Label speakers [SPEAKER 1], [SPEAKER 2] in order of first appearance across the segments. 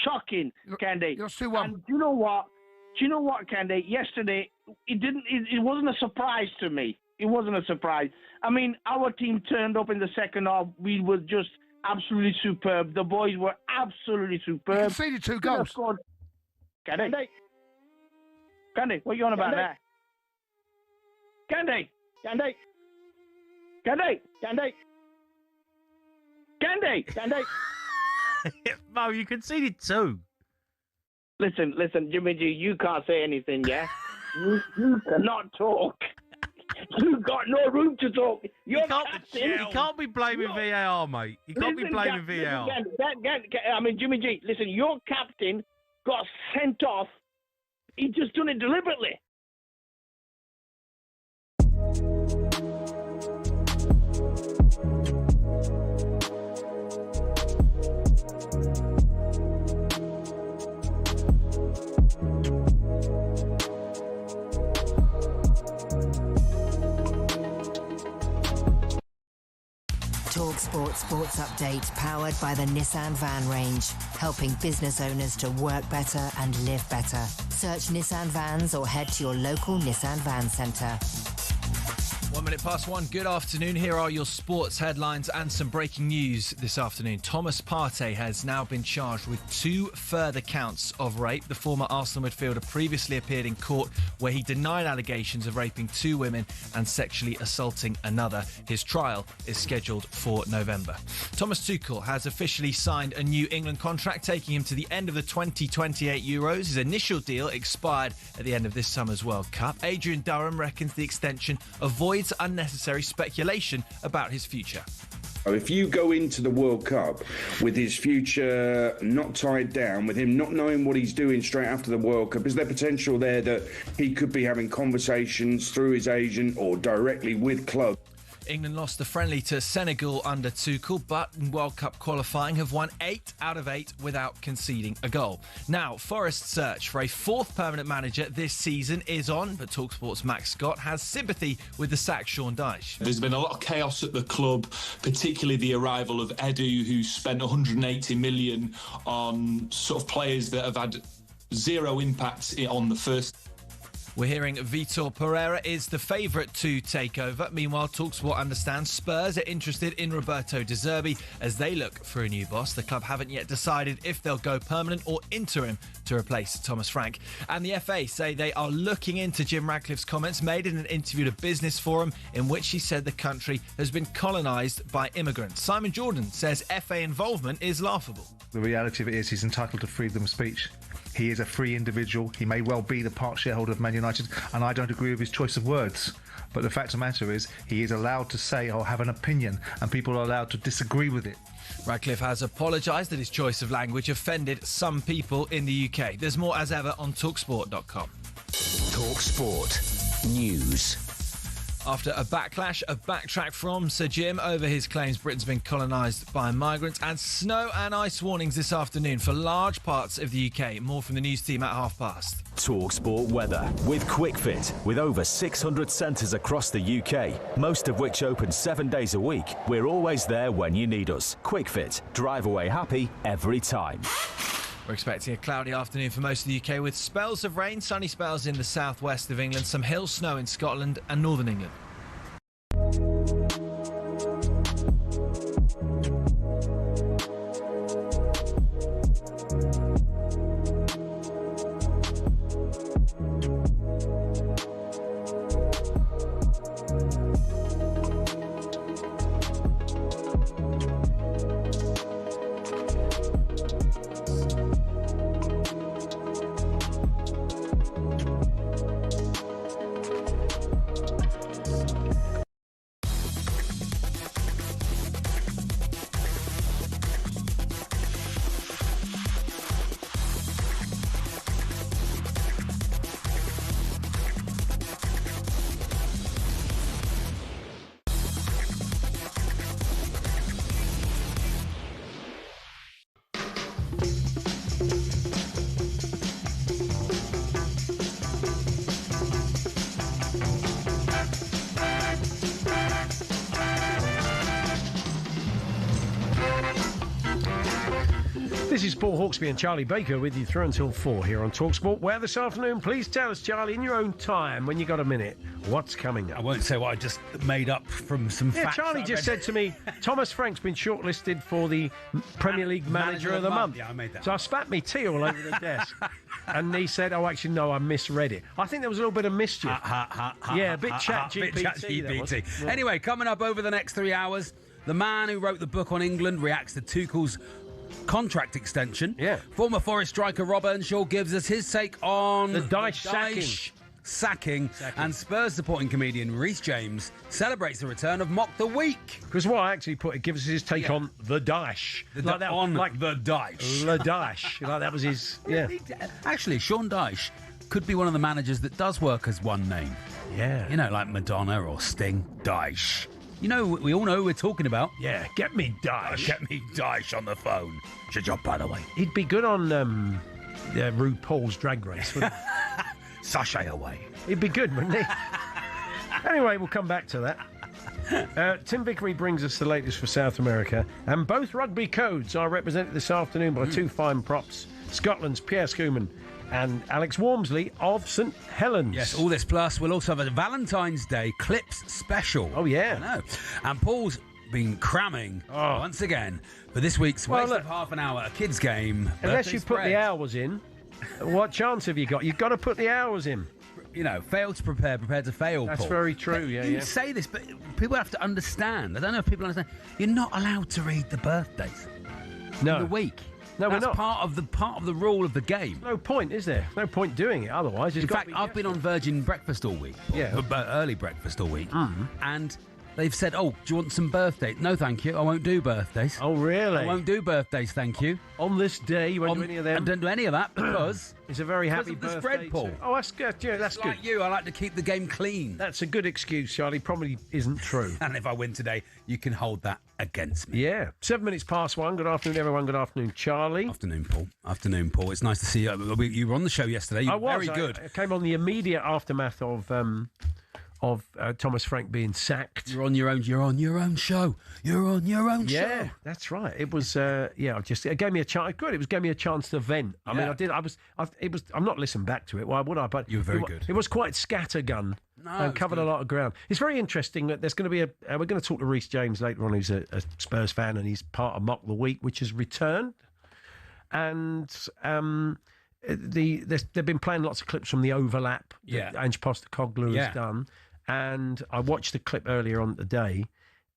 [SPEAKER 1] shocking, Candy.
[SPEAKER 2] You're 2-1.
[SPEAKER 1] And do you know what? Candy? Yesterday, it wasn't a surprise to me. It wasn't a surprise. I mean, our team turned up in the second half. We were just absolutely superb. The boys were absolutely superb.
[SPEAKER 2] You conceded 2 goals.
[SPEAKER 1] Candy, what are you on about now? Candy.
[SPEAKER 3] Mo, you conceded 2.
[SPEAKER 1] Listen, Jimmy G, you can't say anything, yeah? You cannot talk. You got no room to talk.
[SPEAKER 3] You can't be blaming VAR, mate. You can't be blaming VAR.
[SPEAKER 1] I mean, Jimmy G, listen, your captain got sent off. He just done it deliberately.
[SPEAKER 4] talkSPORT Sports Update, powered by the Nissan Van range, helping business owners to work better and live better. Search Nissan Vans or head to your local Nissan Van Centre.
[SPEAKER 5] 1:01. Good afternoon. Here are your sports headlines and some breaking news this afternoon. Thomas Partey has now been charged with 2 further counts of rape. The former Arsenal midfielder previously appeared in court where he denied allegations of raping 2 women and sexually assaulting another. His trial is scheduled for November. Thomas Tuchel has officially signed a new England contract, taking him to the end of the 2028 Euros. His initial deal expired at the end of this summer's World Cup. Adrian Durham reckons the extension avoids unnecessary speculation about his future.
[SPEAKER 6] If you go into the World Cup with his future not tied down, with him not knowing what he's doing straight after the World Cup, is there potential there that he could be having conversations through his agent or directly with clubs?
[SPEAKER 5] England lost the friendly to Senegal under Tuchel, but in World Cup qualifying have won 8 out of 8 without conceding a goal. Now, Forest's search for a 4th permanent manager this season is on, but talkSPORT's Max Scott has sympathy with the sacked Sean Dyche.
[SPEAKER 7] There's been a lot of chaos at the club, particularly the arrival of Edu, who spent 180 million on sort of players that have had zero impact on the first.
[SPEAKER 5] We're hearing Vitor Pereira is the favourite to take over. Meanwhile, talkSPORT understands Spurs are interested in Roberto De Zerbi as they look for a new boss. The club haven't yet decided if they'll go permanent or interim to replace Thomas Frank. And the FA say they are looking into Jim Ratcliffe's comments made in an interview to Business Forum in which he said the country has been colonised by immigrants. Simon Jordan says FA involvement is laughable.
[SPEAKER 8] The reality of it is he's entitled to freedom of speech. He is a free individual. He may well be the part shareholder of Man United, and I don't agree with his choice of words. But the fact of the matter is, he is allowed to say or have an opinion, and people are allowed to disagree with it.
[SPEAKER 5] Ratcliffe has apologised that his choice of language offended some people in the UK. There's more as ever on talksport.com.
[SPEAKER 9] talkSPORT News.
[SPEAKER 5] After a backlash, a backtrack from Sir Jim over his claims Britain's been colonised by migrants, and snow and ice warnings this afternoon for large parts of the UK. More from the news team at past.
[SPEAKER 9] talkSPORT weather with QuickFit. With over 600 centres across the UK, most of which open 7 days a week, we're always there when you need us. QuickFit. Drive away happy every time.
[SPEAKER 5] We're expecting a cloudy afternoon for most of the UK with spells of rain, sunny spells in the southwest of England, some hill snow in Scotland and northern England.
[SPEAKER 2] This is Paul Hawksbee and Charlie Baker with you through until 4 here on talkSPORT. Where this afternoon, please tell us, Charlie, in your own time, when you got a minute, what's coming up?
[SPEAKER 10] I won't say what I just made up from some facts.
[SPEAKER 2] Charlie just said to me, Thomas Frank's been shortlisted for the Premier League Manager of the Month.
[SPEAKER 10] Yeah, I made that.
[SPEAKER 2] So I spat me tea all over the desk. And he said, oh, actually, no, I misread it. I think there was a little bit of mischief. Yeah, a bit chat GPT.
[SPEAKER 10] Anyway, coming up over the next 3 hours, the man who wrote the book on England reacts to Tuchel's contract extension.
[SPEAKER 2] Yeah.
[SPEAKER 10] Former Forest striker Rob Earnshaw gives us his take on
[SPEAKER 2] the Dyche
[SPEAKER 10] sacking. And Spurs supporting comedian Reece James celebrates the return of Mock the Week.
[SPEAKER 2] Because what I actually put, it gives us his take on the Dyche.
[SPEAKER 10] The Dyche.
[SPEAKER 2] The Dyche. Like that was his, yeah.
[SPEAKER 10] Actually, Sean Dyche could be one of the managers that does work as one name.
[SPEAKER 2] Yeah.
[SPEAKER 10] You know, like Madonna or Sting. Dyche. You know, we all know who we're talking about.
[SPEAKER 2] Yeah, get me Dyche.
[SPEAKER 10] Get me Dyche on the phone. Good job, by the way.
[SPEAKER 2] He'd be good on RuPaul's Drag Race, wouldn't he?
[SPEAKER 10] Sashay away.
[SPEAKER 2] He'd be good, wouldn't he? Anyway, we'll come back to that. Tim Vickery brings us the latest for South America, and both rugby codes are represented this afternoon by two fine props. Scotland's Pierre Schoeman and Alex Walmsley of St Helens.
[SPEAKER 10] Yes, all this plus. We'll also have a Valentine's Day Clips special.
[SPEAKER 2] Oh, yeah.
[SPEAKER 10] I know. And Paul's been cramming once again for this week's waste of half an hour, a kids' game.
[SPEAKER 2] Unless you put the hours in, what chance have you got? You've got to put the hours in.
[SPEAKER 10] You know, fail to prepare, prepare to fail,
[SPEAKER 2] That's
[SPEAKER 10] Paul.
[SPEAKER 2] very true,
[SPEAKER 10] You say this, but people have to understand. I don't know if people understand. You're not allowed to read the birthdays.
[SPEAKER 2] No.
[SPEAKER 10] In the week.
[SPEAKER 2] No,
[SPEAKER 10] That's
[SPEAKER 2] we're not.
[SPEAKER 10] part of the rule of the game.
[SPEAKER 2] No point, is there? No point doing it otherwise.
[SPEAKER 10] In fact, I've been on Virgin Breakfast all week.
[SPEAKER 2] Yeah.
[SPEAKER 10] Early breakfast all week. And they've said, oh, do you want some birthdays? No, thank you. I won't do birthdays.
[SPEAKER 2] Oh, really?
[SPEAKER 10] I won't do birthdays, thank you.
[SPEAKER 2] On this day, you won't do any of them?
[SPEAKER 10] I don't do any of that because...
[SPEAKER 2] It's a very happy
[SPEAKER 10] because of
[SPEAKER 2] birthday.
[SPEAKER 10] the spread, Paul.
[SPEAKER 2] Oh, that's good. Yeah, that's good.
[SPEAKER 10] Like you, I like to keep the game clean.
[SPEAKER 2] That's a good excuse, Charlie. Probably isn't true.
[SPEAKER 10] And if I win today, you can hold that against me.
[SPEAKER 2] Yeah. 7 minutes past 1. Good afternoon, everyone. Good afternoon, Charlie.
[SPEAKER 10] Afternoon, Paul. Afternoon, Paul. It's nice to see you. You were on the show yesterday. You were very good.
[SPEAKER 2] I came on the immediate aftermath of Thomas Frank being sacked.
[SPEAKER 10] You're on your own show. You're on your own show.
[SPEAKER 2] Yeah, that's right. It was it gave me a chance. Good. It gave me a chance to vent. I mean, I'm not listening back to it. Why would I? But
[SPEAKER 10] you were very good.
[SPEAKER 2] It was quite scattergun and covered a lot of ground. It's very interesting that there's going to be we're going to talk to Reece James later on, who's a Spurs fan, and he's part of Mock the Week, which has returned. And they've been playing lots of clips from the overlap that Ange Postecoglou has done. And I watched the clip earlier on today,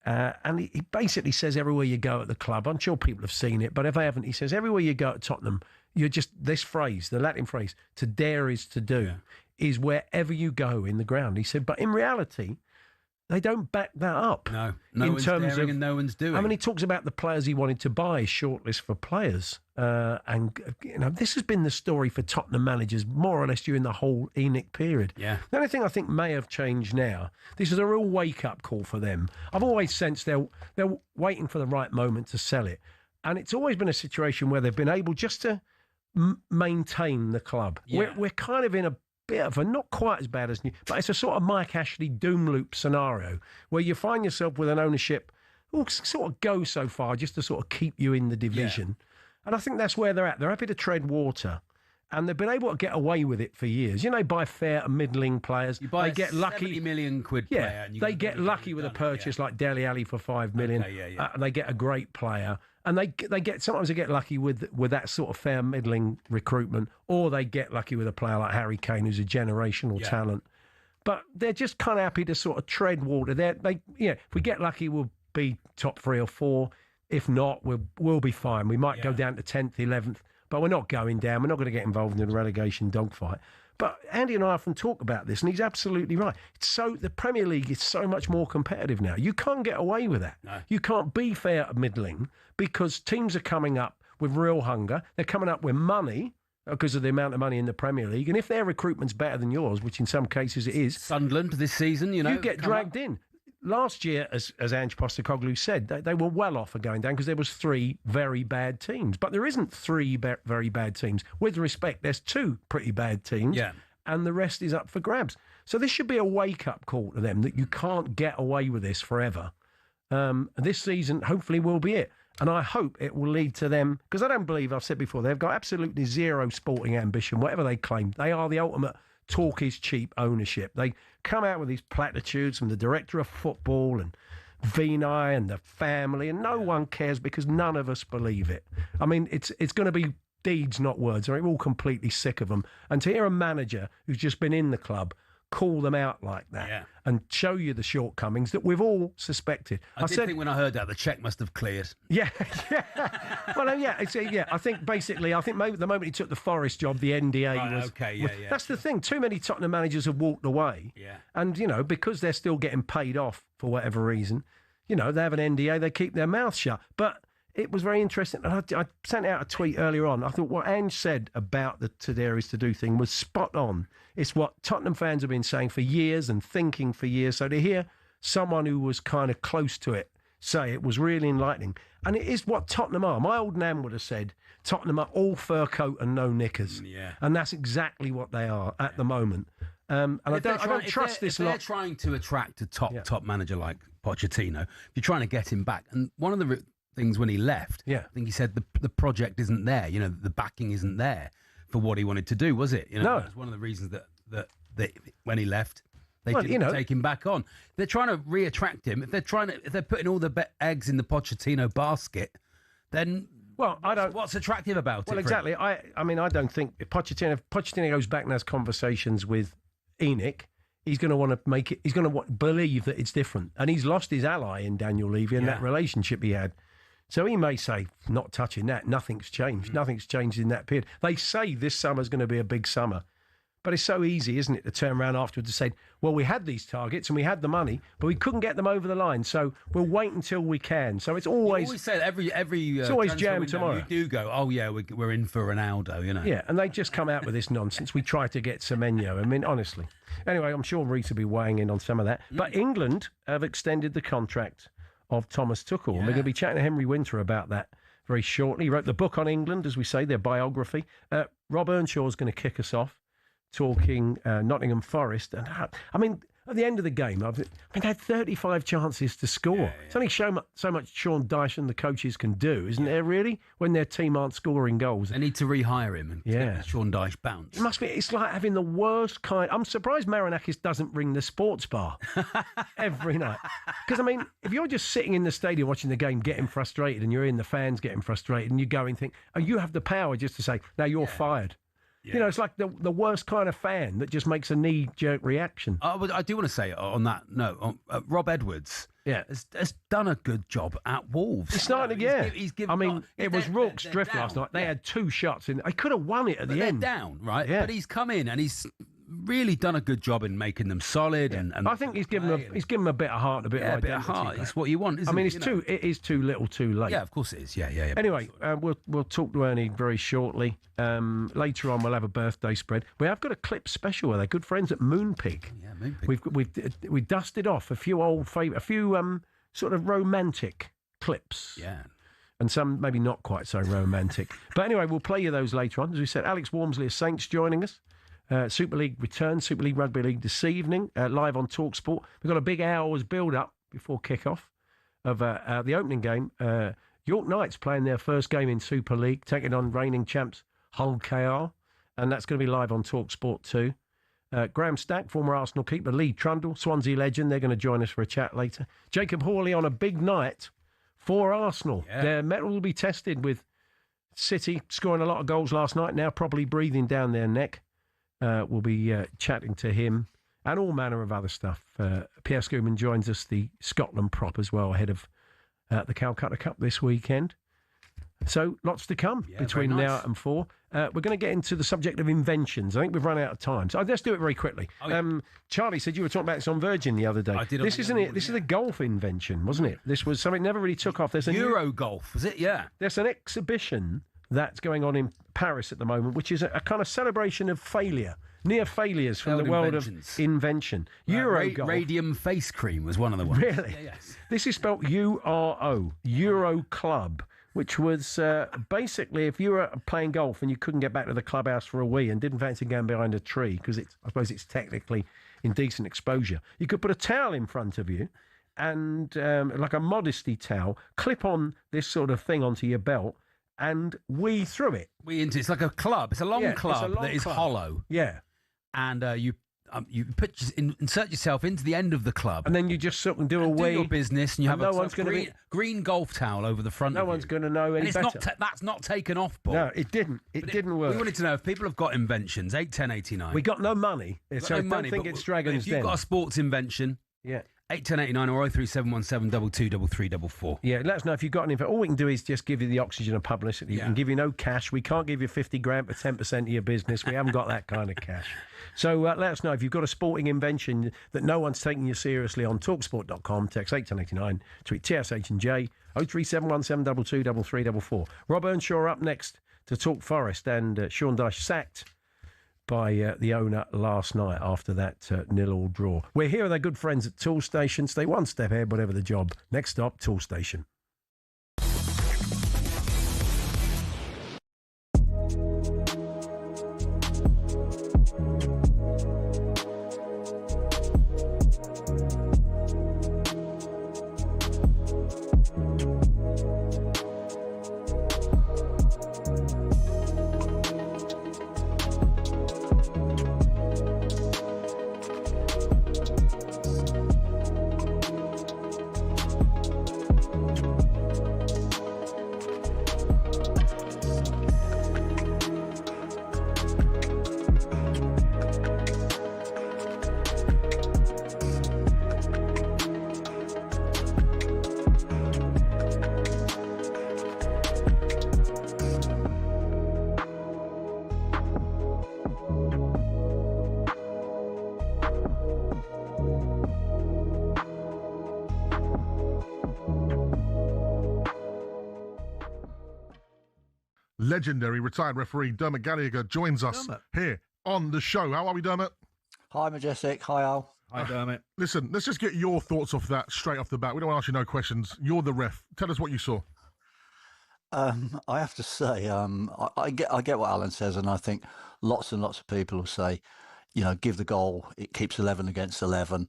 [SPEAKER 2] and he basically says everywhere you go at the club, I'm sure people have seen it, but if they haven't, he says everywhere you go at Tottenham, you're just, this phrase, the Latin phrase, to dare is to do, is wherever you go in the ground. He said, but in reality, they don't back that up.
[SPEAKER 10] No
[SPEAKER 2] in
[SPEAKER 10] one's
[SPEAKER 2] terms
[SPEAKER 10] daring
[SPEAKER 2] of,
[SPEAKER 10] and no one's doing.
[SPEAKER 2] I mean, he talks about the players he wanted to buy, shortlist for players. And, you know, this has been the story for Tottenham managers more or less during the whole ENIC period.
[SPEAKER 10] Yeah.
[SPEAKER 2] The only thing I think may have changed now, this is a real wake-up call for them. I've always sensed they're waiting for the right moment to sell it. And it's always been a situation where they've been able just to maintain the club.
[SPEAKER 10] Yeah.
[SPEAKER 2] We're kind of in a bit of a, not quite as bad as new, but it's a sort of Mike Ashley doom loop scenario where you find yourself with an ownership who sort of go so far just to sort of keep you in the division. And I think that's where they're at. They're happy to tread water. And they've been able to get away with it for years. You know, buy fair and middling players.
[SPEAKER 10] You buy
[SPEAKER 2] they get lucky.
[SPEAKER 10] £70 million player. And
[SPEAKER 2] they get lucky with a purchase like Dele Alli for $5 million. And they get a great player. And sometimes they get lucky with that sort of fair middling recruitment, or they get lucky with a player like Harry Kane, who's a generational talent. But they're just kind of happy to sort of tread water. If we get lucky, we'll be top 3 or 4. If not, we'll be fine. We might go down to 10th, 11th, but we're not going down. We're not going to get involved in a relegation dogfight. But Andy and I often talk about this, and he's absolutely right. The Premier League is so much more competitive now. You can't get away with that.
[SPEAKER 10] No.
[SPEAKER 2] You can't be fair middling because teams are coming up with real hunger. They're coming up with money because of the amount of money in the Premier League. And if their recruitment's better than yours, which in some cases it is,
[SPEAKER 10] Sunderland this season, you get
[SPEAKER 2] dragged in. Last year, as Ange Postecoglou said, they were well off of going down because there was 3 very bad teams. But there isn't 3 very bad teams. With respect, there's 2 pretty bad teams, and the rest is up for grabs. So this should be a wake-up call to them that you can't get away with this forever. This season, hopefully, will be it. And I hope it will lead to them, because I don't believe, I've said before, they've got absolutely zero sporting ambition, whatever they claim. They are the ultimate talk is cheap ownership. They come out with these platitudes from the director of football and Vinay and the family, and no one cares because none of us believe it. I mean, it's going to be deeds, not words. We're all completely sick of them. And to hear a manager who's just been in the club call them out like that and show you the shortcomings that we've all suspected.
[SPEAKER 10] I think when I heard that, the cheque must have cleared.
[SPEAKER 2] Yeah. Well, I think basically, maybe the moment he took the Forest job, the NDA was...
[SPEAKER 10] Okay,
[SPEAKER 2] That's the thing. Too many Tottenham managers have walked away.
[SPEAKER 10] Yeah.
[SPEAKER 2] And, because they're still getting paid off for whatever reason, they have an NDA, they keep their mouth shut. But it was very interesting. I sent out a tweet earlier on. I thought what Ange said about the Today is to do thing was spot on. It's what Tottenham fans have been saying for years and thinking for years. So to hear someone who was kind of close to it say it was really enlightening. And it is what Tottenham are. My old nan would have said Tottenham are all fur coat and no knickers.
[SPEAKER 10] Yeah.
[SPEAKER 2] And that's exactly what they are at the moment. And I don't trust this lot.
[SPEAKER 10] If they're trying to attract a top manager like Pochettino, if you're trying to get him back, and one of the things when he left, I think he said the project isn't there. The backing isn't there for what he wanted to do, was it?
[SPEAKER 2] No.
[SPEAKER 10] That's one of the reasons that when he left, they didn't take him back on. They're trying to re-attract him. If they're putting all the eggs in the Pochettino basket, then what's attractive about it?
[SPEAKER 2] Well, exactly. I don't think if Pochettino goes back and has conversations with Enoch, he's going to want to make it. He's going to believe that it's different, and he's lost his ally in Daniel Levy and that relationship he had. So he may say, not touching that, nothing's changed. Nothing's changed in that period. They say this summer's going to be a big summer. But it's so easy, isn't it, to turn around afterwards and say, well, we had these targets and we had the money, but we couldn't get them over the line. So we'll wait until we can. So it's always...
[SPEAKER 10] You always say that every
[SPEAKER 2] it's always jam
[SPEAKER 10] window,
[SPEAKER 2] tomorrow.
[SPEAKER 10] You do go, oh, yeah, we're in for Ronaldo,
[SPEAKER 2] Yeah, and they just come out with this nonsense. We try to get Semenyo. I mean, honestly. Anyway, I'm sure Reece will be weighing in on some of that. But England have extended the contract of Thomas Tuchel. And we're going to be chatting to Henry Winter about that very shortly. He wrote the book on England, as we say, their biography. Rob Earnshaw's going to kick us off, talking Nottingham Forest. And I mean, at the end of the game, they had 35 chances to score. It's only so much Sean Dyche and the coaches can do, isn't there, really, when their team aren't scoring goals?
[SPEAKER 10] They need to rehire him and get Sean Dyche bounce.
[SPEAKER 2] It must be. It's like having the worst kind... I'm surprised Marinakis doesn't ring the sports bar every night. Because, I mean, if you're just sitting in the stadium watching the game getting frustrated and you're in the fans getting frustrated and you go and think, oh, you have the power just to say, now you're fired. Yeah. It's like the worst kind of fan that just makes a knee-jerk reaction.
[SPEAKER 10] I do want to say on that note, Rob Edwards has done a good job at Wolves.
[SPEAKER 2] It's starting to,
[SPEAKER 10] He's given,
[SPEAKER 2] it was Rourke's drift last night. They had 2 shots in. They could have won it at the end.
[SPEAKER 10] They're down, right?
[SPEAKER 2] Yeah.
[SPEAKER 10] But he's come in and he's really done a good job in making them solid. And
[SPEAKER 2] I think he's given them a bit of heart and a bit of identity.
[SPEAKER 10] A bit of heart. It's what you want, isn't it?
[SPEAKER 2] It is too little, too late.
[SPEAKER 10] Yeah, of course it is. Yeah.
[SPEAKER 2] Anyway, we'll talk to Ernie very shortly. Later on, we'll have a birthday spread. We have got a clip special with our good friends at Moonpig.
[SPEAKER 10] Yeah, Moonpig.
[SPEAKER 2] We've dusted off a few old favourite, a few sort of romantic clips.
[SPEAKER 10] Yeah.
[SPEAKER 2] And some maybe not quite so romantic. But anyway, we'll play you those later on. As we said, Alex Walmsley of Saints joining us. Super League returns, Super League Rugby League this evening, live on talkSPORT. We've got a big hour's build-up before kick-off of the opening game. York Knights playing their first game in Super League, taking on reigning champs Hull KR, and that's going to be live on talkSPORT too. Graham Stack, former Arsenal keeper, Lee Trundle, Swansea legend, they're going to join us for a chat later. Jacob Hawley on a big night for Arsenal. Yeah. Their mettle will be tested with City scoring a lot of goals last night, now probably breathing down their neck. We'll be chatting to him and all manner of other stuff. Pierre Schumann joins us, the Scotland prop as well, ahead of the Calcutta Cup this weekend. So lots to come between now and 4. We're going to get into the subject of inventions. I think we've run out of time. So let's do it very quickly. Charlie said you were talking about this on Virgin the other day.
[SPEAKER 10] I did.
[SPEAKER 2] This isn't it. This is a golf invention, wasn't it? This was something that never really took off. There's a
[SPEAKER 10] Euro golf, was it? Yeah.
[SPEAKER 2] There's an exhibition that's going on in Paris at the moment, which is a kind of celebration of failure, near failures from the world of invention.
[SPEAKER 10] Eurogolf. Radium face cream was one of the ones.
[SPEAKER 2] Really?
[SPEAKER 10] Yeah, yes.
[SPEAKER 2] This is spelled Euro, Euro Club, which was basically if you were playing golf and you couldn't get back to the clubhouse for a wee and didn't fancy going behind a tree because I suppose it's technically indecent exposure, you could put a towel in front of you and like a modesty towel, clip on this sort of thing onto your belt, and wee through it.
[SPEAKER 10] It's like a club. It's a long club that is hollow.
[SPEAKER 2] Yeah.
[SPEAKER 10] And you insert yourself into the end of the club,
[SPEAKER 2] and then you just sort of do a wee.
[SPEAKER 10] Do your business, and you have
[SPEAKER 2] a
[SPEAKER 10] green golf towel over the front.
[SPEAKER 2] No one's going to know any better.
[SPEAKER 10] That's not taken off, Paul.
[SPEAKER 2] No, it didn't. It didn't work.
[SPEAKER 10] We wanted to know if people have got inventions. 81089.
[SPEAKER 2] We got no money, so I don't think it's Dragons'
[SPEAKER 10] Den. If you've got a sports invention, 81089 or 03717
[SPEAKER 2] Yeah, let us know if you've got any. All we can do is just give you the oxygen of publicity. We can give you no cash. We can't give you 50 grand for 10% of your business. We haven't got that kind of cash. So let us know if you've got a sporting invention that no one's taking you seriously on talksport.com. Text 81089. Tweet TSH and J 03717 22 Rob Earnshaw up next to talk Forest, and Sean Dyche sacked by the owner last night after that 0-0 draw. We're here with our good friends at Tool Station. Stay one step ahead, whatever the job. Next stop, Tool Station.
[SPEAKER 11] Legendary retired referee Dermot Gallagher joins us here on the show. How are we, Dermot?
[SPEAKER 12] Hi, Majestic. Hi, Al.
[SPEAKER 3] Hi, Dermot.
[SPEAKER 11] Listen, let's just get your thoughts off that straight off the bat. We don't want to ask you no questions. You're the ref. Tell us what you saw.
[SPEAKER 12] I have to say, I get what Alan says, and I think lots and lots of people will say, give the goal. It keeps 11 against 11.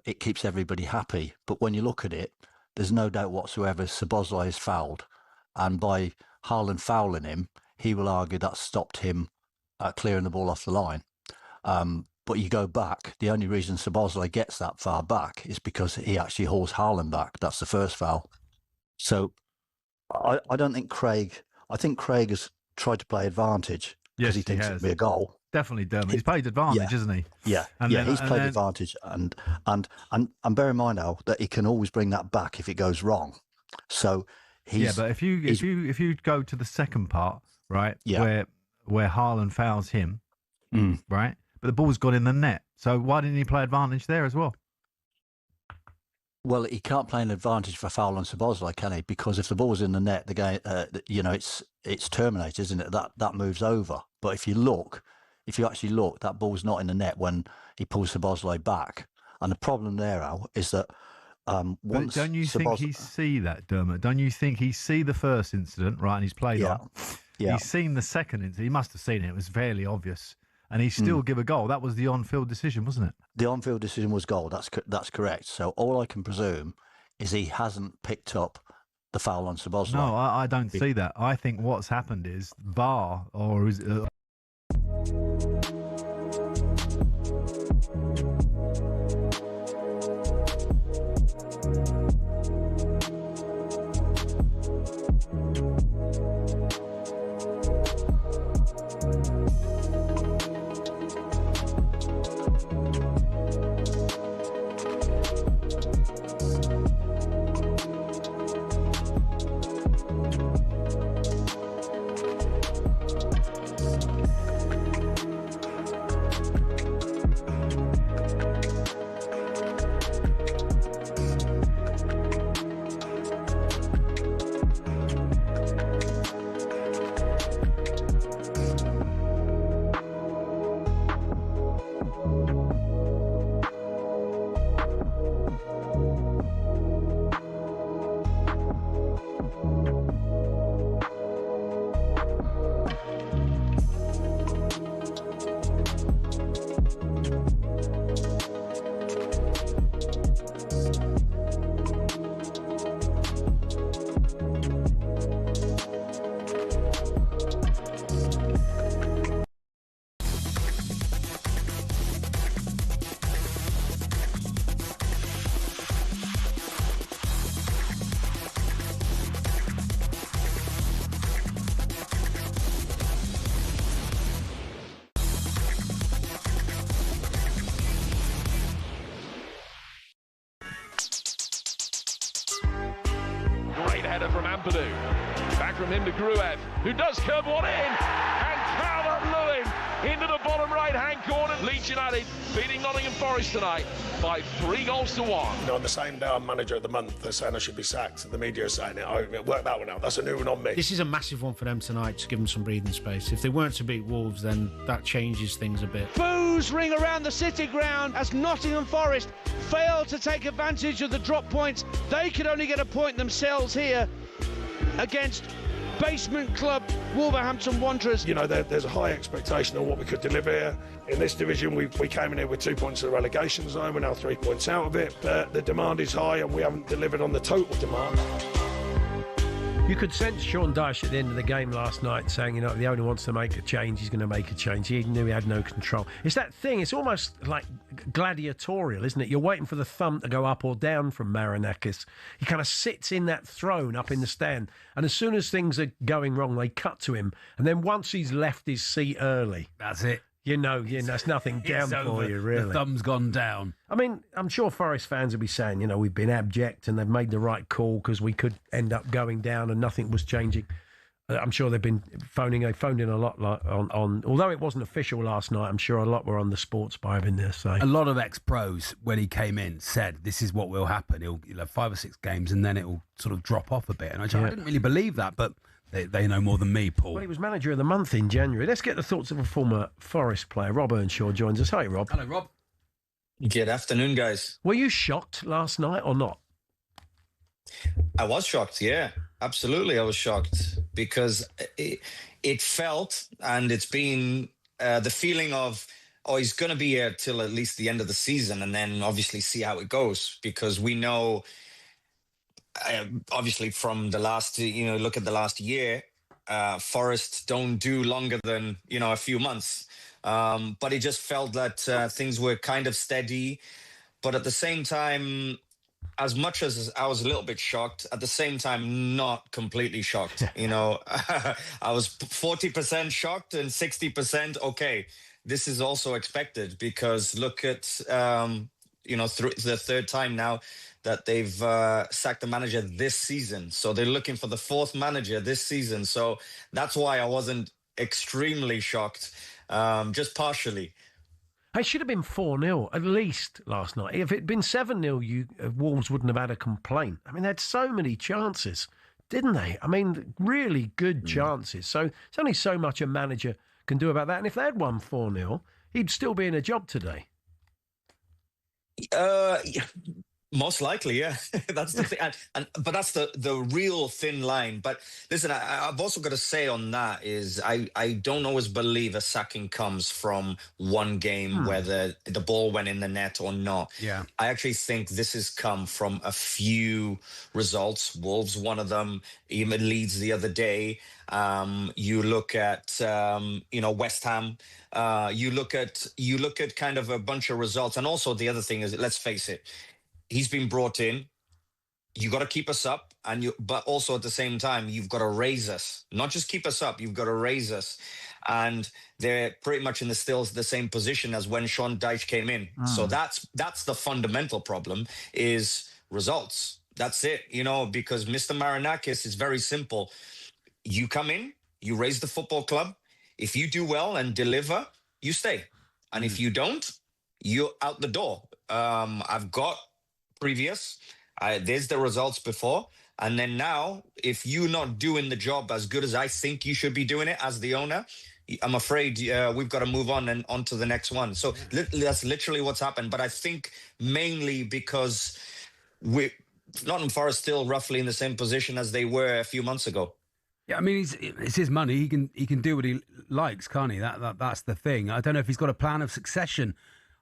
[SPEAKER 12] It keeps everybody happy. But when you look at it, there's no doubt whatsoever Szoboszlai is fouled, and by Haaland fouling him, he will argue that stopped him clearing the ball off the line. But you go back, the only reason Szoboszlai gets that far back is because he actually hauls Haaland back. That's the first foul. So I don't think I think Craig has tried to play advantage because he thinks it'll be a goal.
[SPEAKER 3] Definitely, Dermot. He's played advantage, isn't he?
[SPEAKER 12] Yeah, he's played advantage, and bear in mind, Al, that he can always bring that back if it goes wrong. So
[SPEAKER 3] but if you go to the second part, right, where Haaland fouls him, right, but the ball's gone in the net. So why didn't he play advantage there as well?
[SPEAKER 12] Well, he can't play an advantage for foul on Szoboszlai, can he? Because if the ball's in the net, the game, it's terminated, isn't it? That moves over. But if you actually look, that ball's not in the net when he pulls Szoboszlai back. And the problem there, Al, is that once
[SPEAKER 3] don't you think he see that, Dermot? Don't you think he see the first incident, right? And he's played on. Yeah. He's seen the second incident. He must have seen it. It was fairly obvious. And he still give a goal. That was the on-field decision, wasn't it?
[SPEAKER 12] The on-field decision was goal. That's correct. So all I can presume is he hasn't picked up the foul on Szoboszlai.
[SPEAKER 3] No, I don't see that. I think what's happened is VAR or is.
[SPEAKER 13] header from Ampadu. Back from him to Gruev, who does curve one in. And Calvert-Lewin into the bottom right-hand corner. Leeds United beating Nottingham Forest tonight by 3-1.
[SPEAKER 14] You know, on the same day I'm manager of the month, they're saying I should be sacked. The media are saying it. I work that one out. That's a new one on me.
[SPEAKER 15] This is a massive one for them tonight to give them some breathing space. If they weren't to beat Wolves, then that changes things a bit.
[SPEAKER 16] Boos ring around the City ground as Nottingham Forest fail to take advantage of the drop points. They could only get a point themselves here against basement club Wolverhampton Wanderers.
[SPEAKER 14] You know, there's a high expectation on what we could deliver here. In this division, we came in here with 2 points in the relegation zone. We're now 3 points out of it. But the demand is high and we haven't delivered on the total demand.
[SPEAKER 2] You could sense Sean Dyche at the end of the game last night saying, you know, if he only wants to make a change, he's going to make a change. He knew he had no control. It's that thing, it's almost like gladiatorial, isn't it? You're waiting for the thumb to go up or down from Marinakis. He kind of sits in that throne up in the stand, and as soon as things are going wrong, they cut to him. And then once he's left his seat early...
[SPEAKER 10] That's it.
[SPEAKER 2] You know, that's nothing down for you, really.
[SPEAKER 10] The thumb's gone down.
[SPEAKER 2] I mean, I'm sure Forest fans will be saying, you know, we've been abject and they've made the right call because we could end up going down and nothing was changing. I'm sure they've been phoning. They phoned in a lot on. Although it wasn't official last night, I'm sure a lot were on the sports vibe in there. So
[SPEAKER 10] a lot of ex-pros, when he came in, said this is what will happen. He'll have 5 or 6 games and then it will sort of drop off a bit. And I didn't really believe that, but they know more than me, Paul.
[SPEAKER 2] Well, he was manager of the month in January. Let's get the thoughts of a former Forest player. Rob Earnshaw joins us. Hi, Rob.
[SPEAKER 10] Hello, Rob.
[SPEAKER 17] Good afternoon, guys.
[SPEAKER 2] Were you shocked last night or not?
[SPEAKER 17] I was shocked, yeah. Absolutely, I was shocked because it felt, and it's been the feeling of, oh, he's going to be here till at least the end of the season and then obviously see how it goes, because we know, obviously from the last, look at the last year, Forest don't do longer than, a few months. But it just felt that things were kind of steady. But at the same time, as much as I was a little bit shocked, at the same time, not completely shocked. I was 40% shocked and 60%, okay, this is also expected, because look at, through the third time now that they've sacked the manager this season. So they're looking for the 4th manager this season. So that's why I wasn't extremely shocked, just partially.
[SPEAKER 2] It should have been 4-0 at least last night. If it had been 7-0, Wolves wouldn't have had a complaint. I mean, they had so many chances, didn't they? I mean, really good chances. So it's only so much a manager can do about that. And if they had won 4-0, he'd still be in a job today.
[SPEAKER 17] Most likely, yeah. That's the thing. But that's the real thin line. But listen, I've also got to say on that is I don't always believe a sacking comes from one game, whether the ball went in the net or not.
[SPEAKER 10] Yeah.
[SPEAKER 17] I actually think this has come from a few results. Wolves, one of them, even Leeds the other day. You look at, West Ham. You look at kind of a bunch of results. And also the other thing is, let's face it, he's been brought in. You got to keep us up, but also at the same time, you've got to raise us. Not just keep us up, you've got to raise us. And they're pretty much in the same position as when Sean Dyche came in. So that's the fundamental problem, is results. That's it, because Mr. Marinakis is very simple. You come in, you raise the football club. If you do well and deliver, you stay. And if you don't, you're out the door. I've got previous. There's the results before. And then now, if you're not doing the job as good as I think you should be doing it as the owner, I'm afraid we've got to move on and on to the next one. So that's literally what's happened. But I think mainly because Nottingham Forest still roughly in the same position as they were a few months ago.
[SPEAKER 10] Yeah, I mean, it's his money. He can do what he likes, can't he? That's the thing. I don't know if he's got a plan of succession.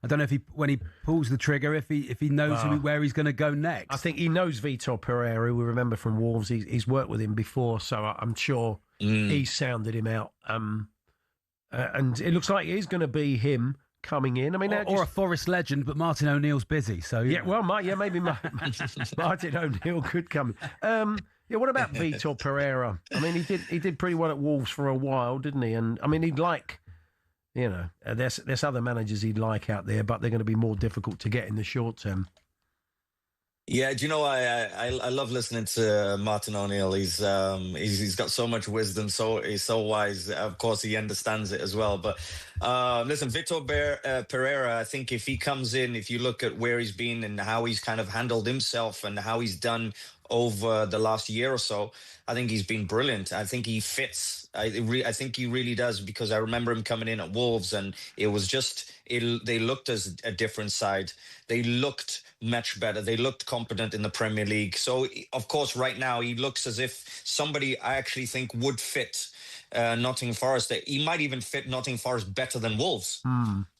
[SPEAKER 10] I don't know if when he pulls the trigger, if he knows where he's going to go next.
[SPEAKER 2] I think he knows Vitor Pereira, who we remember from Wolves. He's worked with him before, so I'm sure he sounded him out. And it looks like it is going to be him coming in. I mean,
[SPEAKER 10] or a Forest legend, but Martin O'Neill's busy. So
[SPEAKER 2] yeah, well, maybe Martin O'Neill could come. Yeah, what about Vitor Pereira? I mean, he did pretty well at Wolves for a while, didn't he? And I mean, he'd like. There's other managers he'd like out there, but they're going to be more difficult to get in the short term.
[SPEAKER 17] Yeah, do you know I love listening to Martin O'Neill. He's got so much wisdom, he's so wise. Of course, he understands it as well. But listen, Pereira, I think if he comes in, if you look at where he's been and how he's kind of handled himself and how he's done over the last year or so, I think he's been brilliant. I think he fits. I think he really does, because I remember him coming in at Wolves and it was just they looked as a different side. They looked much better. They looked competent in the Premier League. So, of course, right now he looks as if somebody I actually think would fit Nottingham Forest. He might even fit Nottingham Forest better than Wolves.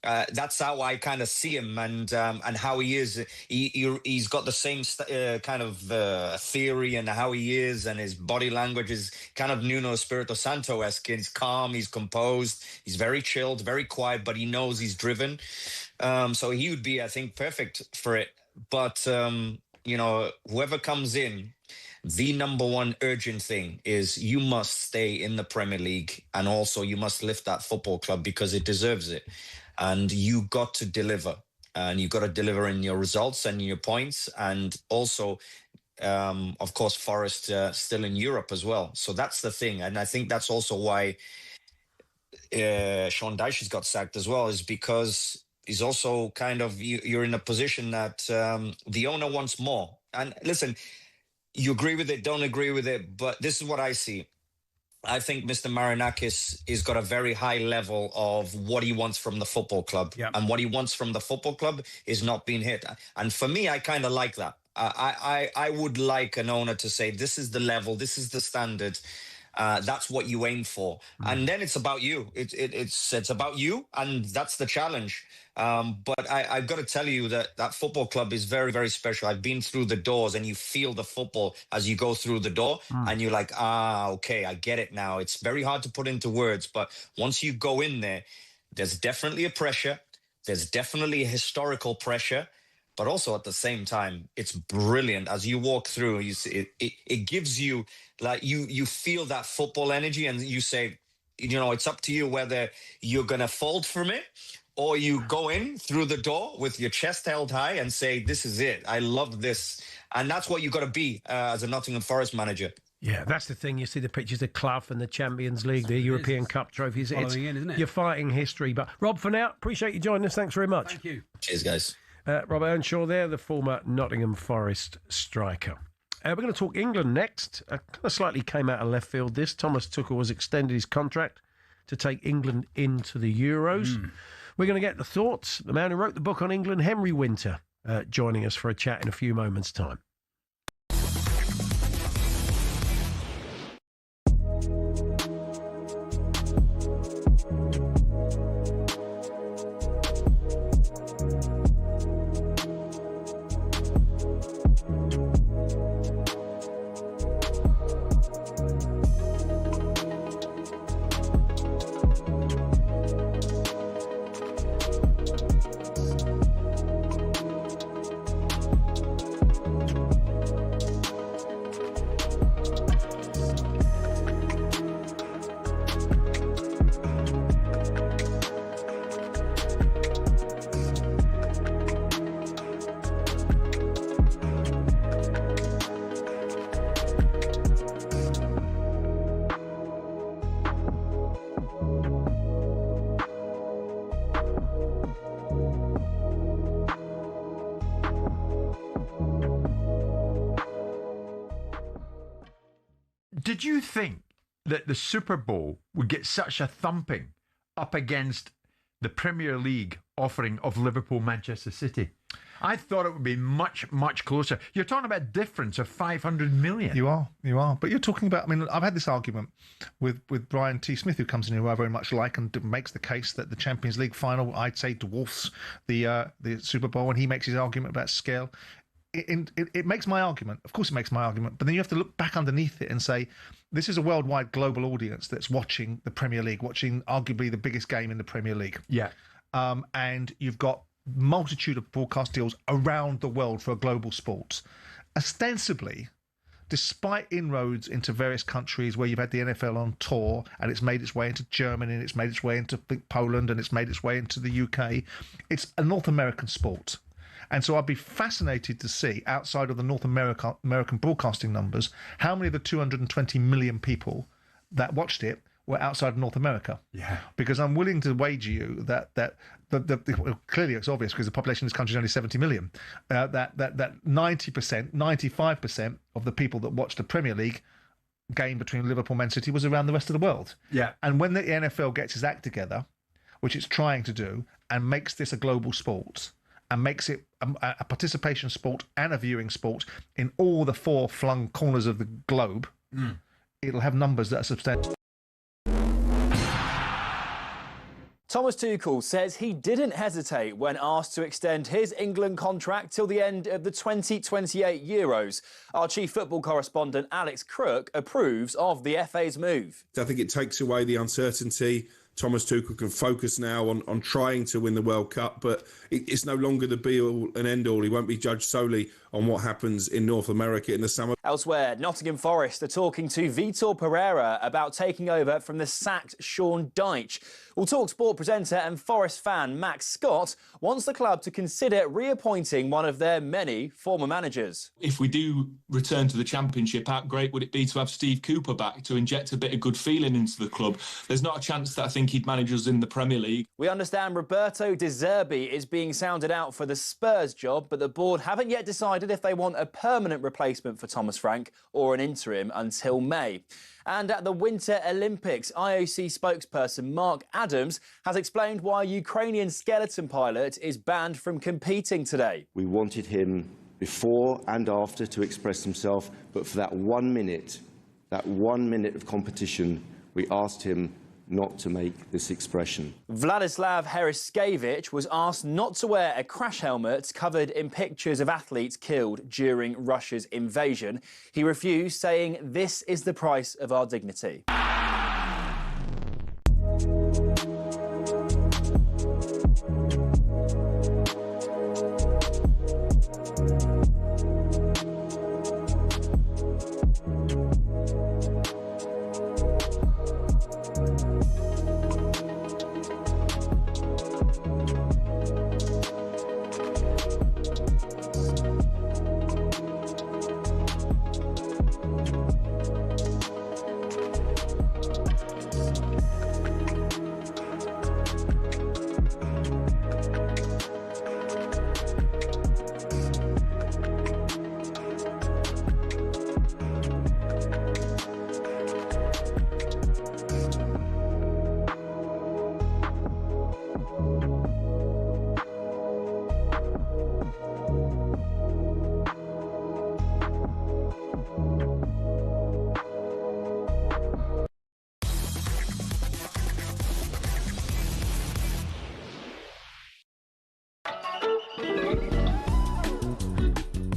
[SPEAKER 17] That's how I kind of see him, and how he is. He's got the same kind of theory, and how he is, and his body language is kind of Nuno Espirito Santo-esque. He's calm, he's composed, he's very chilled, very quiet, but he knows he's driven. So he would be, I think, perfect for it. But whoever comes in, the number one urgent thing is you must stay in the Premier League, and also you must lift that football club because it deserves it. And you got to deliver, and you got to deliver in your results and your points. And also, of course, Forest still in Europe as well. So that's the thing. And I think that's also why Sean Dyche has got sacked as well, is because he's also kind of, you're in a position that the owner wants more. And listen, you agree with it, don't agree with it, but this is what I see. I think Mr. Marinakis has got a very high level of what he wants from the football club. Yep. And what he wants from the football club is not being hit. And for me, I kind of like that. I would like an owner to say, this is the level, this is the standard. That's what you aim for. And then it's about you. It's about you, and that's the challenge. But I've got to tell you that football club is very, very special. I've been through the doors, and you feel the football as you go through the door, and you're like, okay, I get it now. It's very hard to put into words, but once you go in there, there's definitely a pressure. There's definitely a historical pressure. But also at the same time, it's brilliant. As you walk through, it gives you, like, you feel that football energy, and you say, it's up to you whether you're going to fold from it, or you go in through the door with your chest held high and say, this is it. I love this. And that's what you've got to be as a Nottingham Forest manager.
[SPEAKER 2] Yeah, that's the thing. You see the pictures of Clough and the Champions League, the European Cup trophies.
[SPEAKER 10] Isn't it?
[SPEAKER 2] You're fighting history. But Rob, for now, appreciate you joining us. Thanks very much.
[SPEAKER 10] Thank you.
[SPEAKER 17] Cheers, guys.
[SPEAKER 2] Rob Earnshaw there, the former Nottingham Forest striker. We're going to talk England next. Kind of slightly came out of left field this. Thomas Tuchel has extended his contract to take England into the Euros. We're going to get the thoughts. The man who wrote the book on England, Henry Winter, joining us for a chat in a few moments' time.
[SPEAKER 18] Did you think that the Super Bowl would get such a thumping up against the Premier League offering of Liverpool-Manchester City? I thought it would be much, much closer. You're talking about a difference of 500 million.
[SPEAKER 11] You are. But you're talking about, I've had this argument with Brian T. Smith, who comes in here, who I very much like, and makes the case that the Champions League final, I'd say, dwarfs the Super Bowl, and he makes his argument about scale. It makes my argument. Of course it makes my argument. But then you have to look back underneath it and say, this is a worldwide global audience that's watching the Premier League, watching arguably the biggest game in the Premier League.
[SPEAKER 18] Yeah.
[SPEAKER 11] And you've got multitude of broadcast deals around the world for global sports. Ostensibly, despite inroads into various countries where you've had the NFL on tour and it's made its way into Germany and it's made its way into Poland and it's made its way into the UK, it's a North American sport. And so I'd be fascinated to see, outside of the North American broadcasting numbers, how many of the 220 million people that watched it were outside of North America.
[SPEAKER 10] Yeah.
[SPEAKER 11] Because I'm willing to wager you that well, clearly it's obvious because the population of this country is only 70 million, that 90%, 95% of the people that watched the Premier League game between Liverpool and Man City was around the rest of the world.
[SPEAKER 18] Yeah.
[SPEAKER 11] And when the NFL gets its act together, which it's trying to do, and makes this a global sport, and makes it a participation sport and a viewing sport in all the four-flung corners of the globe, it'll have numbers that are substantial.
[SPEAKER 19] Thomas Tuchel says he didn't hesitate when asked to extend his England contract till the end of the 2028 Euros. Our chief football correspondent Alex Crook approves of the FA's move.
[SPEAKER 20] I think it takes away the uncertainty. Thomas Tuchel can focus now on trying to win the World Cup, but it's no longer the be-all and end-all. He won't be judged solely on what happens in North America in the summer.
[SPEAKER 19] Elsewhere, Nottingham Forest are talking to Vitor Pereira about taking over from the sacked Sean Dyche. Well, talkSPORT presenter and Forest fan Max Scott wants the club to consider reappointing one of their many former managers.
[SPEAKER 7] If we do return to the Championship, how great would it be to have Steve Cooper back to inject a bit of good feeling into the club? There's not a chance that I think he'd manage us in the Premier League.
[SPEAKER 19] We understand Roberto De Zerbi is being sounded out for the Spurs job, but the board haven't yet decided if they want a permanent replacement for Thomas Frank or an interim until May. And at the Winter Olympics, IOC spokesperson Mark Adams has explained why Ukrainian skeleton pilot is banned from competing today.
[SPEAKER 21] We wanted him before and after to express himself, but for that 1 minute of competition, we asked him not to make this expression.
[SPEAKER 19] Vladislav Heriskevich was asked not to wear a crash helmet covered in pictures of athletes killed during Russia's invasion. He refused, saying, "This is the price of our dignity."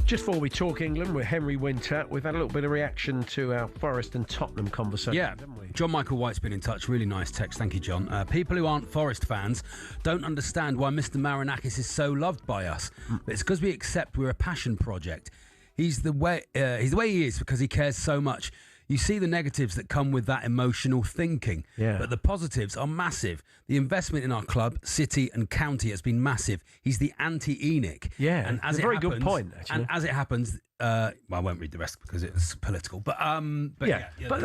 [SPEAKER 2] Just before we talk England with Henry Winter, we've had a little bit of reaction to our Forest and Tottenham conversation, haven't we?
[SPEAKER 10] John Michael White's been in touch. Really nice text. Thank you, John. People who aren't Forest fans don't understand why Mr. Marinakis is so loved by us. But it's because we accept we're a passion project. He's the way he is because he cares so much. You see the negatives that come with that emotional thinking, but the positives are massive. The investment in our club, city and county has been massive. He's the anti-Enoch.
[SPEAKER 2] Yeah,
[SPEAKER 10] and as
[SPEAKER 2] it's a very good point, actually.
[SPEAKER 10] And as it happens, well, I won't read the rest because it's political. But
[SPEAKER 2] I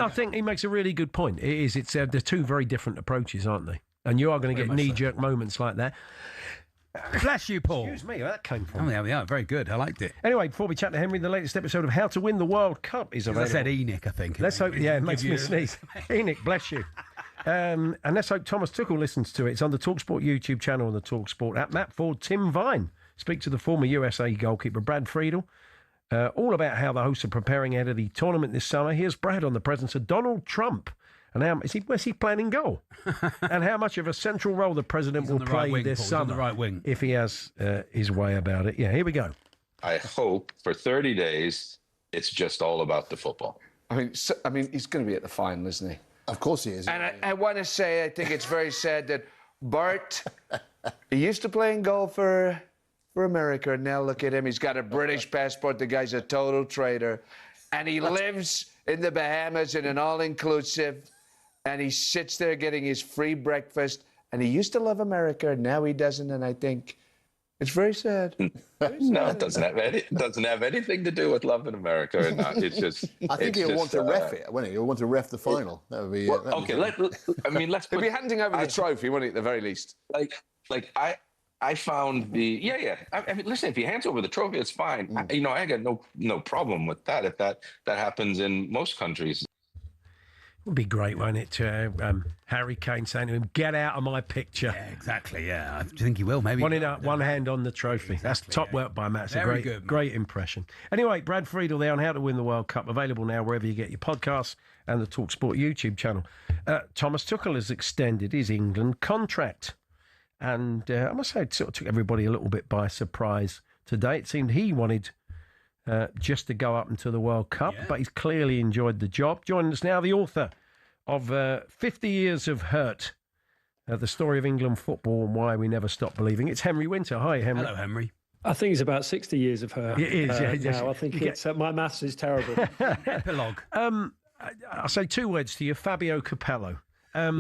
[SPEAKER 2] think he makes a really good point. They're two very different approaches, aren't they? And you are going to get knee-jerk moments like that.
[SPEAKER 10] Bless you, Paul.
[SPEAKER 2] Excuse me, where that came from.
[SPEAKER 10] Oh, yeah, very good. I liked it.
[SPEAKER 2] Anyway, before we chat to Henry, the latest episode of How to Win the World Cup is available.
[SPEAKER 10] I said Enoch, I think.
[SPEAKER 2] Let's hope, it makes me sneeze. Enoch, bless you. And let's hope Thomas Tuchel listens to it. It's on the talkSPORT YouTube channel and the talkSPORT app. Matt Ford, Tim Vine speak to the former USA goalkeeper Brad Friedel, all about how the hosts are preparing ahead of the tournament this summer. Here's Brad on the presence of Donald Trump. And where's he playing in goal? And how much of a central role the president will play this summer,
[SPEAKER 10] on the right wing,
[SPEAKER 2] if he has his way about it. Yeah, here we go.
[SPEAKER 22] I hope for 30 days it's just all about the football.
[SPEAKER 23] I mean, he's going to be at the final, isn't he?
[SPEAKER 24] Of course he is.
[SPEAKER 23] And I want to say, I think it's very sad that Bart, he used to play in goal for America, and now look at him. He's got a British passport. The guy's a total traitor. And he lives in the Bahamas in an all-inclusive, and he sits there getting his free breakfast. And he used to love America, and now he doesn't. And I think It's very sad.
[SPEAKER 22] No, it doesn't have anything to do with loving America or not. It's just.
[SPEAKER 1] I think he'll want to ref it, won't he? He'll want to ref the final. That would be.
[SPEAKER 22] Well, okay, let's.
[SPEAKER 23] He'll be handing over the trophy, won't he? At the very least.
[SPEAKER 22] I found the I mean, listen, if he hands over the trophy, it's fine. I got no problem with that. If that happens in most countries.
[SPEAKER 2] It would be great, won't it? To Harry Kane saying to him, "Get out of my picture."
[SPEAKER 10] Yeah, exactly. Yeah, I think he will. Maybe
[SPEAKER 2] one hand on the trophy. Exactly, that's top work by Matt. It's a great impression. Anyway, Brad Friedel there on how to win the World Cup. Available now wherever you get your podcasts and the talkSPORT YouTube channel. Thomas Tuchel has extended his England contract, and I must say it sort of took everybody a little bit by surprise today. It seemed he wanted just to go up into the World Cup, but he's clearly enjoyed the job. Joining us now, the author of 50 Years of Hurt, the story of England football and why we never stop believing. It's Henry Winter. Hi, Henry.
[SPEAKER 10] Hello, Henry.
[SPEAKER 4] I think it's about 60 years of hurt.
[SPEAKER 2] It is, yeah.
[SPEAKER 4] Now. I think it's my maths is terrible.
[SPEAKER 10] Epilogue.
[SPEAKER 2] I'll say two words to you, Fabio Capello. I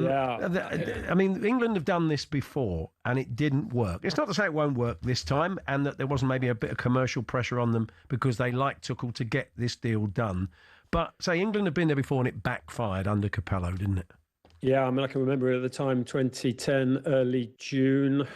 [SPEAKER 2] mean, England have done this before and it didn't work. It's not to say it won't work this time and that there wasn't maybe a bit of commercial pressure on them because they like Tuchel to get this deal done. But, say, England have been there before and it backfired under Capello, didn't it?
[SPEAKER 4] Yeah, I mean, I can remember at the time, 2010, early June,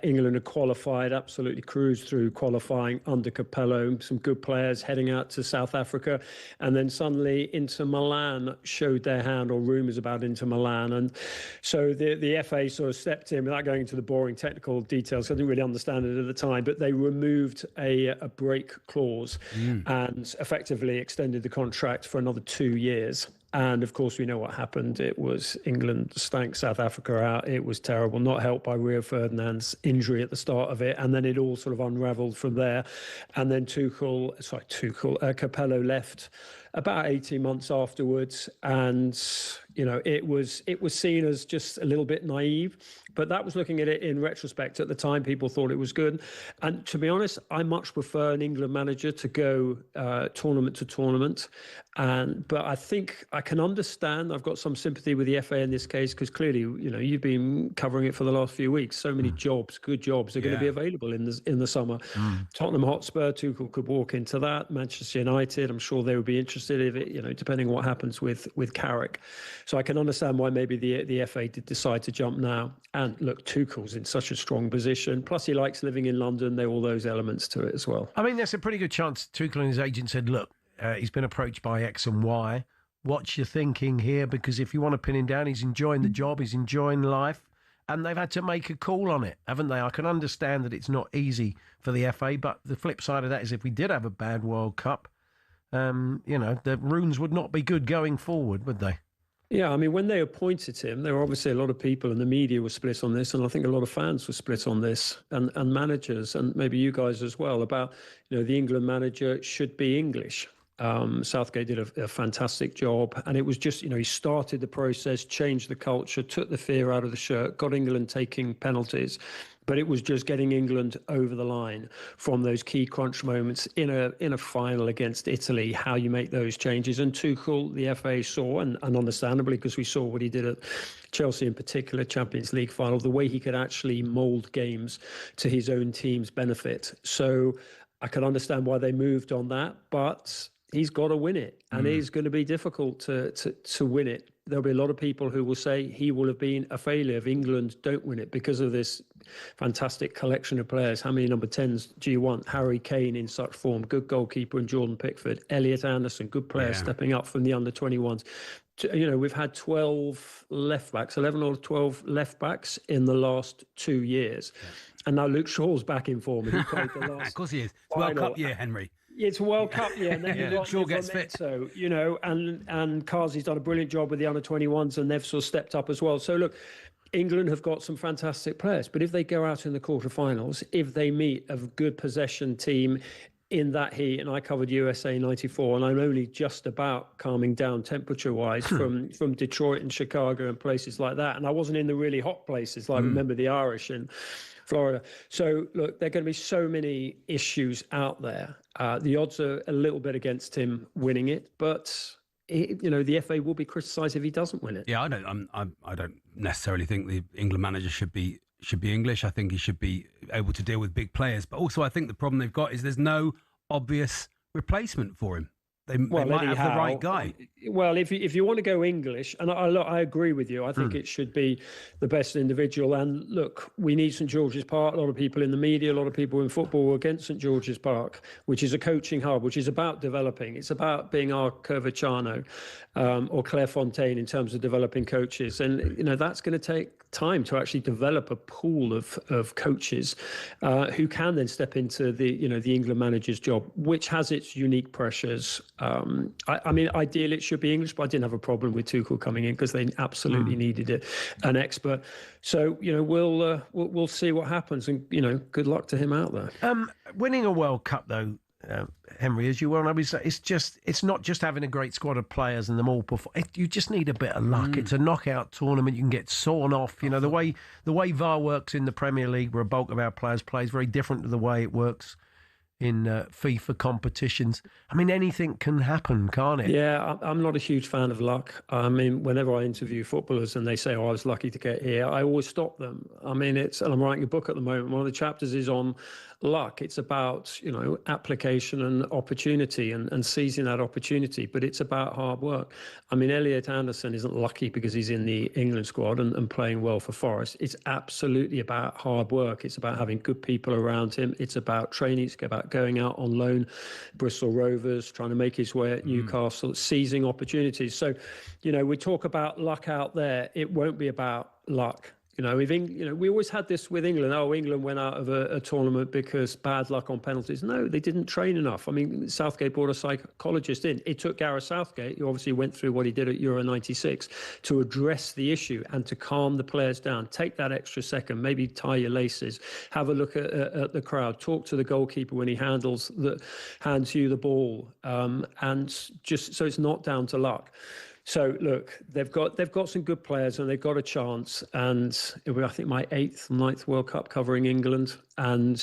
[SPEAKER 4] England had qualified, absolutely cruised through qualifying under Capello, some good players heading out to South Africa. And then suddenly Inter Milan showed their hand, or rumours about Inter Milan. And so the FA sort of stepped in without going into the boring technical details. I didn't really understand it at the time, but they removed a break clause and effectively extended the contract for another 2 years. And, of course, we know what happened. It was England stank South Africa out. It was terrible, not helped by Rio Ferdinand's injury at the start of it. And then it all sort of unravelled from there. And then Capello left about 18 months afterwards. And, you know, it was seen as just a little bit naive. But that was looking at it in retrospect. At the time, people thought it was good. And to be honest, I much prefer an England manager to go tournament to tournament. But I think I can understand. I've got some sympathy with the FA in this case because clearly, you know, you've been covering it for the last few weeks. So many jobs, good jobs, are going to be available in the summer. Tottenham Hotspur, Tuchel could walk into that. Manchester United, I'm sure they would be interested if it, you know, depending on what happens with Carrick. So I can understand why maybe the FA did decide to jump now. And look, Tuchel's in such a strong position. Plus, he likes living in London. There are all those elements to it as well.
[SPEAKER 2] I mean, there's a pretty good chance Tuchel and his agent said, look, he's been approached by X and Y. What's your thinking here? Because if you want to pin him down, he's enjoying the job, he's enjoying life. And they've had to make a call on it, haven't they? I can understand that it's not easy for the FA, but the flip side of that is if we did have a bad World Cup, you know, the runes would not be good going forward, would they?
[SPEAKER 4] Yeah, I mean, when they appointed him, there were obviously a lot of people and the media were split on this. And I think a lot of fans were split on this and managers and maybe you guys as well about, you know, the England manager should be English. Southgate did a fantastic job. And it was just, you know, he started the process, changed the culture, took the fear out of the shirt, got England taking penalties. But it was just getting England over the line from those key crunch moments in a final against Italy, how you make those changes. And Tuchel, the FA saw, and understandably, because we saw what he did at Chelsea in particular, Champions League final, the way he could actually mould games to his own team's benefit. So I can understand why they moved on that, but he's got to win it. And it is going to be difficult to win it. There'll be a lot of people who will say he will have been a failure if England don't win it because of this fantastic collection of players. How many number 10s do you want? Harry Kane in such form, good goalkeeper in Jordan Pickford, Elliot Anderson, good player stepping up from the under-21s. You know, we've had 12 left-backs, 11 or 12 left-backs in the last 2 years. Yeah. And now Luke Shaw's back in form. He played the last
[SPEAKER 10] of course he is. World Cup year, Henry.
[SPEAKER 4] It's a World Cup year, and then you've got
[SPEAKER 10] Shaw gets fit.
[SPEAKER 4] So, you know, and Kazi's done a brilliant job with the under-21s, and they've sort of stepped up as well. So, look, England have got some fantastic players, but if they go out in the quarterfinals, if they meet a good possession team in that heat, and I covered USA 94, and I'm only just about calming down temperature-wise from Detroit and Chicago and places like that, and I wasn't in the really hot places, like remember the Irish and Florida. So, look, there are going to be so many issues out there. The odds are a little bit against him winning it, but you know, the FA will be criticised if he doesn't win it.
[SPEAKER 10] Yeah, I don't necessarily think the England manager should be English. I think he should be able to deal with big players. But also, I think the problem they've got is there's no obvious replacement for him. They might have the right guy.
[SPEAKER 4] Well, if you want to go English, and I agree with you, I think it should be the best individual. And look, we need St George's Park. A lot of people in the media, a lot of people in football were against St George's Park, which is a coaching hub, which is about developing. It's about being our Curviciano or Clairefontaine in terms of developing coaches. And, that's going to take time to actually develop a pool of coaches who can then step into the England manager's job, which has its unique pressures. I mean, ideally it should be English, but I didn't have a problem with Tuchel coming in because they absolutely needed an expert. So we'll see what happens, and good luck to him out there.
[SPEAKER 2] Winning a World Cup though, Henry, as you well know, it's not just having a great squad of players and them all perform. You just need a bit of luck. It's a knockout tournament. You can get sawn off. The way VAR works in the Premier League, where a bulk of our players play, is very different to the way it works in FIFA competitions. I mean, anything can happen, can't it?
[SPEAKER 4] Yeah, I'm not a huge fan of luck. I mean, whenever I interview footballers and they say, I was lucky to get here, I always stop them. I mean, and I'm writing a book at the moment. One of the chapters is on luck. It's about, application and opportunity and seizing that opportunity, but it's about hard work. I mean, Elliot Anderson isn't lucky because he's in the England squad and playing well for Forest. It's absolutely about hard work. It's about having good people around him. It's about training. It's about going out on loan, Bristol Rovers, trying to make his way at Newcastle, seizing opportunities. So, we talk about luck out there. It won't be about luck. We always had this with England. Oh, England went out of a tournament because bad luck on penalties. No, they didn't train enough. I mean, Southgate brought a psychologist in. It took Gareth Southgate, who obviously went through what he did at Euro 96, to address the issue and to calm the players down. Take that extra second, maybe tie your laces, have a look at the crowd, talk to the goalkeeper when he hands you the ball, and just so it's not down to luck. So look, they've got some good players and they've got a chance. And it was, I think, my 8th, 9th World Cup covering England, and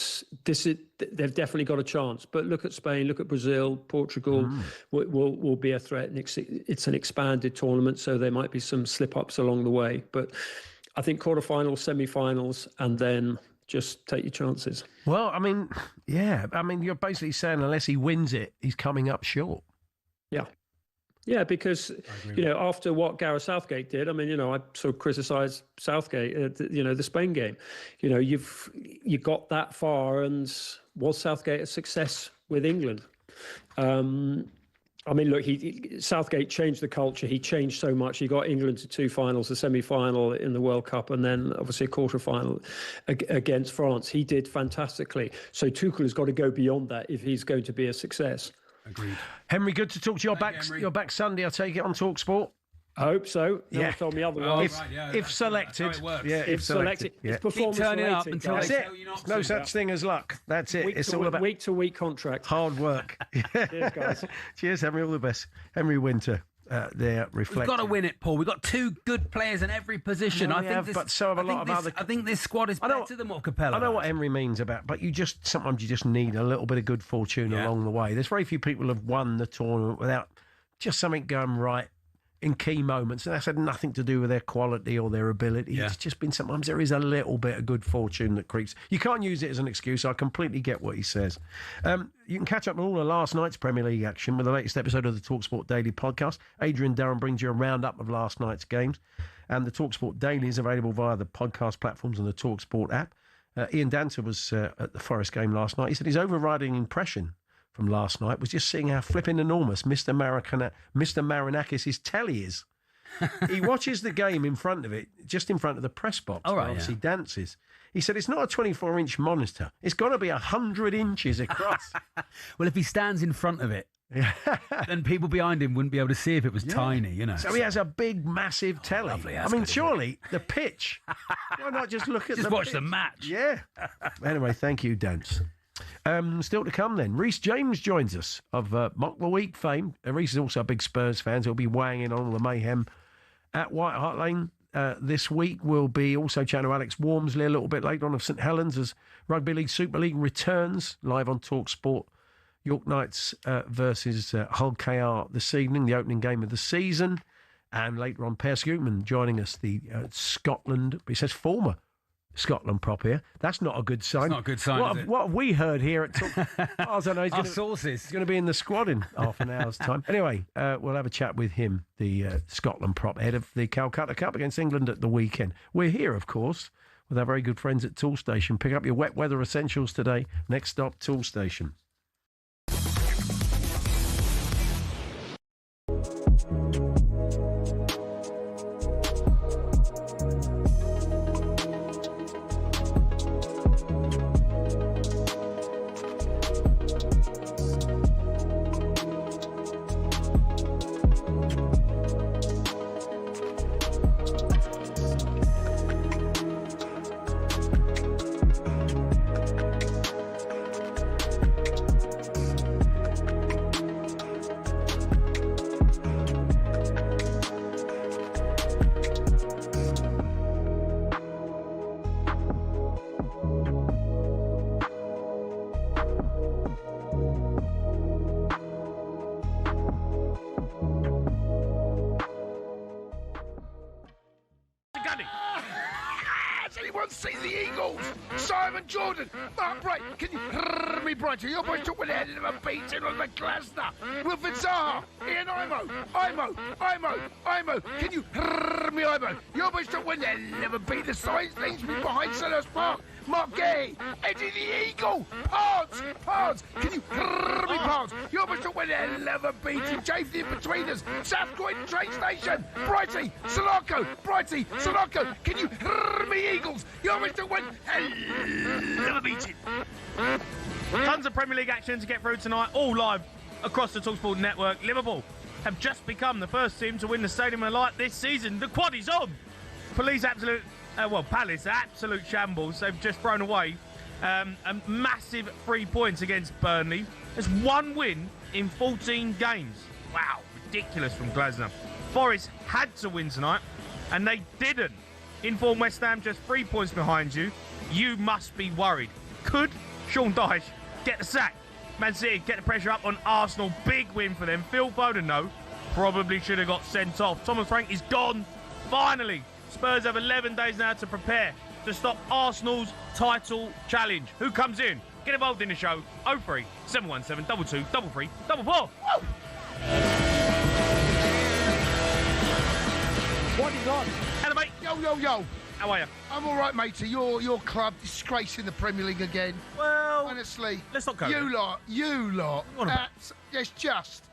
[SPEAKER 4] they've definitely got a chance. But look at Spain, look at Brazil, Portugal will be a threat. It's an expanded tournament, so there might be some slip-ups along the way. But I think quarterfinals, semi-finals, and then just take your chances.
[SPEAKER 2] Well, I mean, yeah. I mean, you're basically saying unless he wins it, he's coming up short.
[SPEAKER 4] Yeah. Yeah, because, after what Gareth Southgate did, I mean, I sort of criticised Southgate, the Spain game. You got that far, and was Southgate a success with England? I mean, look, Southgate changed the culture. He changed so much. He got England to 2 finals, a semi-final in the World Cup, and then obviously a quarter-final against France. He did fantastically. So Tuchel has got to go beyond that if he's going to be a success.
[SPEAKER 10] Agreed.
[SPEAKER 2] Henry, good to talk to you. You're back Sunday, I take it, on talkSPORT?
[SPEAKER 4] I hope so. No one told me otherwise.
[SPEAKER 2] If selected.
[SPEAKER 4] If selected. It's performance
[SPEAKER 10] turning
[SPEAKER 4] related,
[SPEAKER 10] up until
[SPEAKER 2] that's it. No such thing as luck. That's it. It's all about
[SPEAKER 4] week-to-week contract.
[SPEAKER 2] Hard work.
[SPEAKER 4] Cheers, guys.
[SPEAKER 2] Cheers, Henry. All the best. Henry Winter. There reflecting.
[SPEAKER 10] We've got to win it, Paul. We've got 2 good players in every position.
[SPEAKER 2] But so have a lot of other.
[SPEAKER 10] I think this squad is better than what Capello.
[SPEAKER 2] I know what Henry means about, but sometimes you just need a little bit of good fortune along the way. There's very few people who have won the tournament without just something going right in key moments, and that's had nothing to do with their quality or their ability. It's just been sometimes there is a little bit of good fortune that creeps. You can't use it as an excuse. I completely get what he says. You can catch up on all of last night's Premier League action with the latest episode of the talkSPORT Daily podcast. Adrian Durham brings you a roundup of last night's games, and the talkSPORT Daily is available via the podcast platforms and the talkSPORT app. Ian Dancer was at the Forest game last night. He said his overriding impression from last night was just seeing how flipping enormous Mr. Marinakis' telly is. He watches the game in front of it, just in front of the press box, he dances. He said it's not a 24-inch monitor. It's got to be 100 inches across.
[SPEAKER 10] Well, if he stands in front of it, then people behind him wouldn't be able to see if it was tiny,
[SPEAKER 2] So he has a big, massive telly.
[SPEAKER 10] Lovely,
[SPEAKER 2] I mean, surely the pitch. Why not just look at
[SPEAKER 10] just watch the match?
[SPEAKER 2] Yeah. Anyway, thank you, Dance. Still to come then. Reece James joins us of Mock the Week fame. Reece is also a big Spurs fan, so he'll be weighing in on all the mayhem at White Hart Lane this week. We'll be also chatting to Alex Wormsley a little bit later on of St Helens as Rugby League Super League returns live on talkSPORT. York Knights versus Hull KR this evening, the opening game of the season. And later on, Per Scootman joining us, the Scotland, he says former Scotland prop here. That's not a good sign.
[SPEAKER 10] It's not a good sign,
[SPEAKER 2] What have we heard here at Talk? I don't know.
[SPEAKER 10] Our sources.
[SPEAKER 2] He's going to be in the squad in half an hour's time. Anyway, we'll have a chat with him, the Scotland prop head of the Calcutta Cup against England at the weekend. We're here, of course, with our very good friends at Toolstation. Pick up your wet weather essentials today. Next stop, Toolstation.
[SPEAKER 14] See the Eagles. Simon Jordan. Mark Bright. Can you hear me, Brighton? Your boys took with the head of a beating on the Glasner. Wilfred Zaha. Ian Imo. Can you hear me, Imo? Your boys took with the head of a beat the signs leads me behind Selhurst Park. Mark Gay. Eddie the Eagle. Pards. Can you hear me, Pards? Your boys took with the head of a beating. Jave the in-betweeners. South Croydon train station. Brighty. Salako. Can you hear me, Eagles? You're Mr. Win. Never beaten.
[SPEAKER 6] Tons of Premier League action to get through tonight, all live across the talkSPORT network. Liverpool have just become the first team to win the Stadium of Light this season. The quad is on. Palace absolute shambles. They've just thrown away a massive 3 points against Burnley. There's one win in 14 games. Wow, ridiculous from Glasner. Forest had to win tonight, and they didn't. Informed West Ham just 3 points behind you. You must be worried. Could Sean Dyche get the sack? Man City get the pressure up on Arsenal. Big win for them. Phil Foden, though, probably should have got sent off. Thomas Frank is gone. Finally, Spurs have 11 days now to prepare to stop Arsenal's title challenge. Who comes in? Get involved in the show. 03 717 22 33 44.
[SPEAKER 8] What is on?
[SPEAKER 6] Hello, mate.
[SPEAKER 8] Yo.
[SPEAKER 6] How are you?
[SPEAKER 8] I'm all right, matey. Your club disgracing the Premier League again.
[SPEAKER 6] Well,
[SPEAKER 8] honestly,
[SPEAKER 6] let's not go.
[SPEAKER 8] You lot.
[SPEAKER 6] What about?
[SPEAKER 8] It's just.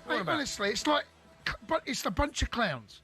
[SPEAKER 6] What about?
[SPEAKER 8] Honestly, it's like, but it's a bunch of clowns.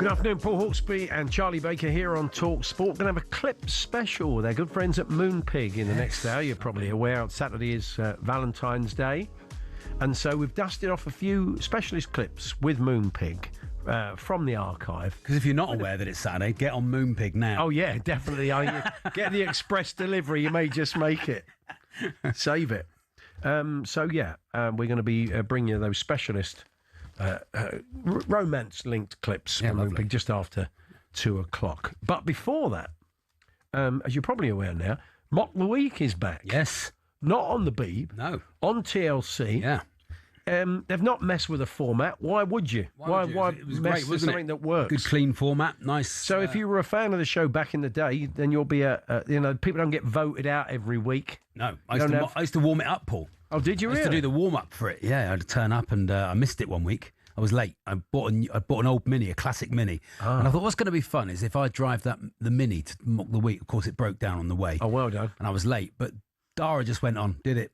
[SPEAKER 2] Good afternoon, Paul Hawksbee and Charlie Baker here on talkSPORT. Going to have a clip special. They're good friends at Moonpig in the next hour. You're probably aware Saturday is Valentine's Day. And so we've dusted off a few specialist clips with Moonpig from the archive.
[SPEAKER 10] Because if you're not aware that it's Saturday, get on Moonpig now.
[SPEAKER 2] Oh, yeah, definitely. Get the express delivery. You may just make it. Save it. We're going to be bringing you those specialist romance-linked clips from Moonpig just after 2 o'clock. But before that, as you're probably aware now, Mock the Week is back.
[SPEAKER 10] Yes.
[SPEAKER 2] Not on the Beeb.
[SPEAKER 10] No.
[SPEAKER 2] On TLC.
[SPEAKER 10] Yeah.
[SPEAKER 2] They've not messed with the format. Why would you? Why
[SPEAKER 10] It was
[SPEAKER 2] mess
[SPEAKER 10] great,
[SPEAKER 2] with something that works?
[SPEAKER 10] Good, clean format. Nice.
[SPEAKER 2] So if you were a fan of the show back in the day, then you'll be people don't get voted out every week.
[SPEAKER 10] No. I used to warm it up, Paul.
[SPEAKER 2] Oh, did you really?
[SPEAKER 10] I used to do the warm-up for it. Yeah, I had to turn up and I missed it one week. I was late. I bought an old Mini, a classic Mini.
[SPEAKER 2] Oh.
[SPEAKER 10] And I thought what's going to be fun is if I drive the Mini to Mock the Week. Of course, it broke down on the way.
[SPEAKER 2] Oh, well done.
[SPEAKER 10] And I was late. But Dara just went on, did it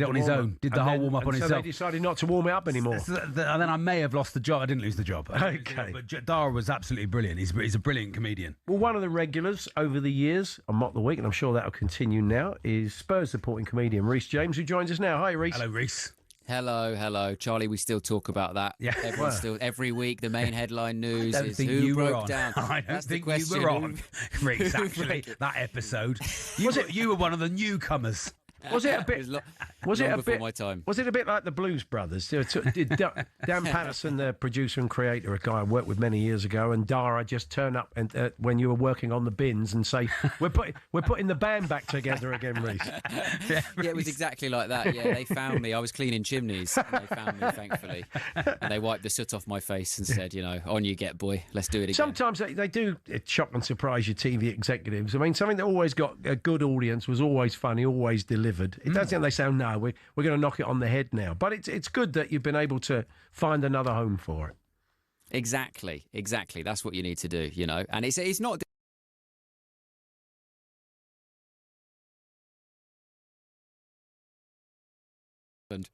[SPEAKER 10] on his own, did the whole warm-up on himself.
[SPEAKER 2] So they decided not to warm it up anymore.
[SPEAKER 10] And then I may have lost the job. I didn't lose the job.
[SPEAKER 2] Okay.
[SPEAKER 10] But Dara was absolutely brilliant. He's a brilliant comedian.
[SPEAKER 2] Well, one of the regulars over the years on Mock the Week, and I'm sure that'll continue now, is Spurs supporting comedian Rhys James, who joins us now. Hi, Rhys.
[SPEAKER 10] Hello, Rhys.
[SPEAKER 5] Hello, Charlie. We still talk about that.
[SPEAKER 10] Yeah,
[SPEAKER 5] every week. The main headline news is
[SPEAKER 10] who
[SPEAKER 5] broke down.
[SPEAKER 10] I don't think you were on, Rhys. Actually, that episode, you were one of the newcomers.
[SPEAKER 2] Was it a bit? Was it a bit?
[SPEAKER 5] My time.
[SPEAKER 2] Was it a bit like the Blues Brothers? Did Dan Patterson, the producer and creator, a guy I worked with many years ago, and Dara just turn up and when you were working on the bins and say, "We're putting the band back together again, Rhys."
[SPEAKER 5] Yeah, it was exactly like that. Yeah, they found me. I was cleaning chimneys. And they found me, thankfully, and they wiped the soot off my face and said, "On you get, boy. Let's do it again."
[SPEAKER 2] Sometimes they do shock and surprise your TV executives. I mean, something that always got a good audience, was always funny, always delivered. It doesn't. They say, "No, we're going to knock it on the head now." But it's good that you've been able to find another home for it.
[SPEAKER 5] Exactly. That's what you need to do, And it's not.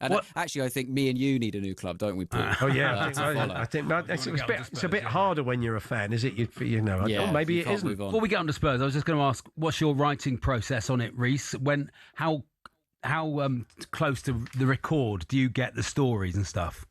[SPEAKER 5] And actually, I think me and you need a new club, don't we, Paul?
[SPEAKER 2] Oh yeah, I think it's a bit harder when you're a fan, is it? Maybe it isn't.
[SPEAKER 10] Before we get on to Spurs, I was just going to ask, what's your writing process on it, Rhys? How close to the record do you get the stories and stuff?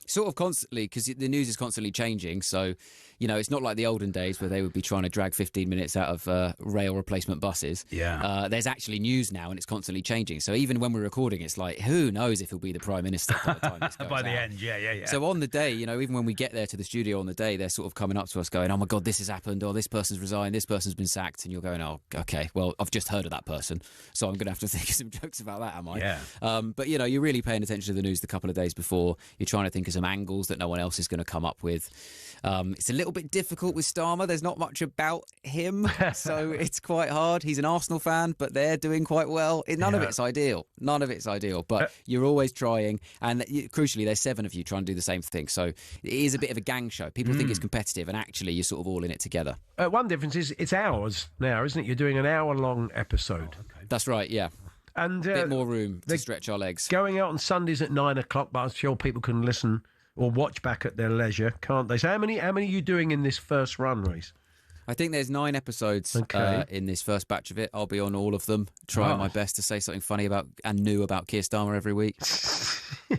[SPEAKER 5] Sort of constantly, because the news is constantly changing. So, it's not like the olden days where they would be trying to drag 15 minutes out of rail replacement buses.
[SPEAKER 10] Yeah.
[SPEAKER 5] There's actually news now, and it's constantly changing. So even when we're recording, it's like, who knows if he'll be the Prime Minister by the time this goes
[SPEAKER 10] by the
[SPEAKER 5] out.
[SPEAKER 10] end, yeah.
[SPEAKER 5] So on the day, even when we get there to the studio on the day, they're sort of coming up to us going, "Oh my God, this has happened," or "This person's resigned, this person's been sacked," and you're going, "Oh, okay, well, I've just heard of that person, so I'm going to have to think of some jokes about that, am I?"
[SPEAKER 10] Yeah.
[SPEAKER 5] But you're really paying attention to the news the couple of days before. You're trying to think of some angles that no one else is going to come up with. It's a little bit difficult with Starmer. There's not much about him, so it's quite hard. He's an Arsenal fan, but they're doing quite well. None of it's ideal. But you're always trying, and crucially, there's 7 of you trying to do the same thing. So it is a bit of a gang show. People think it's competitive, and actually, you're sort of all in it together.
[SPEAKER 2] One difference is it's hours now, isn't it? You're doing an hour-long episode.
[SPEAKER 5] Oh, okay. That's right, yeah.
[SPEAKER 2] And
[SPEAKER 5] a bit more room to stretch our legs.
[SPEAKER 2] Going out on Sundays at 9 o'clock, but I'm sure people can listen or watch back at their leisure, can't they? So how many are you doing in this first run, Rhys?
[SPEAKER 5] I think there's 9 episodes in this first batch of it. I'll be on all of them, trying my best to say something funny about and new about Keir Starmer every week.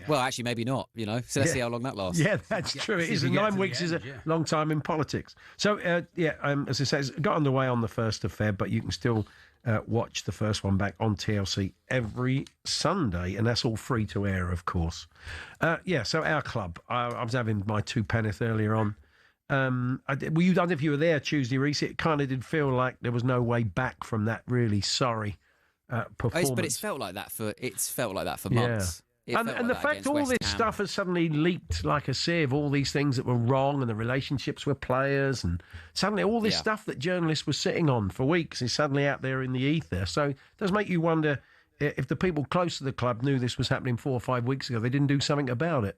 [SPEAKER 5] Well, actually, maybe not, So let's see how long that lasts.
[SPEAKER 2] Yeah, that's true. It is. 9 weeks is a long time in politics. So, as I say, it's got underway on the 1st of Feb, but you can still watch the first one back on TLC every Sunday, and that's all free to air, of course. So our club. I was having my 2 penneth earlier on. I don't know if you were there Tuesday, Rhys. It kind of did feel like there was no way back from that really sorry performance.
[SPEAKER 5] But it's felt like that for months.
[SPEAKER 2] And the fact all this stuff has suddenly leaked like a sieve, all these things that were wrong and the relationships with players, and suddenly all this stuff that journalists were sitting on for weeks is suddenly out there in the ether. So it does make you wonder if the people close to the club knew this was happening 4 or 5 weeks ago, they didn't do something about it.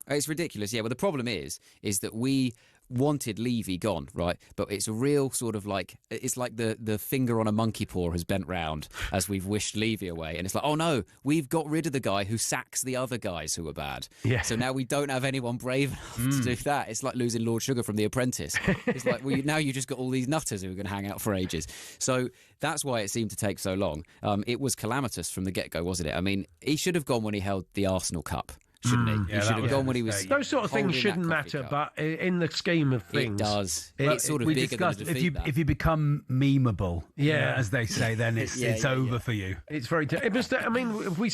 [SPEAKER 5] It's ridiculous, yeah. Well, the problem is that we wanted Levy gone, right? But it's a real sort of like, it's like the finger on a monkey paw has bent round as we've wished Levy away. And it's like, oh no, we've got rid of the guy who sacks the other guys who are bad.
[SPEAKER 2] Yeah.
[SPEAKER 5] So now we don't have anyone brave enough to do that. It's like losing Lord Sugar from The Apprentice. It's like, well, now you just got all these nutters who are going to hang out for ages. So that's why it seemed to take so long. It was calamitous from the get-go, wasn't it? I mean, he should have gone when he held the Arsenal Cup. Shouldn't he?
[SPEAKER 2] Yeah,
[SPEAKER 5] he should have gone when he was.
[SPEAKER 2] Those sort of things shouldn't matter, but in the scheme of things,
[SPEAKER 5] it does. It's sort of
[SPEAKER 10] we
[SPEAKER 5] bigger
[SPEAKER 10] discussed
[SPEAKER 5] than a defeat,
[SPEAKER 10] if you become memeable,
[SPEAKER 2] Yeah.
[SPEAKER 10] as they say, then it's over for you.
[SPEAKER 2] It's very. It was. I mean, if we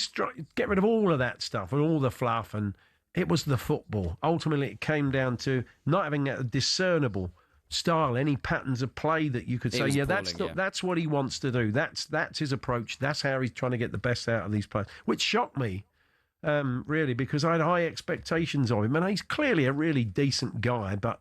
[SPEAKER 2] get rid of all of that stuff and all the fluff, and it was the football. Ultimately, it came down to not having a discernible style, any patterns of play that you could say, yeah, that's what he wants to do. That's his approach. That's how he's trying to get the best out of these players, which shocked me. Really, because I had high expectations of him, and he's clearly a really decent guy, but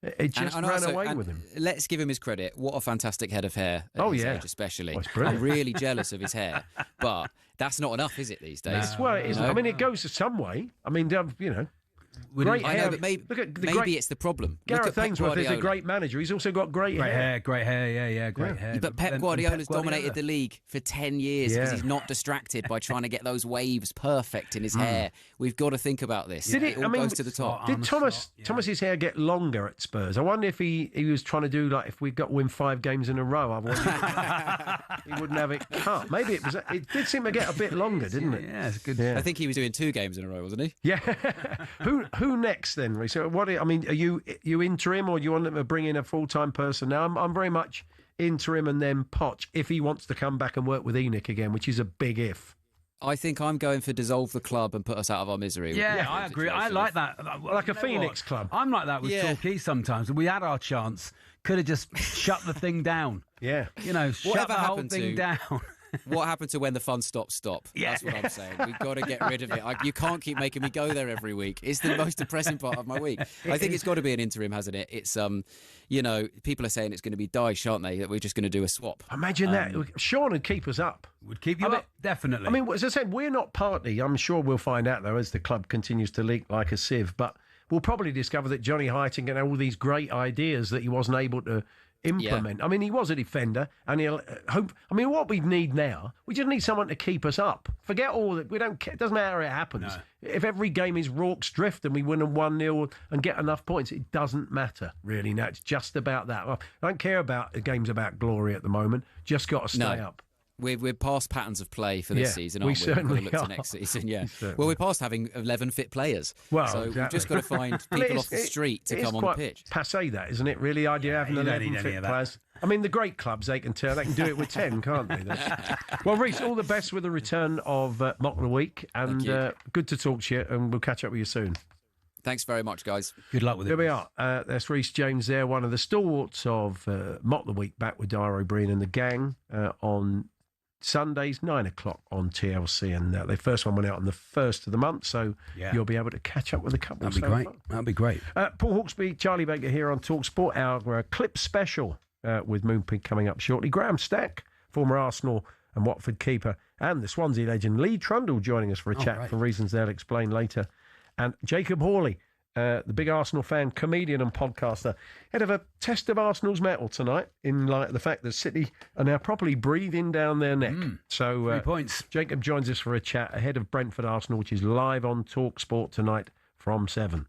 [SPEAKER 2] it just ran away with him.
[SPEAKER 5] Let's give him his credit. What a fantastic head of hair at his age, especially. I'm really jealous of his hair, but that's not enough, is it, these days?
[SPEAKER 2] Well, it isn't. I mean, it goes some way. I mean, you know. Great
[SPEAKER 5] I
[SPEAKER 2] hair.
[SPEAKER 5] know, but maybe it's the problem.
[SPEAKER 2] Gareth Ainsworth is a great manager. He's also got great hair.
[SPEAKER 10] Great hair, yeah, great hair.
[SPEAKER 5] But Pep Guardiola's dominated the league for 10 years because he's not distracted by trying to get those waves perfect in his hair. We've got to think about this. It all goes to the top.
[SPEAKER 2] Did Thomas's hair get longer at Spurs? I wonder if he was trying to do like if we got to win 5 games in a row, he wouldn't have it cut. Maybe it did seem to get a bit longer, didn't it?
[SPEAKER 10] Yeah, it's good.
[SPEAKER 2] Yeah.
[SPEAKER 5] I think he was doing 2 games in a row, wasn't he?
[SPEAKER 2] Yeah. Who next then, Reece? I mean, are you interim or do you want them to bring in a full-time person? Now, I'm very much interim and then Poch if he wants to come back and work with Enoch again, which is a big if.
[SPEAKER 5] I think I'm going for dissolve the club and put us out of our misery.
[SPEAKER 10] Yeah, I agree. I like that.
[SPEAKER 2] Like a Phoenix club.
[SPEAKER 10] I'm like that with Torquay sometimes. We had our chance. Could have just shut the thing down.
[SPEAKER 2] Yeah.
[SPEAKER 10] You know, shut the whole thing down.
[SPEAKER 5] What happened to when the fun stops?
[SPEAKER 10] Yeah.
[SPEAKER 5] That's what I'm saying. We've got to get rid of it. You can't keep making me go there every week. It's the most depressing part of my week. I think it's got to be an interim, hasn't it? It's you know, people are saying it's going to be Dyche, aren't they? That we're just going to do a swap.
[SPEAKER 2] Imagine that. Sean would keep us up.
[SPEAKER 10] Would keep you up, definitely.
[SPEAKER 2] I mean, as I said, we're not party. I'm sure we'll find out, though, as the club continues to leak like a sieve. But we'll probably discover that Johnny Heiting had all these great ideas that he wasn't able to implement. I mean, he was a defender, and he'll hope. I mean, what we need now, we just need someone to keep us up. Forget all that. We don't care. It doesn't matter how it happens. No. If every game is Rorke's drift and we win 1-0 and get enough points, it doesn't matter really. Now it's just about that. I don't care about the games about glory at the moment. Just got to stay up.
[SPEAKER 5] We're past patterns of play for this season, aren't we?
[SPEAKER 2] Certainly
[SPEAKER 5] We've got to look to next season, yeah. Well, we're past having 11 fit players.
[SPEAKER 2] Well,
[SPEAKER 5] so
[SPEAKER 2] exactly.
[SPEAKER 5] we've just got to find people off the street to come on the pitch.
[SPEAKER 2] Passé that, isn't it? Really, idea having 11 fit players. I mean, the great clubs, they can do it with 10, can't they? Well, Reece, all the best with the return of Mock the Week, and good to talk to you, and we'll catch up with you soon.
[SPEAKER 5] Thanks very much, guys.
[SPEAKER 10] Good luck with it.
[SPEAKER 2] Here we are. That's Reece James there, one of the stalwarts of Mock the Week, back with Dara O'Brien and the gang on Sundays, 9 o'clock on TLC, and the first one went out on the 1st of the month, so you'll be able to catch up with a couple.
[SPEAKER 10] That'd be great. That'd be great.
[SPEAKER 2] Paul Hawksbee, Charlie Baker here on talkSPORT, our clip special with Moonpig coming up shortly. Graham Stack, former Arsenal and Watford keeper, and the Swansea legend Lee Trundle joining us for a chat for reasons they'll explain later. And Jacob Hawley, the big Arsenal fan, comedian and podcaster, head of a test of Arsenal's mettle tonight in light of the fact that City are now properly breathing down their neck. So
[SPEAKER 10] 3 points.
[SPEAKER 2] Jacob joins us for a chat ahead of Brentford Arsenal, which is live on talkSPORT tonight from 7.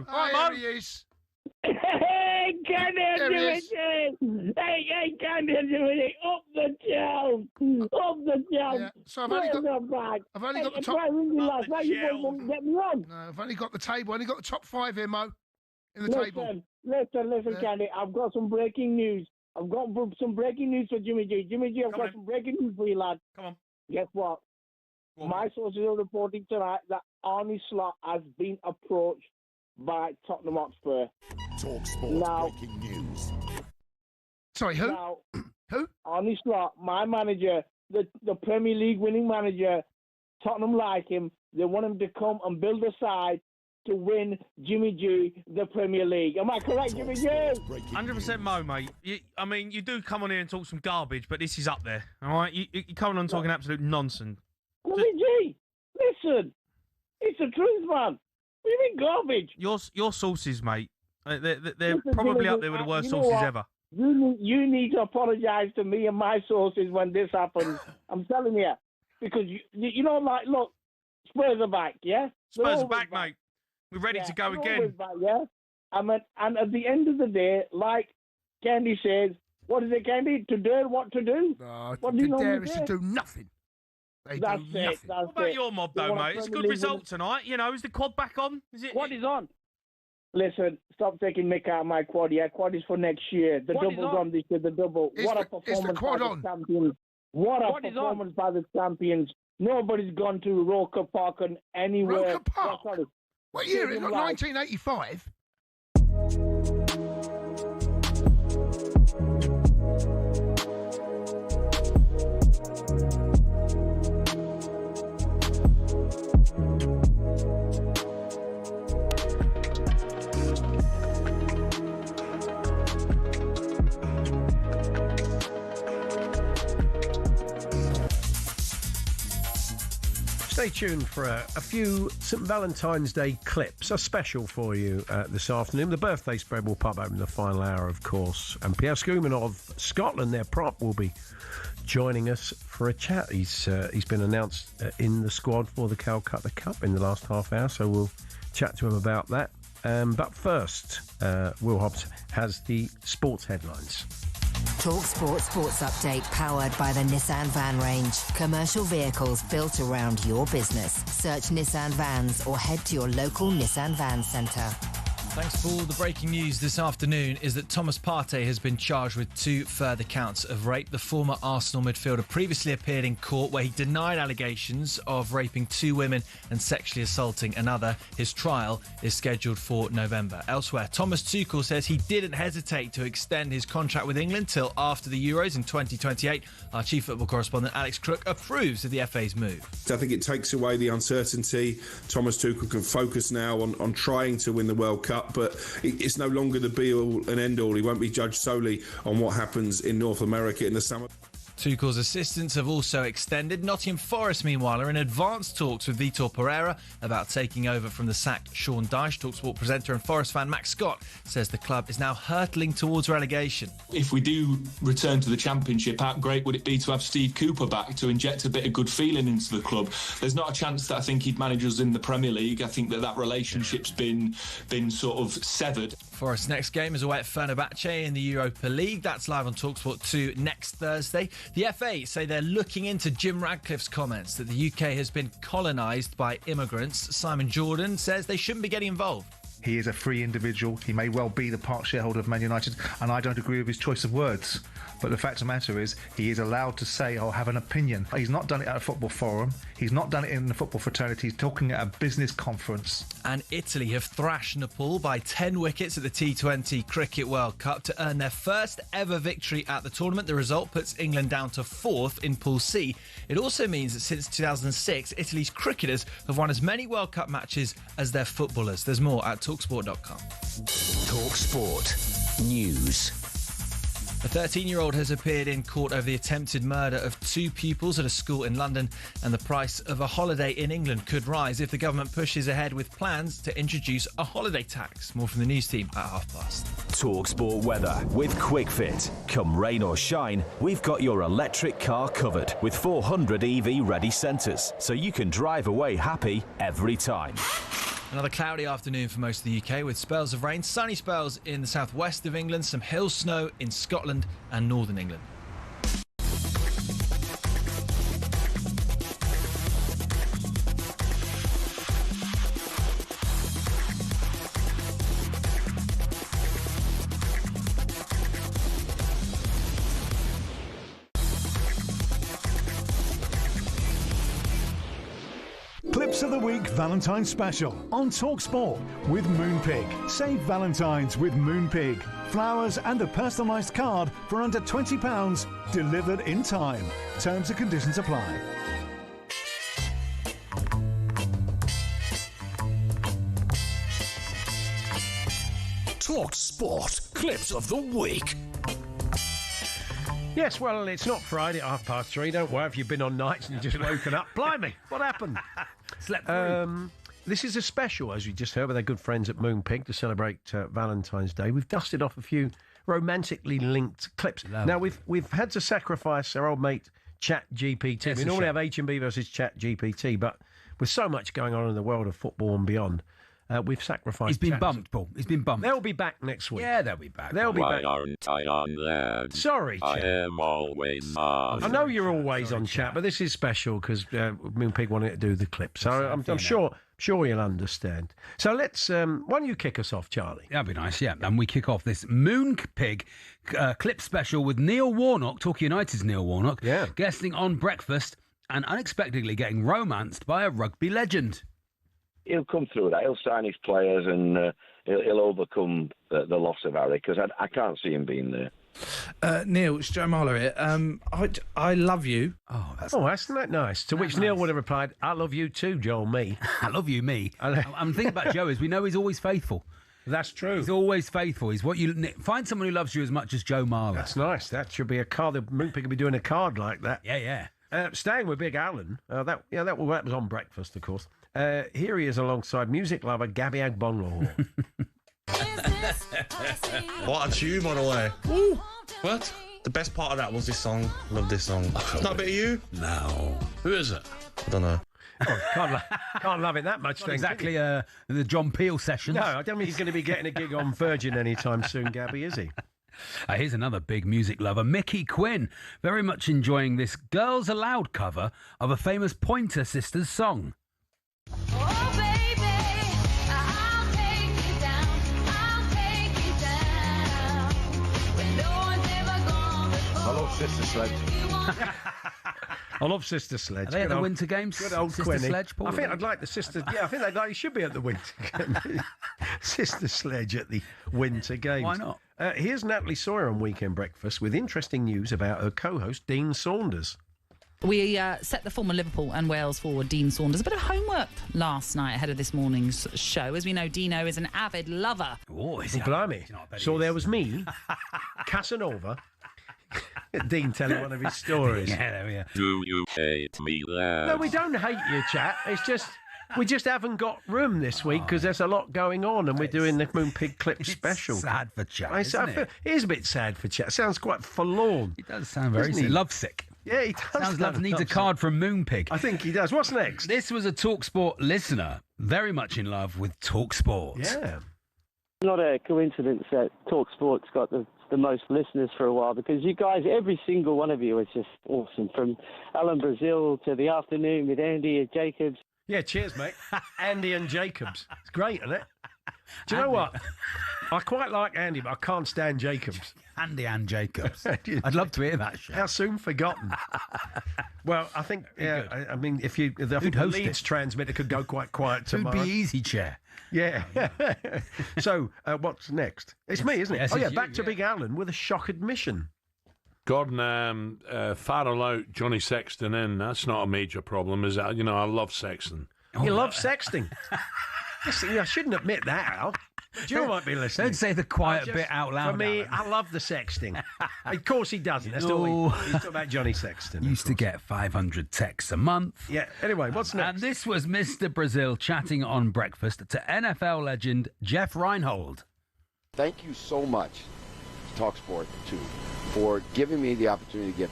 [SPEAKER 8] Hi, there he is.
[SPEAKER 3] Hey,
[SPEAKER 14] Candy,
[SPEAKER 8] There he is.
[SPEAKER 14] Hey, Candy, up the town. Up the town.
[SPEAKER 8] Yeah, so I've only got the top.
[SPEAKER 14] Last night, you won't get me on.
[SPEAKER 8] No, I've only got the table. Only got the top 5 here, Mo, in the table.
[SPEAKER 14] Listen, Candy. I've got some breaking news. I've got some breaking news for Jimmy G. Jimmy G, I've got some breaking news for you, lad.
[SPEAKER 6] Come on.
[SPEAKER 14] Guess what? My sources are reporting tonight that Arnie Slot has been approached by Tottenham Hotspur.
[SPEAKER 3] talkSPORT breaking news.
[SPEAKER 8] Sorry, who?
[SPEAKER 14] Now,
[SPEAKER 8] who?
[SPEAKER 14] Arnie Slot, my manager, the Premier League winning manager. Tottenham like him. They want him to come and build a side to win Jimmy G the Premier League. Am I correct, Jimmy G?
[SPEAKER 6] 100% Mo, mate. You do come on here and talk some garbage, but this is up there, all right? You're coming on talking absolute nonsense.
[SPEAKER 14] Jimmy G, listen. It's the truth, man. What do you mean garbage?
[SPEAKER 6] Your sources, mate, they're probably up there with the worst sources ever.
[SPEAKER 14] You need to apologise to me and my sources when this happens. I'm telling you. Because, look, Spurs are back, yeah?
[SPEAKER 6] Spurs are back, mate. We're ready to go again.
[SPEAKER 14] Back, yeah? And at the end of the day, like Candy says, what is it, Candy? To do what to do? What do you
[SPEAKER 8] dare is to do nothing.
[SPEAKER 14] That's it.
[SPEAKER 6] What about your mob, though, mate? It's a good result tonight. Is the quad back on?
[SPEAKER 14] Quad is on. Listen, stop taking mick out of my quad. Yeah, quad is for next year. The double's on this year. The double. What a performance by the champions! What a performance by the champions! Nobody's gone to Roker Park and anywhere.
[SPEAKER 8] Roker Park? What year? It's not 1985.
[SPEAKER 2] Stay tuned for a few St Valentine's Day clips, a special for you this afternoon. The birthday spread will pop open in the final hour, of course. And Pierre Schumann of Scotland, their prop, will be joining us for a chat. He's been announced in the squad for the Calcutta Cup in the last half hour, so we'll chat to him about that. But first, Will Hobbs has the sports headlines.
[SPEAKER 9] talkSPORT Sports Update powered by the Nissan Van Range. Commercial vehicles built around your business. Search Nissan Vans or head to your local Nissan Van Centre.
[SPEAKER 12] Thanks, Paul. The breaking news this afternoon is that Thomas Partey has been charged with 2 further counts of rape. The former Arsenal midfielder previously appeared in court where he denied allegations of raping 2 women and sexually assaulting another. His trial is scheduled for November. Elsewhere, Thomas Tuchel says he didn't hesitate to extend his contract with England till after the Euros in 2028. Our chief football correspondent Alex Crook approves of the FA's move.
[SPEAKER 20] I think it takes away the uncertainty. Thomas Tuchel can focus now on trying to win the World Cup. But it's no longer the be-all and end-all. He won't be judged solely on what happens in North America in the summer.
[SPEAKER 12] Tuchel's assistants have also extended. Nottingham Forest, meanwhile, are in advanced talks with Vitor Pereira about taking over from the sacked Sean Dyche. talkSPORT presenter and Forest fan Max Scott says the club is now hurtling towards relegation.
[SPEAKER 7] If we do return to the Championship, how great would it be to have Steve Cooper back to inject a bit of good feeling into the club? There's not a chance that I think he'd manage us in the Premier League. I think that relationship's been sort of severed.
[SPEAKER 12] Forest's next game is away at Fenerbahce in the Europa League. That's live on talkSPORT 2 next Thursday. The FA say they're looking into Jim Radcliffe's comments that the UK has been colonised by immigrants. Simon Jordan says they shouldn't be getting involved.
[SPEAKER 11] He is a free individual. He may well be the part shareholder of Man United, and I don't agree with his choice of words. But the fact of the matter is, he is allowed to say or have an opinion. He's not done it at a football forum. He's not done it in the football fraternity. He's talking at a business conference.
[SPEAKER 12] And Italy have thrashed Nepal by 10 wickets at the T20 Cricket World Cup to earn their first ever victory at the tournament. The result puts England down to 4th in Pool C. It also means that since 2006, Italy's cricketers have won as many World Cup matches as their footballers. There's more at talksport.com.
[SPEAKER 3] talkSPORT News.
[SPEAKER 12] A 13-year-old has appeared in court over the attempted murder of 2 pupils at a school in London, and the price of a holiday in England could rise if the government pushes ahead with plans to introduce a holiday tax. More from the news team at 5:30.
[SPEAKER 24] talkSPORT weather with QuickFit. Come rain or shine, we've got your electric car covered with 400 EV ready centres, so you can drive away happy every time.
[SPEAKER 12] Another cloudy afternoon for most of the UK with spells of rain, sunny spells in the southwest of England, some hill snow in Scotland and northern England.
[SPEAKER 13] Clips of the Week Valentine's Special on talkSPORT with Moonpig. Save Valentine's with Moonpig. Flowers and a personalised card for under £20, delivered in time. Terms and conditions apply.
[SPEAKER 3] talkSPORT Clips of the Week.
[SPEAKER 2] Yes, well, it's not Friday at 3:30. Don't worry if you've been on nights and you've just woken up. Blimey, what happened?
[SPEAKER 10] Slept through.
[SPEAKER 2] This is a special, as we just heard, with our good friends at Moonpig to celebrate Valentine's Day. We've dusted off a few romantically linked clips. Now, we've had to sacrifice our old mate ChatGPT.
[SPEAKER 10] Yes,
[SPEAKER 2] We normally have H&B versus ChatGPT, but with so much going on in the world of football and beyond, we've sacrificed.
[SPEAKER 10] He's been bumped, Paul. He's been bumped.
[SPEAKER 2] They'll be back next week.
[SPEAKER 10] Yeah, they'll be back.
[SPEAKER 2] They'll be
[SPEAKER 15] Why
[SPEAKER 2] back.
[SPEAKER 15] aren't I on there?
[SPEAKER 2] Sorry,
[SPEAKER 15] I
[SPEAKER 2] Chat.
[SPEAKER 15] am always on.
[SPEAKER 2] I know you're always on Chat, but this is special because Moonpig wanted to do the clip. So I'm sure you'll understand. So let's. Why don't you kick us off, Charlie?
[SPEAKER 10] That'd be nice, yeah. And we kick off this Moonpig clip special with Neil Warnock, Torquay United's Neil Warnock, guesting on Breakfast and unexpectedly getting romanced by a rugby legend.
[SPEAKER 16] He'll come through that. He'll sign his players and he'll overcome the loss of Harry, because I can't see him being there.
[SPEAKER 17] Neil, it's Joe Marler here. I love you.
[SPEAKER 2] That's not nice. To which Neil would have replied, "I love you too, Joel. Me,
[SPEAKER 10] I love you, me." I'm thinking about Joe is we know he's always faithful.
[SPEAKER 2] That's true.
[SPEAKER 10] He's always faithful. He's what you find someone who loves you as much as Joe Marler.
[SPEAKER 2] That's nice. That should be a card. The Moonpig could be doing a card like that.
[SPEAKER 10] Yeah.
[SPEAKER 2] Staying with Big Alan. That was on Breakfast, of course. Here he is alongside music lover Gabby Agbonlahor.
[SPEAKER 25] What a tune, by the way. Ooh. What? The best part of that was this song. Love this song. It's not a bit of you? No. Who is it? I don't know.
[SPEAKER 2] Can't love it that much.
[SPEAKER 10] Not
[SPEAKER 2] then,
[SPEAKER 10] exactly the John Peel sessions.
[SPEAKER 2] No, I don't think he's going to be getting a gig on Virgin anytime soon, Gabby, is he?
[SPEAKER 10] Here's another big music lover, Mickey Quinn, very much enjoying this Girls Aloud cover of a famous Pointer Sisters song.
[SPEAKER 21] I love Sister Sledge.
[SPEAKER 2] I love Sister Sledge.
[SPEAKER 10] Are they at the Winter Games?
[SPEAKER 2] Good old
[SPEAKER 10] Sister
[SPEAKER 2] Quinny.
[SPEAKER 10] Sledge, Paul?
[SPEAKER 2] I think I'd like the Sister... Yeah, I think they should be at the Winter Games. Sister Sledge at the Winter Games.
[SPEAKER 10] Why not?
[SPEAKER 2] Here's Natalie Sawyer on Weekend Breakfast with interesting news about her co-host, Dean Saunders.
[SPEAKER 26] We set the former Liverpool and Wales forward, Dean Saunders, a bit of homework last night ahead of this morning's show. As we know, Dino is an avid lover.
[SPEAKER 10] Oh, is he?
[SPEAKER 2] Blimey. So there was me, Casanova, Dean telling one of his stories.
[SPEAKER 10] Yeah, there we are.
[SPEAKER 15] Do you hate me, lad?
[SPEAKER 2] No, we don't hate you, chat. It's just... We just haven't got room this week because there's a lot going on and we're doing the Moonpig Clip special.
[SPEAKER 10] Sad for Chat, isn't it?
[SPEAKER 2] It is a bit sad for Chat. Sounds quite forlorn.
[SPEAKER 10] He does sound very lovesick.
[SPEAKER 2] Yeah, he does.
[SPEAKER 10] Sounds like needs a card from Moonpig.
[SPEAKER 2] I think he does. What's next?
[SPEAKER 10] This was a talkSPORT listener, very much in love with talkSPORT.
[SPEAKER 2] Yeah.
[SPEAKER 27] Not a coincidence that talkSPORT's got the most listeners for a while, because you guys, every single one of you is just awesome. From Alan Brazil to the afternoon with Andy and Jacobs.
[SPEAKER 2] Yeah, cheers, mate. Andy and Jacobs. It's great, isn't it? Do you know what? I quite like Andy, but I can't stand Jacobs.
[SPEAKER 10] Andy and Jacobs. I'd love to hear that show.
[SPEAKER 2] How soon forgotten. Well, I think, I mean, I think the Leeds transmitter could go quite quiet tomorrow.
[SPEAKER 10] It'd be easy chair.
[SPEAKER 2] Yeah. So, what's next? It's me, isn't it?
[SPEAKER 10] Yes,
[SPEAKER 2] Oh, yeah,
[SPEAKER 10] it's
[SPEAKER 2] back
[SPEAKER 10] you,
[SPEAKER 2] to Big Alan with a shock admission.
[SPEAKER 28] Gordon, Farrell out, Johnny Sexton in. That's not a major problem, is it? You know, I love Sexton.
[SPEAKER 2] You love sexting. Listen, I shouldn't admit that, Al. Joe might be listening.
[SPEAKER 10] Don't say the quiet bit out loud.
[SPEAKER 2] For me,
[SPEAKER 10] Alan.
[SPEAKER 2] I love the sexting. Of course he doesn't. That's all he's talking about Johnny Sexton.
[SPEAKER 10] Used to get 500 texts a month.
[SPEAKER 2] Yeah, anyway, what's next?
[SPEAKER 10] And this was Mr. Brazil chatting on Breakfast to NFL legend Jeff Reinhold.
[SPEAKER 21] Thank you so much, talkSPORT, too, for giving me the opportunity to get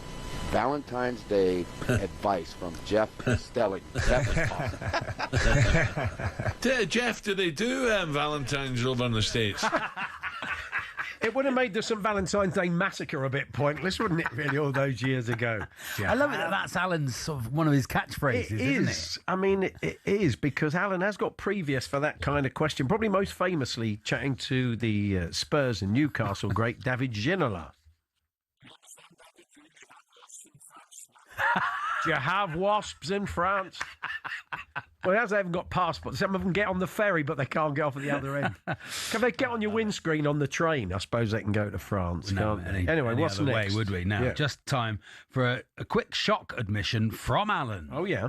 [SPEAKER 1] Valentine's Day advice from Jeff Stelling.
[SPEAKER 28] Jeff, do they do Valentine's over in the States?
[SPEAKER 2] It would have made the St. Valentine's Day massacre a bit pointless, wouldn't it, really, all those years ago?
[SPEAKER 10] I love it that's Alan's sort of one of his catchphrases, isn't it?
[SPEAKER 2] I mean, it is, because Alan has got previous for that kind of question, probably most famously chatting to the Spurs and Newcastle great David Ginola. Do you have wasps in France? Well, as they haven't got passports, some of them get on the ferry, but they can't get off at the other end. Can they get on your windscreen on the train? I suppose they can go to France, can't they? Anyway, what's
[SPEAKER 10] other
[SPEAKER 2] next?
[SPEAKER 10] way would we? Now, just time for a quick shock admission from Alan.
[SPEAKER 2] Oh, yeah.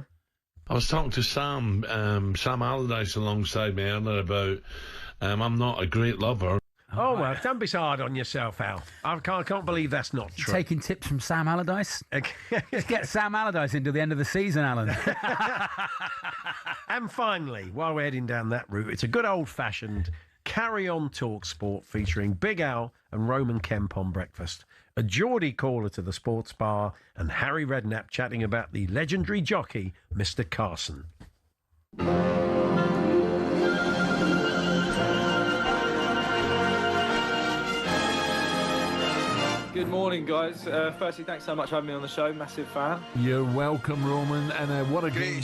[SPEAKER 28] I was talking to Sam Allardyce alongside me earlier about I'm not a great lover.
[SPEAKER 2] Oh, well, don't be so hard on yourself, Al. I can't believe that's not true.
[SPEAKER 10] Taking tips from Sam Allardyce? Let's get Sam Allardyce into the end of the season, Alan.
[SPEAKER 2] And finally, while we're heading down that route, it's a good old-fashioned carry-on talk sport featuring Big Al and Roman Kemp on breakfast, a Geordie caller to the sports bar, and Harry Redknapp chatting about the legendary jockey, Mr. Carson.
[SPEAKER 4] Good morning, guys. Firstly, thanks so much for having me on the show. Massive fan.
[SPEAKER 28] You're welcome, Roman. And what a game!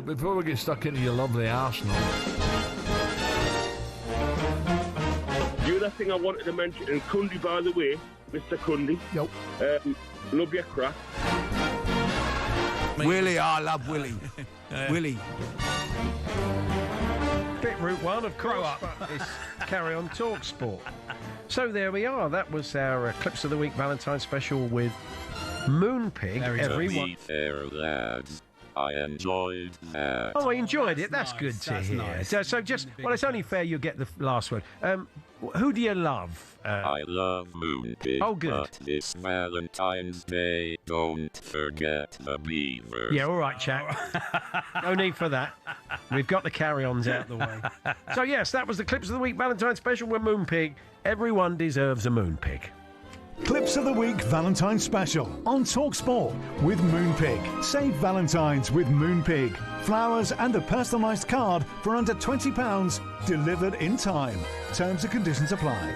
[SPEAKER 28] Before we get stuck into your lovely Arsenal.
[SPEAKER 5] The other thing I wanted to mention, and Cundy, by the way, Mr. Cundy.
[SPEAKER 2] Yep.
[SPEAKER 5] Love your crack.
[SPEAKER 6] Willie, I love Willie. Willie.
[SPEAKER 2] Bit Route 1, of course, but it's carry on talk sport. So there we are. That was our Clips of the Week Valentine's special with Moonpig.
[SPEAKER 15] To be fair, lads, I enjoyed that.
[SPEAKER 2] Oh, I enjoyed it. That's good to hear.
[SPEAKER 15] Nice.
[SPEAKER 2] So just, well, it's only fair you get the last word. Who do you love?
[SPEAKER 15] I love Moonpig.
[SPEAKER 2] Oh, good.
[SPEAKER 15] But this Valentine's Day, don't forget the beaver.
[SPEAKER 2] Yeah, all right, chap. No need for that. We've got the carry-ons out the way. So, yes, that was the Clips of the Week Valentine's special with Moonpig. Everyone deserves a Moonpig.
[SPEAKER 13] Clips of the Week Valentine's Special on talkSPORT with Moonpig. Save Valentine's with Moonpig. Flowers and a personalised card for under £20 delivered in time. Terms and conditions apply.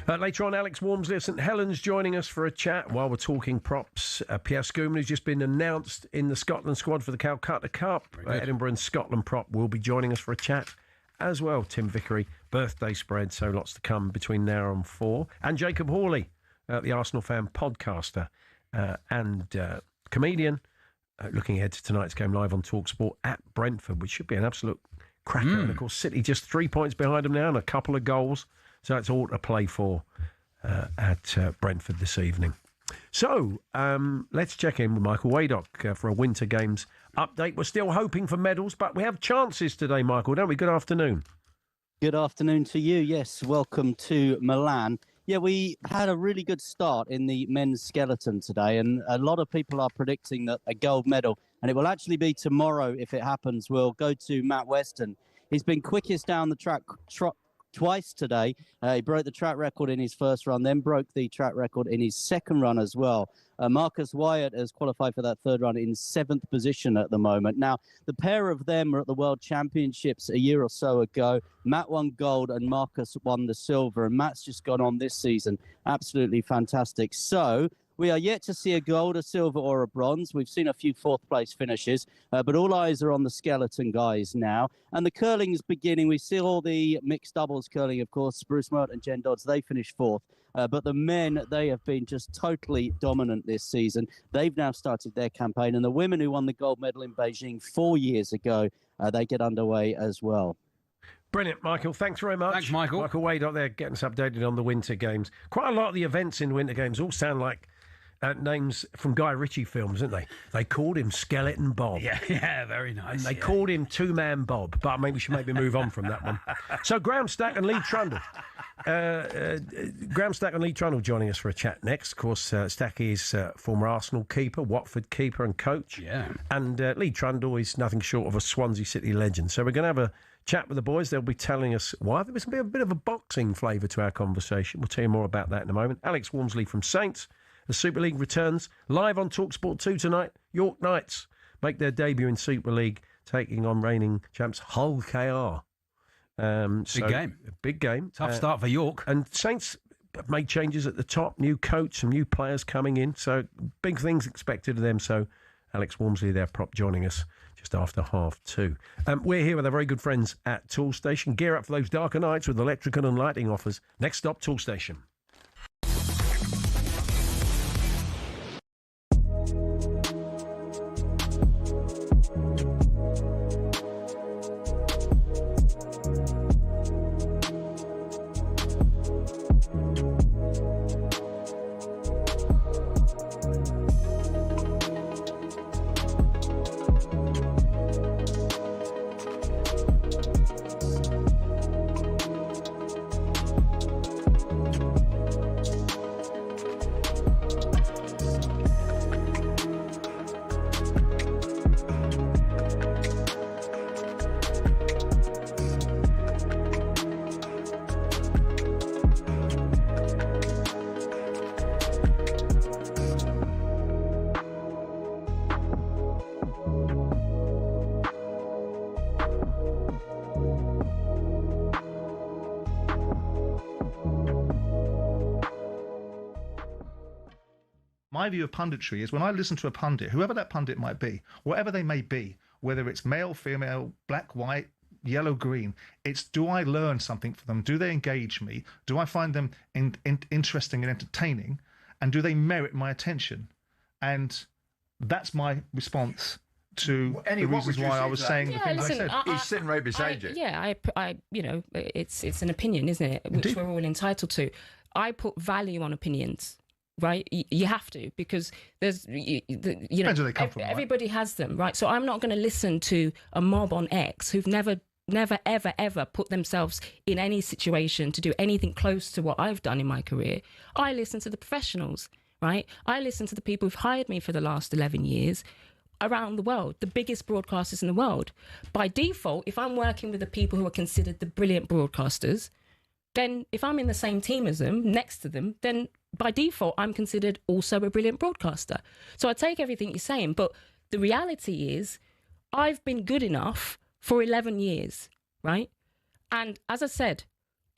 [SPEAKER 2] Later on, Alex Walmsley of St Helens joining us for a chat while we're talking props. Pierre Schumann, who's just been announced in the Scotland squad for the Calcutta Cup. Edinburgh and Scotland prop will be joining us for a chat as well. Tim Vickery, birthday spread, so lots to come between now and 4. And Jacob Hawley, the Arsenal fan podcaster and comedian, looking ahead to tonight's game live on talkSPORT at Brentford, which should be an absolute cracker. And of course, City just 3 points behind them now and a couple of goals. So it's all to play for at Brentford this evening. So let's check in with Michael Waydock for a Winter Games update. We're still hoping for medals, but we have chances today, Michael, don't we? Good afternoon.
[SPEAKER 18] Good afternoon to you. Yes, welcome to Milan. Yeah, we had a really good start in the men's skeleton today, and a lot of people are predicting that a gold medal, and it will actually be tomorrow if it happens, will go to Matt Weston. He's been quickest down the track twice today. He broke the track record in his first run, then broke the track record in his second run as well. Marcus Wyatt has qualified for that third run in 7th position at the moment. Now, the pair of them were at the World Championships a year or so ago. Matt won gold and Marcus won the silver, and Matt's just gone on this season. Absolutely fantastic. So we are yet to see a gold, a silver or a bronze. We've seen a few fourth-place finishes, but all eyes are on the skeleton guys now. And the curling is beginning. We see all the mixed doubles curling, of course. Bruce Mert and Jen Dodds, they finished 4th. But the men, they have been just totally dominant this season. They've now started their campaign. And the women who won the gold medal in Beijing 4 years ago, they get underway as well.
[SPEAKER 2] Brilliant, Michael. Thanks very much.
[SPEAKER 10] Thanks, Michael.
[SPEAKER 2] Michael Wade out there getting us updated on the Winter Games. Quite a lot of the events in Winter Games all sound like names from Guy Ritchie films, didn't they? They called him Skeleton Bob.
[SPEAKER 10] Yeah, very nice.
[SPEAKER 2] And they called him Two-Man Bob, but maybe we should move on from that one. So Graham Stack and Lee Trundle. Graham Stack and Lee Trundle joining us for a chat next. Of course, Stack is former Arsenal keeper, Watford keeper and coach.
[SPEAKER 10] Yeah.
[SPEAKER 2] And Lee Trundle is nothing short of a Swansea City legend. So we're going to have a chat with the boys. They'll be telling us why. There's going to be a bit of a boxing flavour to our conversation. We'll tell you more about that in a moment. Alex Walmsley from Saints. The Super League returns live on talkSPORT 2 tonight. York Knights make their debut in Super League, taking on reigning champs Hull KR. Big game.
[SPEAKER 10] Tough start for York.
[SPEAKER 2] And Saints made changes at the top, new coach, some new players coming in. So big things expected of them. So Alex Walmsley, their prop, joining us just after 2:30. We're here with our very good friends at Toolstation. Gear up for those darker nights with electrical and lighting offers. Next stop, Toolstation.
[SPEAKER 11] My view of punditry is when I listen to a pundit, whoever that pundit might be, whatever they may be, whether it's male, female, black, white, yellow, green, it's do I learn something from them? Do they engage me? Do I find them interesting and entertaining? And do they merit my attention? And that's my response to the reasons why I was saying the things I said.
[SPEAKER 6] He's sitting right beside you.
[SPEAKER 7] Yeah, it's an opinion, isn't it? Which we're all entitled to. I put value on opinions. Right, you have to, because there's,
[SPEAKER 11] Depends where they come from, right?
[SPEAKER 7] Everybody has them, right? So I'm not going to listen to a mob on X who've never, ever put themselves in any situation to do anything close to what I've done in my career. I listen to the professionals, right? I listen to the people who've hired me for the last 11 years around the world, the biggest broadcasters in the world. By default, if I'm working with the people who are considered the brilliant broadcasters, then if I'm in the same team as them, next to them, then by default, I'm considered also a brilliant broadcaster. So I take everything you're saying, but the reality is I've been good enough for 11 years, right? And as I said,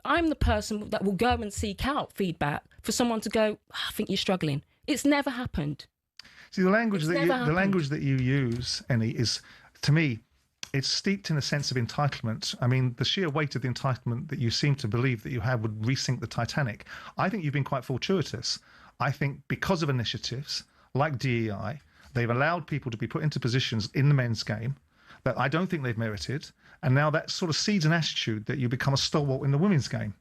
[SPEAKER 7] I'm the person that will go and seek out feedback for someone to go, I think you're struggling. It's never happened.
[SPEAKER 11] See, the language that you use, Annie, is, to me, it's steeped in a sense of entitlement. I mean, the sheer weight of the entitlement that you seem to believe that you have would resink the Titanic. I think you've been quite fortuitous. I think because of initiatives like DEI, they've allowed people to be put into positions in the men's game that I don't think they've merited. And now that sort of seeds an attitude that you become a stalwart in the women's game.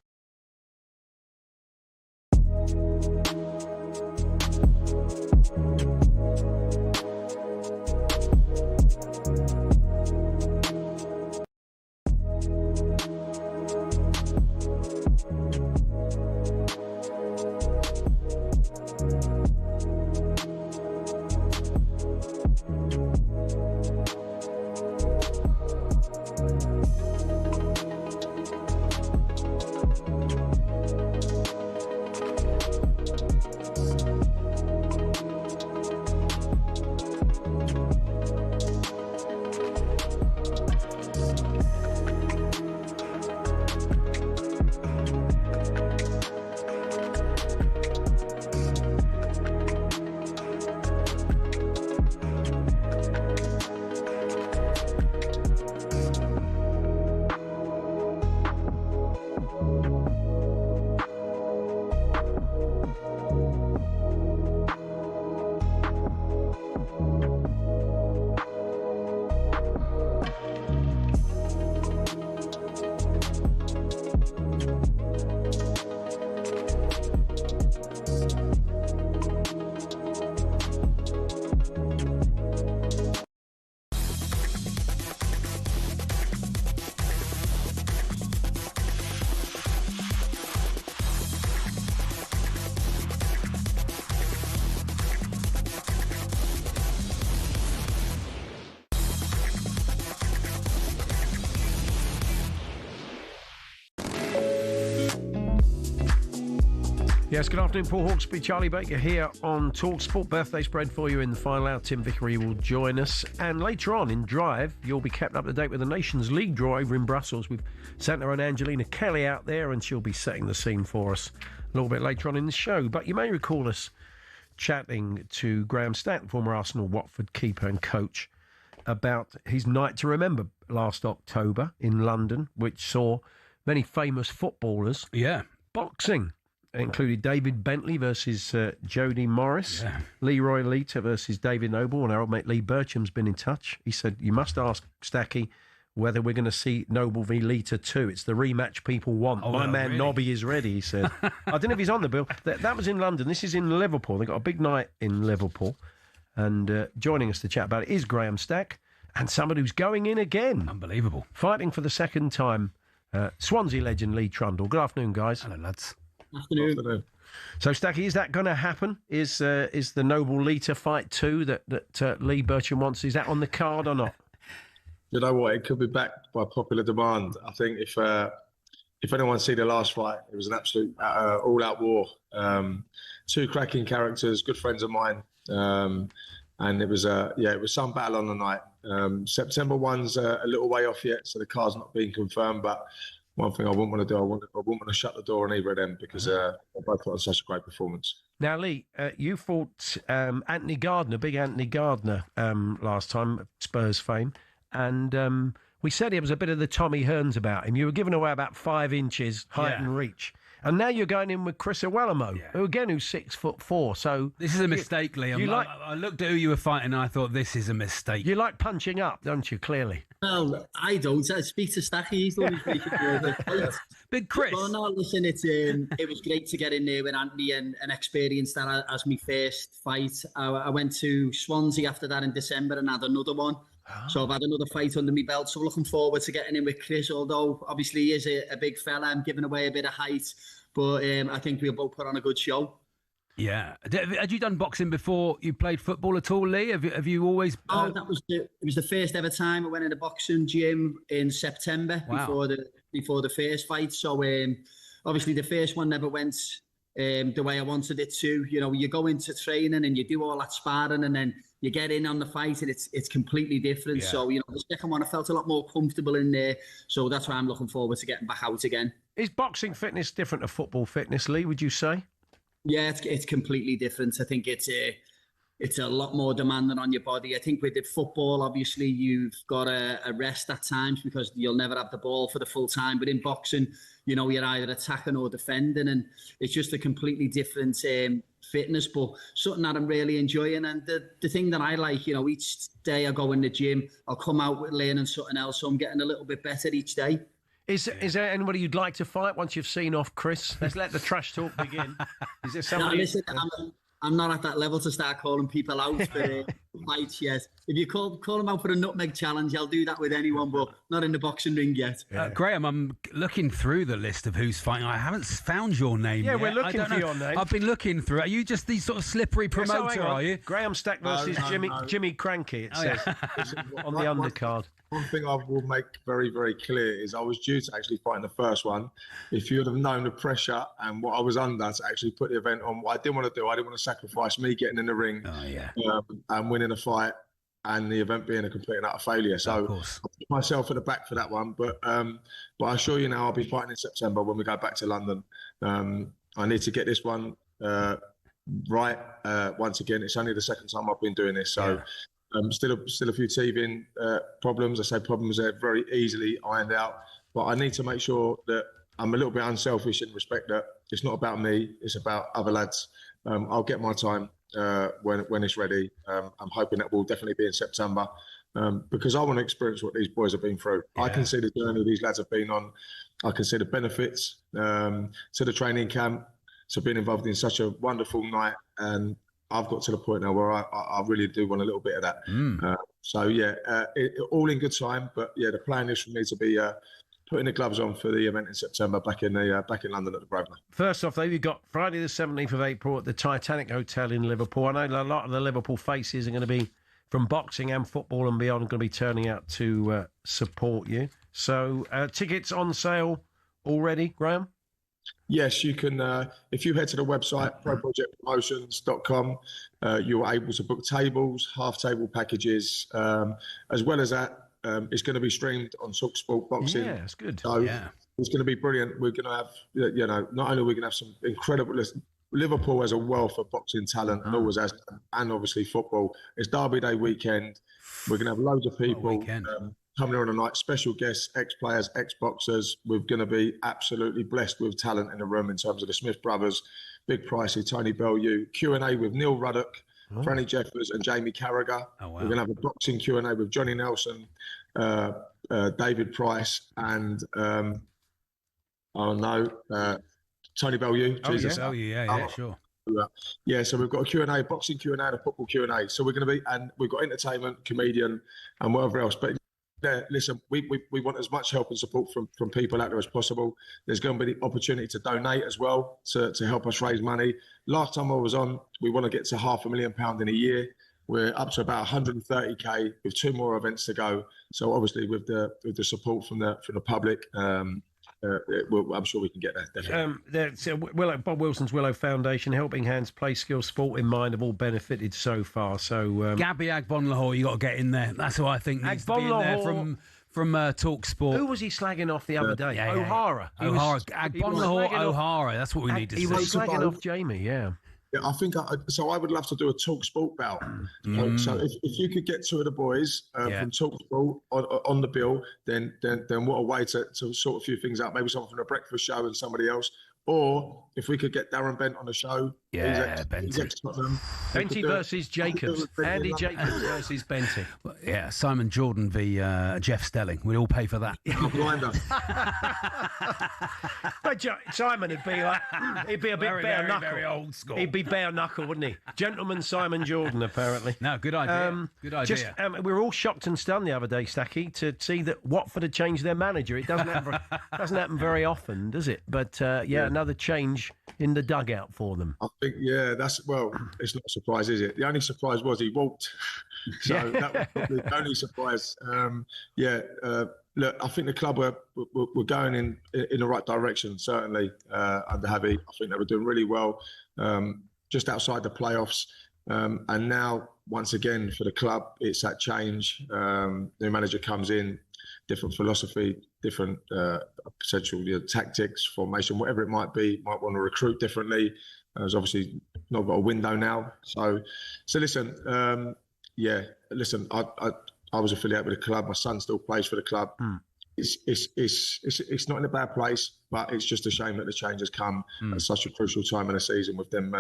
[SPEAKER 2] Yes, good afternoon, Paul Hawksbee, Charlie Baker here on talkSPORT. Birthday spread for you in the final hour. Tim Vickery will join us. And later on in Drive, you'll be kept up to date with the Nations League draw over in Brussels with Santa and Angelina Kelly out there, and she'll be setting the scene for us a little bit later on in the show. But you may recall us chatting to Graham Stack, former Arsenal Watford keeper and coach, about his night to remember last October in London, which saw many famous footballers boxing. It included David Bentley versus Jody Morris, Leroy Lita versus David Noble, and our old mate Lee Bircham's been in touch. He said, you must ask Stacky whether we're going to see Noble v Lita too. It's the rematch people want. My man really? Nobby is ready, he said. I don't know if he's on the bill. That was in London. This is in Liverpool. They've got a big night in Liverpool. And joining us to chat about it is Graham Stack, and somebody who's going in again.
[SPEAKER 10] Unbelievable.
[SPEAKER 2] Fighting for the second time, Swansea legend Lee Trundle. Good afternoon, guys.
[SPEAKER 10] Hello, lads.
[SPEAKER 27] Afternoon.
[SPEAKER 2] So, Stacky, is that going to happen? Is the Noble Lita fight too that Lee Bircham wants? Is that on the card or not?
[SPEAKER 4] You know what? It could be backed by popular demand. I think if anyone see the last fight, it was an absolute all-out war. Two cracking characters, good friends of mine, and it was some battle on the night. September 1's a little way off yet, so the card's not being confirmed, but. One thing I wouldn't want to do, I wouldn't want to shut the door on either of them because they both put on such a great performance.
[SPEAKER 2] Now, Lee, you fought Anthony Gardner, big Anthony Gardner, last time, Spurs fame, and we said he was a bit of the Tommy Hearns about him. You were giving away about 5 inches height and reach. And now you're going in with Chris Owellamo, who's 6'4". So
[SPEAKER 10] this is a mistake, Liam. I looked at who you were fighting, and I thought this is a mistake.
[SPEAKER 2] You like punching up, don't you? Clearly.
[SPEAKER 27] Well, I don't. I speak to Stacky. He's the one who's making the
[SPEAKER 10] Big Chris.
[SPEAKER 27] Well, no, listen, it was great to get in there with Anthony and experience that as my first fight. I went to Swansea after that in December and had another one. So I've had another fight under my belt. So looking forward to getting in with Chris, although obviously he is a big fella. I'm giving away a bit of height, but I think we'll both put on a good show.
[SPEAKER 10] Yeah. Had you done boxing before you played football at all, Lee? Have you always...
[SPEAKER 27] Oh, it was the first ever time I went in a boxing gym in September before the first fight. So obviously the first one never went the way I wanted it to. You know, you go into training and you do all that sparring and then you get in on the fight and it's completely different. Yeah. So, you know, the second one I felt a lot more comfortable in there. So that's why I'm looking forward to getting back out again.
[SPEAKER 2] Is boxing fitness different to football fitness, Lee, would you say?
[SPEAKER 27] Yeah, it's completely different. I think it's a lot more demanding on your body. I think with the football, obviously, you've got a rest at times because you'll never have the ball for the full time. But in boxing, you know, you're either attacking or defending, and it's just a completely different fitness, but something that I'm really enjoying. And the thing that I like, you know, each day I go in the gym, I'll come out with learning something else, so I'm getting a little bit better each day.
[SPEAKER 2] Is there anybody you'd like to fight once you've seen off Chris? Let's let the trash talk begin. Is there somebody...
[SPEAKER 27] No, listen, I'm not at that level to start calling people out for fights yet. If you call them out for a nutmeg challenge, I'll do that with anyone, but not in the boxing ring yet.
[SPEAKER 10] Graham, I'm looking through the list of who's fighting. I haven't found your name yet.
[SPEAKER 2] We're looking for your name.
[SPEAKER 10] I've been looking through. Are you just the sort of slippery promoter, are you?
[SPEAKER 2] Graham Stack versus Jimmy Cranky, it says, on the undercard.
[SPEAKER 4] One thing I will make very, very clear is I was due to actually fight in the first one. If you would have known the pressure and what I was under to actually put the event on, what I didn't want to do, I didn't want to sacrifice me getting in the ring and winning a fight and the event being a complete and utter failure. So I put myself at the back for that one. But I assure you now I'll be fighting in September when we go back to London. I need to get this one right once again. It's only the second time I've been doing this. So. Still a few teething problems. I say problems that are very easily ironed out, but I need to make sure that I'm a little bit unselfish in respect that it's not about me, it's about other lads. I'll get my time when it's ready. I'm hoping that will definitely be in September because I want to experience what these boys have been through. Yeah. I can see the journey these lads have been on. I can see the benefits to the training camp, to being involved in such a wonderful night, and I've got to the point now where I really do want a little bit of that. All in good time. But yeah, the plan is for me to be putting the gloves on for the event in September back in London at the Grosvenor.
[SPEAKER 2] First off, though, you've got Friday the 17th of April at the Titanic Hotel in Liverpool. I know a lot of the Liverpool faces are going to be from boxing and football and beyond, going to be turning out to support you. So tickets on sale already, Graham?
[SPEAKER 4] Yes, you can. If you head to the website, proprojectpromotions.com, you're able to book tables, half-table packages. As well as that, it's going to be streamed on talkSPORT Boxing.
[SPEAKER 2] Yeah, it's good.
[SPEAKER 4] So it's going to be brilliant. We're going to have, not only are we going to have some incredible... Liverpool has a wealth of boxing talent, and always has, and obviously football. It's Derby Day weekend. We're going to have loads of people coming here on the night, special guests, ex-players, ex-boxers. We're going to be absolutely blessed with talent in the room in terms of the Smith brothers, Big Pricey, Tony Bellew, Q&A with Neil Ruddock, Franny Jeffers and Jamie Carragher. Oh, wow. We're going to have a boxing Q&A with Johnny Nelson, David Price, and Tony Bellew.
[SPEAKER 10] Sure.
[SPEAKER 4] Yeah, so we've got a Q&A, boxing Q&A, and a football Q&A. So we're going to be, and we've got entertainment, comedian, and whatever else. But listen, we want as much help and support from people out there as possible. There's going to be the opportunity to donate as well to help us raise money. Last time I was on, we want to get to £500,000 in a year. We're up to about 130k with 2 more events to go. So obviously with the support from the public, I'm sure we can get there.
[SPEAKER 2] Bob Wilson's Willow Foundation, Helping Hands, Play Skills, Sport in Mind have all benefited so far. So
[SPEAKER 10] Gabby Agbonlahor, you got to get in there. That's who I think needs to be in there from talkSPORT.
[SPEAKER 2] Who was he slagging off the other day?
[SPEAKER 10] O'Hara. Agbonlahor O'Hara. That's what we need to see.
[SPEAKER 2] He was slagging off Jamie. Yeah,
[SPEAKER 4] I think so. I would love to do a talkSPORT bout. So if you could get 2 of the boys from talkSPORT on the bill, then what a way to sort a few things out. Maybe someone from the breakfast show and somebody else. Or if we could get Darren Bent on the show.
[SPEAKER 2] Benty versus Jacobs. Andy Jacobs versus Benty.
[SPEAKER 10] Yeah, Simon Jordan v Jeff Stelling. We'd all pay for that.
[SPEAKER 2] But Simon would be like, he'd be a bit bare knuckle.
[SPEAKER 10] Very old school.
[SPEAKER 2] He'd be bare knuckle, wouldn't he? Gentleman Simon Jordan, apparently.
[SPEAKER 10] No, good idea. Good idea.
[SPEAKER 2] We were all shocked and stunned the other day, Stacky, to see that Watford had changed their manager. It doesn't happen very often, does it? But another change in the dugout for them.
[SPEAKER 4] I think, it's not a surprise, is it? The only surprise was he walked. So that was probably the only surprise. Look, I think the club were going in the right direction, certainly, under Javi. I think they were doing really well, just outside the playoffs. And now, once again, for the club, it's that change. New manager comes in, different philosophy, different potential tactics, formation, whatever it might be. Might want to recruit differently. There's obviously not got a window now. So listen, listen. I was affiliated with the club. My son still plays for the club. It's not in a bad place, but it's just a shame that the change has come at such a crucial time in the season with them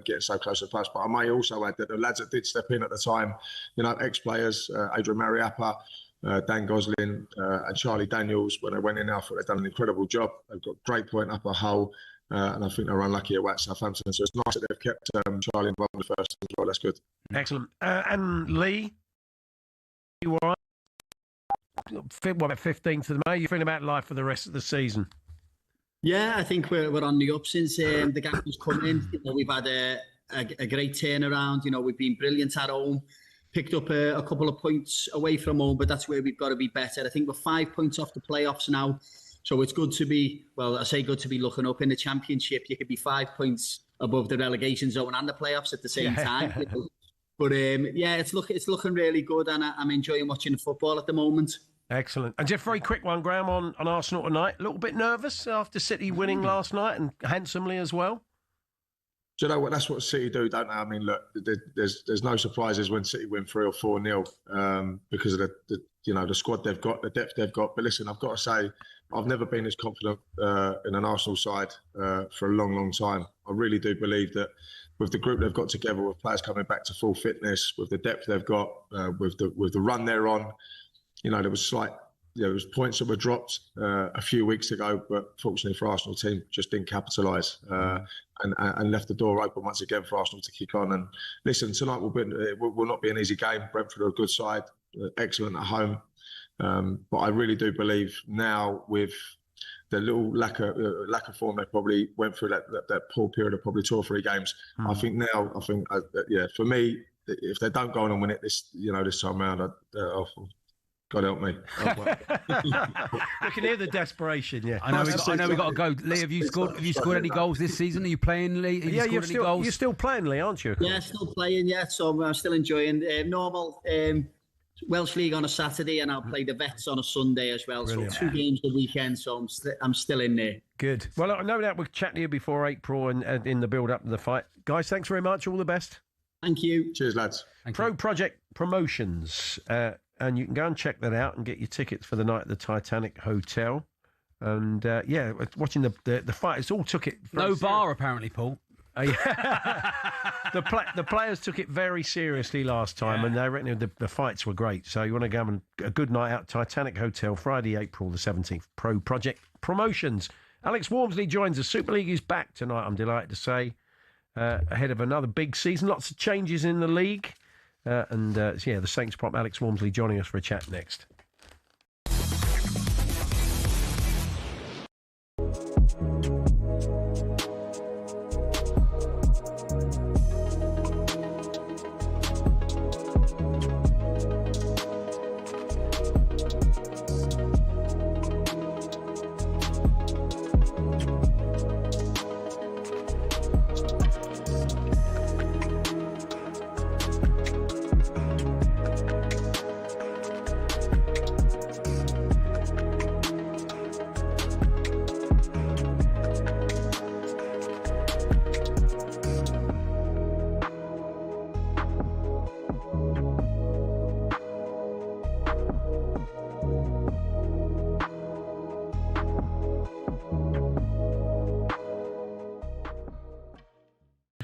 [SPEAKER 4] getting so close to the playoffs. But I may also add that the lads that did step in at the time, ex-players, Adrian Mariappa, Dan Gosling and Charlie Daniels, when they went in, I thought they've done an incredible job. They've got great point up a hole, and I think they're unlucky at Southampton. So it's nice that they've kept Charlie involved in the first as well. That's good.
[SPEAKER 2] Excellent. And Lee, you all right? 15th of May. You feeling about life for the rest of the season?
[SPEAKER 8] Yeah, I think we're on the up since the gap was coming. We've had a great turnaround. We've been brilliant at home. Picked up a couple of points away from home, but that's where we've got to be better. I think we're 5 points off the playoffs now. So it's good to be, good to be looking up in the Championship. You could be 5 points above the relegation zone and the playoffs at the same time. But it's looking really good, and I'm enjoying watching the football at the moment.
[SPEAKER 2] Excellent. And just a very quick one, Graham, on Arsenal tonight. A little bit nervous after City winning last night and handsomely as well?
[SPEAKER 4] Do you know what? That's what City do, don't they? I mean, look, there's no surprises when City win 3 or 4-0 because of the squad they've got, the depth they've got. But listen, I've got to say, I've never been as confident in an Arsenal side for a long, long time. I really do believe that with the group they've got together, with players coming back to full fitness, with the depth they've got, with the run they're on, there was points that were dropped a few weeks ago, but fortunately for Arsenal team, just didn't capitalise and left the door open once again for Arsenal to kick on. And listen, tonight will not be an easy game. Brentford are a good side, excellent at home, but I really do believe now with the little lack of form they probably went through that poor period of probably 2 or 3 games. I think for me, if they don't go on and win it this time round, God help me.
[SPEAKER 2] You can hear the desperation. Yeah,
[SPEAKER 10] I know we got to go. Lee, have you scored any goals this season? Are you playing, Lee? You're
[SPEAKER 2] still playing, Lee, aren't you?
[SPEAKER 8] Yeah, still playing. Yeah, so I'm still enjoying normal Welsh League on a Saturday, and I'll play the Vets on a Sunday as well.
[SPEAKER 2] Brilliant.
[SPEAKER 8] So 2 games a weekend. So I'm still in there.
[SPEAKER 2] Good. Well, I know that we'll chat to you before April and in the build-up to the fight. Guys, thanks very much. All the best.
[SPEAKER 8] Thank you.
[SPEAKER 4] Cheers, lads.
[SPEAKER 2] Pro Project Promotions. And you can go and check that out and get your tickets for the night at the Titanic Hotel. And, watching the fight, it's all took it...
[SPEAKER 10] No bar, apparently, Paul.
[SPEAKER 2] The players took it very seriously last time, and they reckon the fights were great. So you want to go and a good night out, Titanic Hotel, Friday, April the 17th. Pro Project Promotions. Alex Walmsley joins us. Super League is back tonight, I'm delighted to say, ahead of another big season. Lots of changes in the league. The Saints prop Alex Walmsley joining us for a chat next.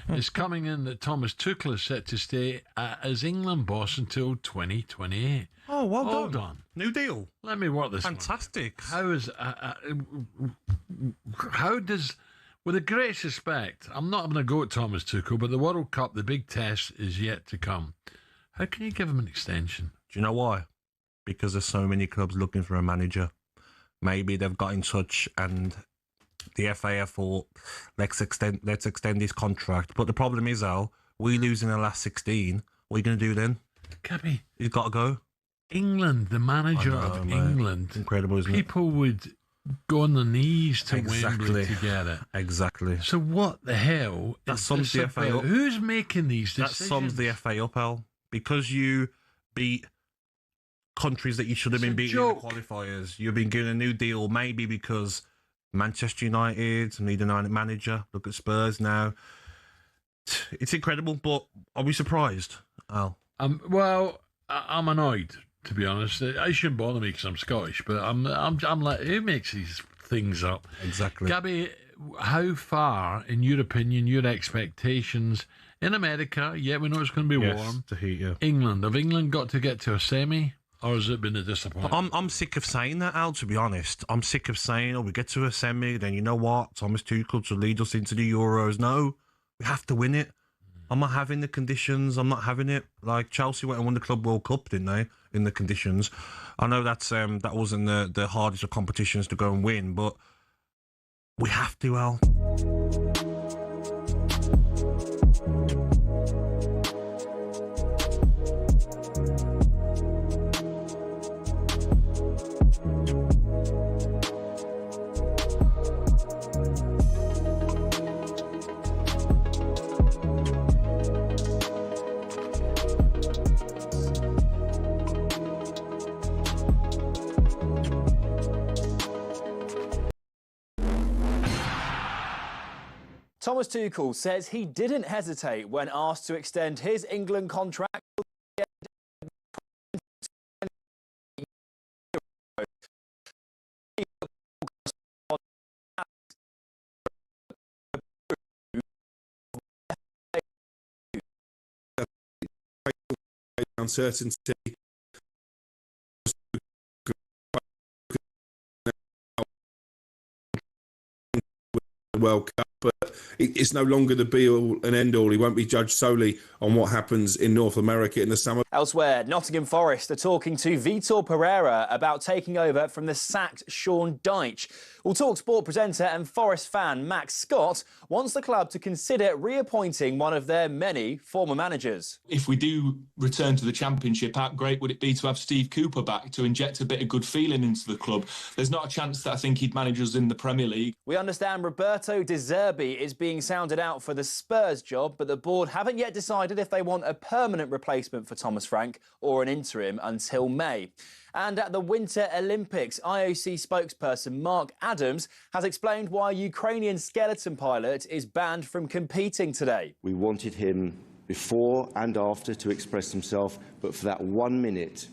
[SPEAKER 2] It's coming in that Thomas Tuchel is set to stay as England boss until 2028.
[SPEAKER 25] Oh, well
[SPEAKER 2] Hold
[SPEAKER 25] done.
[SPEAKER 2] on.
[SPEAKER 25] New deal.
[SPEAKER 2] Let me work this.
[SPEAKER 25] Fantastic.
[SPEAKER 2] How does, with a great respect, I'm not going to go at Thomas Tuchel, but the World Cup, the big test, is yet to come. How can you give him an extension?
[SPEAKER 25] Do you know why? Because there's so many clubs looking for a manager. Maybe they've got in touch and the FA thought, let's extend his contract. But the problem is, Al, we lose in the last 16. What are you going to do then?
[SPEAKER 2] Gabby,
[SPEAKER 25] you've got to go.
[SPEAKER 2] England, the manager of England.
[SPEAKER 25] Incredible, isn't it?
[SPEAKER 2] People would go on their knees to Wembley to get it.
[SPEAKER 25] Exactly.
[SPEAKER 2] So what the hell?
[SPEAKER 25] That sums the FA up.
[SPEAKER 2] Who's making these decisions?
[SPEAKER 25] That sums the FA up, Al. Because you beat countries that you should have been beating in the qualifiers. You've been given a new deal, maybe because Manchester United need a manager. Look at Spurs now. It's incredible, but are we surprised, Al?
[SPEAKER 2] Well, I'm annoyed, to be honest. It shouldn't bother me because I'm Scottish, but I'm like, who makes these things up?
[SPEAKER 25] Exactly.
[SPEAKER 2] Gabby, how far, in your opinion, your expectations in America? Yeah, we know it's going to be warm.
[SPEAKER 25] To heat, yeah.
[SPEAKER 2] England, have England got to get to a semi? Or has it been a disappointment?
[SPEAKER 25] I'm sick of saying that, Al, to be honest. I'm sick of saying, we get to a semi, then you know what? Thomas Tuchel to lead us into the Euros. No, we have to win it. I'm not having the conditions. I'm not having it. Like, Chelsea went and won the Club World Cup, didn't they, in the conditions? I know that wasn't the hardest of competitions to go and win, but we have to, Al.
[SPEAKER 9] Thomas Tuchel says he didn't hesitate when asked to extend his England contract.
[SPEAKER 12] Uncertainty. World Cup, but
[SPEAKER 3] it's no longer the be-all and end-all. He won't be judged solely on what happens in North America in the summer.
[SPEAKER 9] Elsewhere, Nottingham Forest are talking to Vitor Pereira about taking over from the sacked Sean Dyche. Well, talkSPORT presenter and Forest fan Max Scott wants the club to consider reappointing one of their many former managers.
[SPEAKER 12] If we do return to the Championship, how great would it be to have Steve Cooper back to inject a bit of good feeling into the club? There's not a chance that I think he'd manage us in the Premier League.
[SPEAKER 9] We understand Roberto De Zerbi is being sounded out for the Spurs job, but the board haven't yet decided if they want a permanent replacement for Thomas Frank or an interim until May. And at the Winter Olympics, IOC spokesperson Mark Adams has explained why Ukrainian skeleton pilot is banned from competing today.
[SPEAKER 21] We wanted him before and after to express himself, but for that 1 minute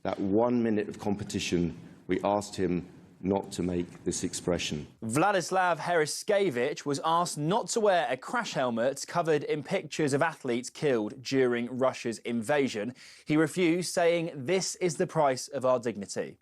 [SPEAKER 21] of competition, we asked him not to make this expression.
[SPEAKER 9] Vladislav Heriskevich was asked not to wear a crash helmet covered in pictures of athletes killed during Russia's invasion. He refused, saying, "This is the price of our dignity."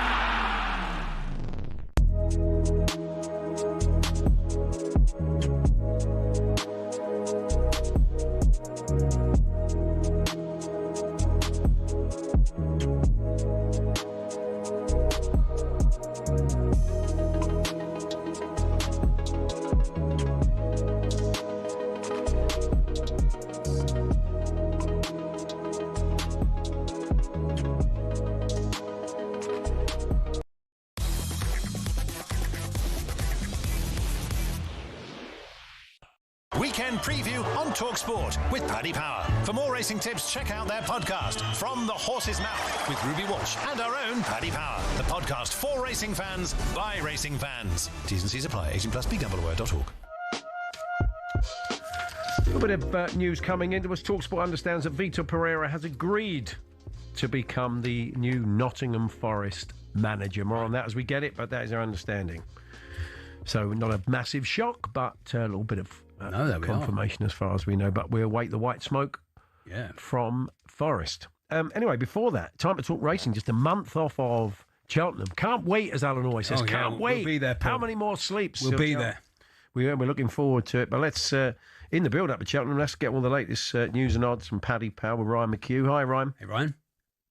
[SPEAKER 14] Weekend preview on talkSPORT with Paddy Power. For more racing tips, check out their podcast, From the Horse's Mouth, with Ruby Walsh and our own Paddy Power. The podcast for racing fans, by racing fans. T's and C's apply. 18+, begambleaware.org.
[SPEAKER 2] A bit of news coming into us. talkSPORT understands that Vitor Pereira has agreed to become the new Nottingham Forest manager. More on that as we get it, but that is our understanding. So not a massive shock, but a little bit of confirmation as far as we know. But we await the white smoke from Forest. Anyway, before that, time to talk racing. Just a month off of Cheltenham. Can't wait, as Alan always says. Can't wait.
[SPEAKER 10] We'll be there, Paul.
[SPEAKER 2] How many more sleeps?
[SPEAKER 10] We'll be there.
[SPEAKER 2] We're looking forward to it. But let's, in the build-up of Cheltenham, let's get all the latest news and odds from Paddy Power with Ryan McHugh. Hi, Ryan.
[SPEAKER 10] Hey, Ryan.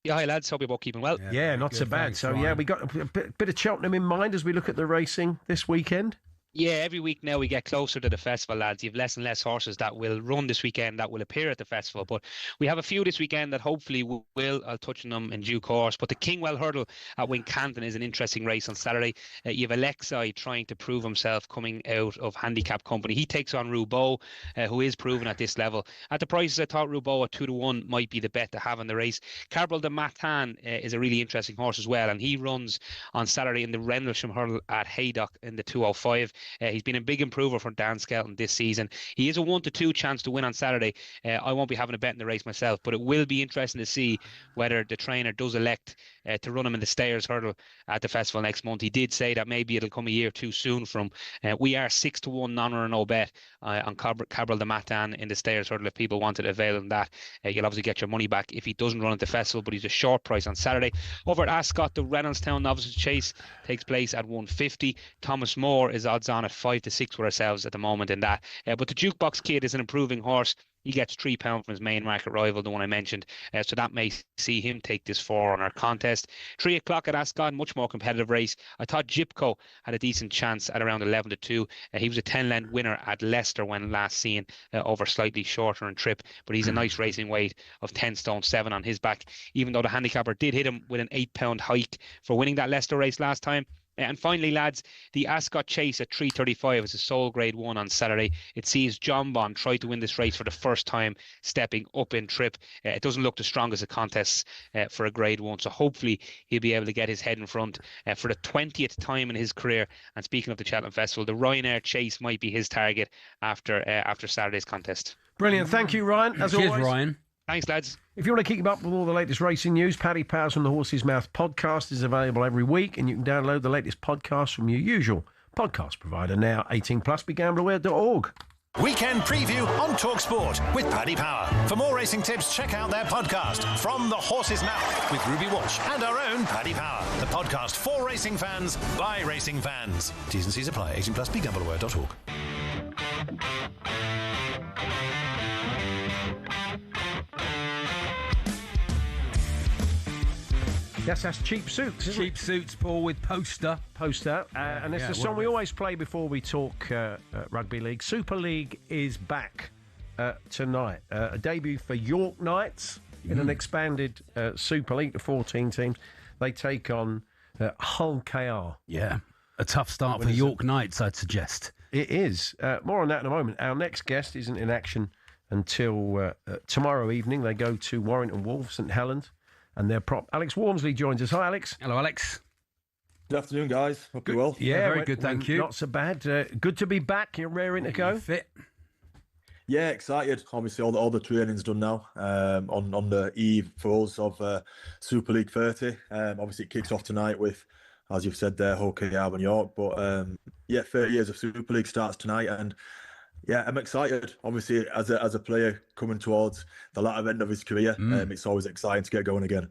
[SPEAKER 19] Yeah, hi, lads. Hope you're both keeping well.
[SPEAKER 2] Yeah, not so bad.
[SPEAKER 10] Thanks,
[SPEAKER 2] so,
[SPEAKER 10] Ryan.
[SPEAKER 2] we got a bit of Cheltenham in mind as we look at the racing this weekend.
[SPEAKER 19] Yeah, every week now we get closer to the festival, lads. You have less and less horses that will run this weekend that will appear at the festival. But we have a few this weekend that hopefully will. I'll touch on them in due course. But the Kingwell Hurdle at Wincanton is an interesting race on Saturday. You have Alexei trying to prove himself coming out of handicap company. He takes on Roubaud, who is proven at this level. At the prices, I thought Roubaud at 2-1 might be the bet to have in the race. Cabral de Matan is a really interesting horse as well. And he runs on Saturday in the Rendlesham Hurdle at Haydock in the 2:05. He's been a big improver for Dan Skelton this season. He is a 1-2 chance to win on Saturday. I won't be having a bet in the race myself, but it will be interesting to see whether the trainer does elect to run him in the Stayers Hurdle at the festival next month. He did say that maybe it'll come a year too soon from. We are 6-1 non-or-no bet on Cabral de Matan in the Stayers Hurdle. If people wanted to avail on that, you'll obviously get your money back if he doesn't run at the festival, but he's a short price on Saturday. Over at Ascot, the Reynoldstown Novices Chase takes place at 150. Thomas Moore is odds on at 5-6 with ourselves at the moment in that. But the Jukebox Kid is an improving horse. He gets £3 from his main market rival, the one I mentioned. So that may see him take this 4 on our contest. 3 o'clock at Ascot, much more competitive race. I thought Jipco had a decent chance at around 11-2. He was a 10-length winner at Leicester when last seen, over slightly shorter in trip. But he's a nice racing weight of 10 stone 7 on his back, even though the handicapper did hit him with an £8 hike for winning that Leicester race last time. And finally, lads, the Ascot Chase at 3:35 is a sole Grade 1 on Saturday. It sees John Bond try to win this race for the first time, stepping up in trip. It doesn't look the strongest of contests for a Grade 1, so hopefully he'll be able to get his head in front for the 20th time in his career. And speaking of the Cheltenham Festival, the Ryanair Chase might be his target after Saturday's contest.
[SPEAKER 2] Brilliant. Thank you, Ryan. As
[SPEAKER 10] Cheers,
[SPEAKER 2] always.
[SPEAKER 10] Ryan.
[SPEAKER 19] Thanks, lads.
[SPEAKER 2] If you want to keep up with all the latest racing news, Paddy Powers from the Horse's Mouth podcast is available every week, and you can download the latest podcasts from your usual podcast provider now. 18+, begambleaware.org.
[SPEAKER 14] Weekend preview on talkSPORT with Paddy Power. For more racing tips, check out their podcast, From the Horse's Mouth, with Ruby Walsh and our own Paddy Power. The podcast for racing fans, by racing fans. T's and C's apply. 18+, begambleaware.org.
[SPEAKER 2] Yes, that's Cheap Suits, isn't
[SPEAKER 10] Cheap Suits, Paul, with Poster.
[SPEAKER 2] And it's the song we always play before we talk rugby league. Super League is back tonight. A debut for York Knights in an expanded Super League to 14 teams. They take on Hull KR.
[SPEAKER 10] Yeah, a tough start for York Knights, I'd suggest.
[SPEAKER 2] It is. More on that in a moment. Our next guest isn't in action until tomorrow evening. They go to Warrington Wolves, St Helens, and their prop. Alex Walmsley joins us. Hi, Alex.
[SPEAKER 10] Hello, Alex.
[SPEAKER 1] Good afternoon, guys. Hope you're well.
[SPEAKER 2] Yeah,
[SPEAKER 10] very good, thank you.
[SPEAKER 2] Not so bad. Good to be back. You're raring to go.
[SPEAKER 10] Fit.
[SPEAKER 1] Yeah, excited. Obviously, all the training's done now. On the eve for us of Super League 30. Obviously, it kicks off tonight with, as you've said there, Hull KR and York. But 30 years of Super League starts tonight, and yeah, I'm excited. Obviously, as a player coming towards the latter end of his career, it's always exciting to get going again.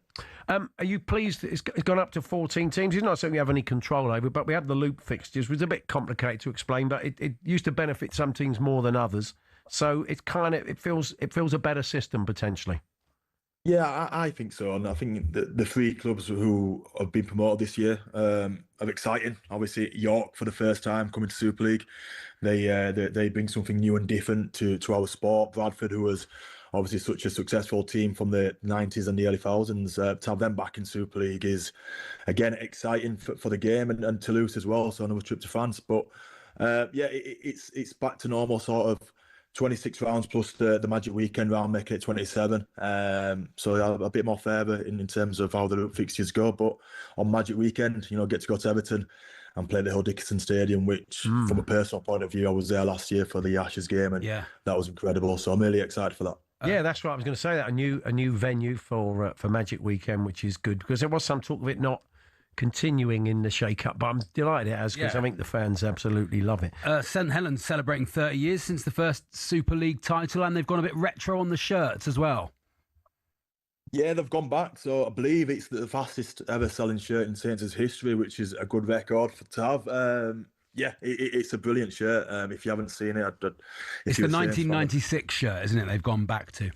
[SPEAKER 2] Are you pleased that it's gone up to 14 teams? It's not something we have any control over, but we had the loop fixtures. It was a bit complicated to explain, but it used to benefit some teams more than others. So it feels a better system potentially.
[SPEAKER 1] Yeah, I think so, and I think the three clubs who have been promoted this year are exciting. Obviously, York for the first time coming to Super League, they bring something new and different to our sport. Bradford, who was obviously such a successful team from the 90s and the early thousands, to have them back in Super League is again exciting for the game, and Toulouse as well. So another trip to France, but it's back to normal sort of. 26 rounds plus the Magic Weekend round, make it 27. So a bit more favour in terms of how the fixtures go. But on Magic Weekend, get to go to Everton and play the Hill Dickinson Stadium, which from a personal point of view, I was there last year for the Ashes game, and that was incredible. So I'm really excited for that.
[SPEAKER 2] Yeah, that's right. I was going to say that a new venue for Magic Weekend, which is good because there was some talk of it not continuing in the shake-up, but I'm delighted it has because I think the fans absolutely love it.
[SPEAKER 10] St Helens celebrating 30 years since the first Super League title, and they've gone a bit retro on the shirts as well.
[SPEAKER 1] Yeah, they've gone back, so I believe it's the fastest ever selling shirt in Saints' history, which is a good record to have. It's a brilliant shirt. If you haven't seen it,
[SPEAKER 10] it's the 1996 shirt, isn't it? They've gone back to.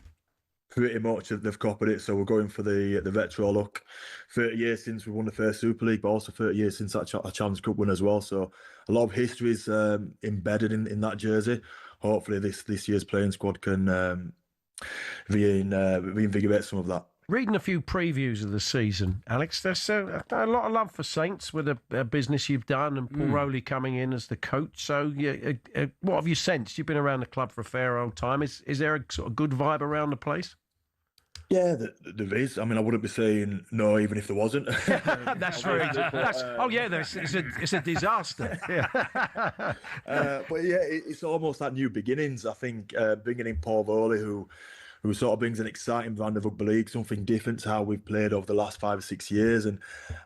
[SPEAKER 1] Pretty much, they've copied it, so we're going for the retro look. 30 years since we won the first Super League, but also 30 years since that Challenge Cup win as well. So a lot of history is embedded in that jersey. Hopefully, this year's playing squad can reinvigorate some of that.
[SPEAKER 2] Reading a few previews of the season, Alex, there's a lot of love for Saints with a business you've done, and Paul Rowley coming in as the coach. So, what have you sensed? You've been around the club for a fair old time. Is there a sort of good vibe around the place?
[SPEAKER 1] Yeah, there is. I mean, I wouldn't be saying no, even if there wasn't.
[SPEAKER 2] That's very. It's a disaster.
[SPEAKER 1] But yeah, it's almost like new beginnings. I think bringing in Paul Rowley, who sort of brings an exciting brand of rugby league, something different to how we've played over the last 5 or 6 years. And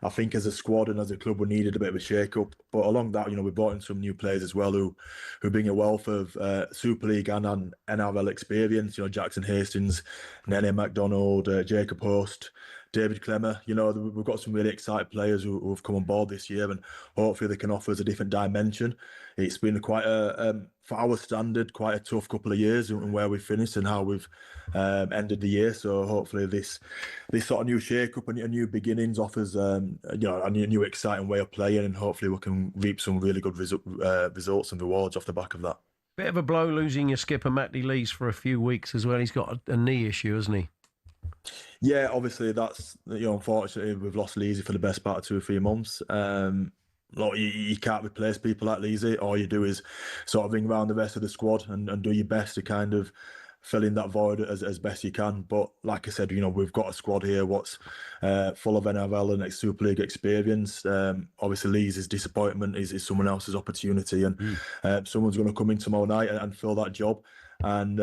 [SPEAKER 1] I think as a squad and as a club, we needed a bit of a shake-up. But along that, we brought in some new players as well who bring a wealth of Super League and NRL experience. Jackson Hastings, Nene MacDonald, Jacob Host, David Clemmer. We've got some really excited players who have come on board this year, and hopefully they can offer us a different dimension. It's been quite for our standard, quite a tough couple of years and where we've finished and how we've ended the year. So hopefully this sort of new shake-up and new beginnings offers a new exciting way of playing, and hopefully we can reap some really good results and rewards off the back of that.
[SPEAKER 2] Bit of a blow losing your skipper, Matty Lees, for a few weeks as well. He's got a knee issue, hasn't he?
[SPEAKER 1] Yeah, obviously that's unfortunately we've lost Leesy for the best part of 2 or 3 months. You can't replace people like Leesy. All you do is sort of ring around the rest of the squad and do your best to kind of fill in that void as best you can. But like I said, we've got a squad here what's full of NRL and Super League experience. Obviously, Lee's disappointment is someone else's opportunity, and someone's going to come in tomorrow night and fill that job. And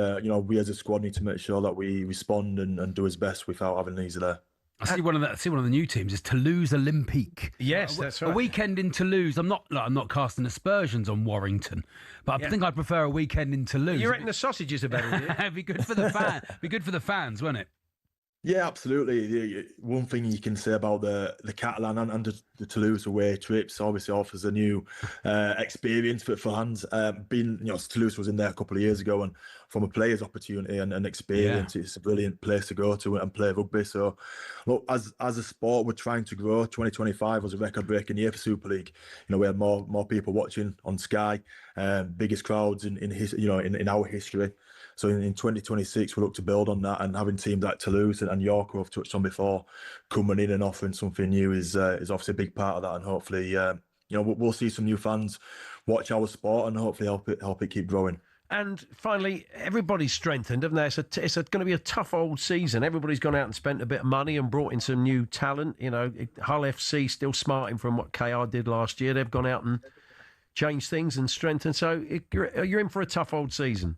[SPEAKER 1] we as a squad need to make sure that we respond and do his best without having Leesy there.
[SPEAKER 10] I see one of the new teams is Toulouse Olympique.
[SPEAKER 2] Yes, that's right.
[SPEAKER 10] A weekend in Toulouse. I'm not casting aspersions on Warrington, but I think I'd prefer a weekend in Toulouse.
[SPEAKER 2] You reckon the sausages are better? Do you?
[SPEAKER 10] It'd be good for the fan. Be good for the fans, wouldn't it?
[SPEAKER 1] Yeah, absolutely. One thing you can say about the Catalan and the Toulouse away trips obviously offers a new experience for fans. Toulouse was in there a couple of years ago, and from a player's opportunity and experience, it's a brilliant place to go to and play rugby. So, look, as a sport, we're trying to grow. 2025 was a record-breaking year for Super League. We had more people watching on Sky, biggest crowds in our history. So in 2026, we look to build on that, and having teams like Toulouse and York, who I've touched on before, coming in and offering something new is obviously a big part of that. And hopefully, we'll see some new fans watch our sport and hopefully help it keep growing.
[SPEAKER 2] And finally, everybody's strengthened, haven't they? It's going to be a tough old season. Everybody's gone out and spent a bit of money and brought in some new talent. Hull FC still smarting from what KR did last year. They've gone out and changed things and strengthened. So you're in for a tough old season.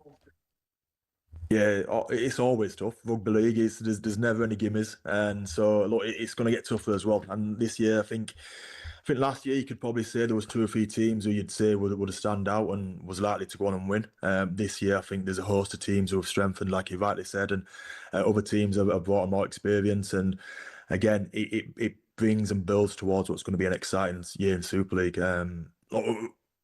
[SPEAKER 1] Yeah, it's always tough. Rugby league there's never any gimmies, and so look, it's going to get tougher as well. And this year, I think last year you could probably say there was 2 or 3 teams who you'd say would have stand out and was likely to go on and win. This year, I think there's a host of teams who have strengthened, like you rightly said, and other teams have brought more experience. And again, it brings and builds towards what's going to be an exciting year in Super League.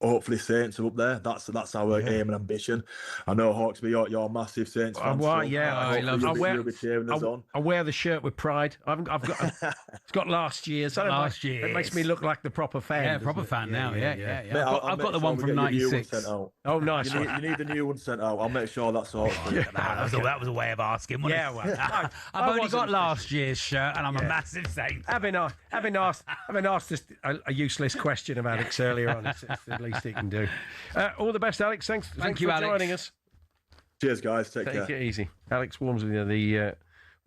[SPEAKER 1] Hopefully Saints are up there. That's our aim and ambition. I know Hawksbee, you're a massive Saints fan.
[SPEAKER 2] You'll be cheering us on. I wear the shirt with pride. I've got it's got last year's.
[SPEAKER 10] Last year.
[SPEAKER 2] It makes me look like the proper fan.
[SPEAKER 10] Yeah, proper fan now. Yeah.
[SPEAKER 1] Mate,
[SPEAKER 10] I've got the one from '96.
[SPEAKER 2] Oh, nice.
[SPEAKER 1] You need the new one sent out. I'll make sure that's all.
[SPEAKER 10] That was a way of asking.
[SPEAKER 2] Yeah, well,
[SPEAKER 10] I've only got last year's shirt, and I'm a massive Saints.
[SPEAKER 2] Having asked just a useless question of Alex earlier on, it's the least he can do. All the best, Alex. Thanks
[SPEAKER 10] you,
[SPEAKER 2] for
[SPEAKER 10] Alex.
[SPEAKER 2] joining us.
[SPEAKER 1] Cheers, guys. Take care.
[SPEAKER 2] Take it easy. Alex Walmsley, the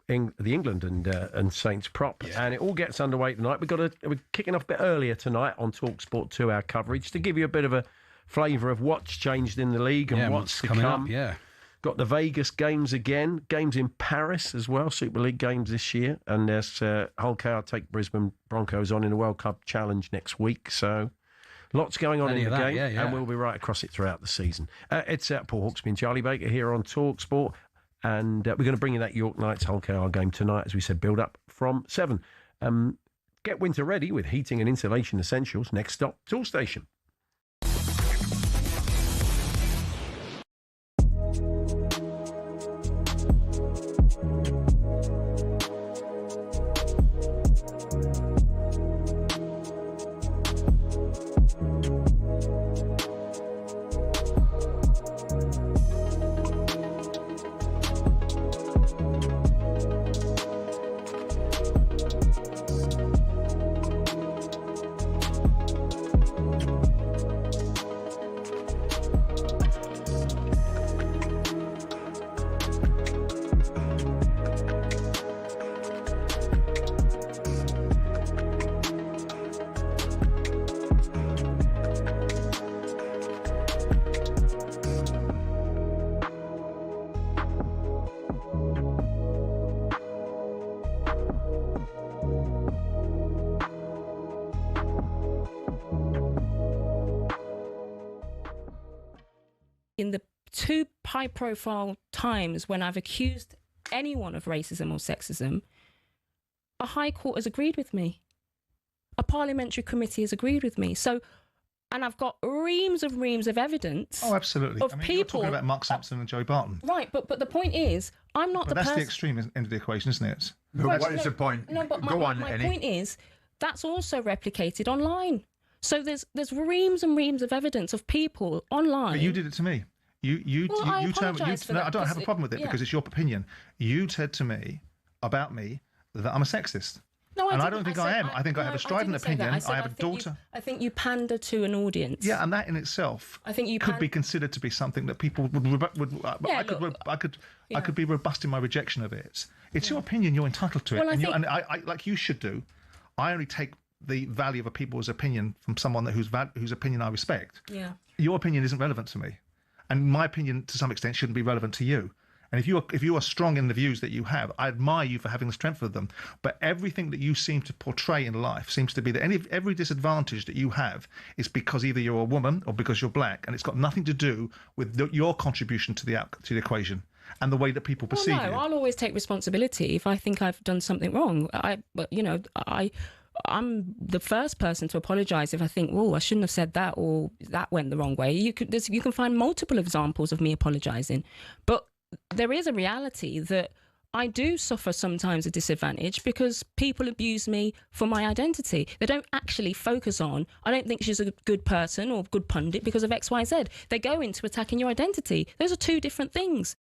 [SPEAKER 2] England and Saints prop, and it all gets underway tonight. We're kicking off a bit earlier tonight on talkSPORT 2-hour coverage to give you a bit of a flavour of what's changed in the league and what's to
[SPEAKER 10] coming
[SPEAKER 2] come.
[SPEAKER 10] up. Yeah.
[SPEAKER 2] Got the Vegas games again, games in Paris as well, Super League games this year. And there's Hull KR take Brisbane Broncos on in the World Cup Challenge next week. So lots going on in the game, and we'll be right across it throughout the season. It's Paul Hawksbee and Charlie Baker here on talkSPORT. And we're going to bring you that York Knights Hull KR game tonight, as we said, build up from 7. Get winter ready with heating and insulation essentials. Next stop, Toolstation.
[SPEAKER 7] In the 2 high-profile times when I've accused anyone of racism or sexism, a High Court has agreed with me. A parliamentary committee has agreed with me. So, and I've got reams of evidence.
[SPEAKER 11] Oh, absolutely.
[SPEAKER 7] Of people
[SPEAKER 11] you're talking about Mark Sampson and Joey Barton.
[SPEAKER 7] Right, but the point is, I'm not the person.
[SPEAKER 11] That's the extreme end of the equation, isn't it?
[SPEAKER 6] What is the point?
[SPEAKER 7] No, but
[SPEAKER 6] Go on,
[SPEAKER 7] my
[SPEAKER 6] Annie.
[SPEAKER 7] point is, that's also replicated online. So there's reams and reams of evidence of people online.
[SPEAKER 11] But you did it to me. You told me.
[SPEAKER 7] for
[SPEAKER 11] No,
[SPEAKER 7] that
[SPEAKER 11] I don't have a
[SPEAKER 7] because
[SPEAKER 11] problem with it because it's your opinion. You said to me about me that I'm a sexist.
[SPEAKER 7] No,
[SPEAKER 11] I don't think I am. I think I have a strident opinion. I have a daughter.
[SPEAKER 7] I think you pander to an audience.
[SPEAKER 11] Yeah, and that in itself could be considered to be something that people I could be robust in my rejection of it. It's your opinion. You're entitled to it, and I like you should do. I only take the value of a people's opinion from someone whose opinion I respect.
[SPEAKER 7] Yeah.
[SPEAKER 11] Your opinion isn't relevant to me, and my opinion to some extent shouldn't be relevant to you. And if you are strong in the views that you have, I admire you for having the strength of them. But everything that you seem to portray in life seems to be that every disadvantage that you have is because either you're a woman or because you're black, and it's got nothing to do with your contribution to the equation. and the way that people perceive
[SPEAKER 7] no,
[SPEAKER 11] you.
[SPEAKER 7] I'll always take responsibility if I think I've done something wrong. I'm the first person to apologise if I think, oh, I shouldn't have said that, or that went the wrong way. You can find multiple examples of me apologising, but there is a reality that I do suffer sometimes a disadvantage because people abuse me for my identity. They don't actually focus on, I don't think she's a good person or good pundit because of X, Y, Z. They go into attacking your identity. Those are two different things.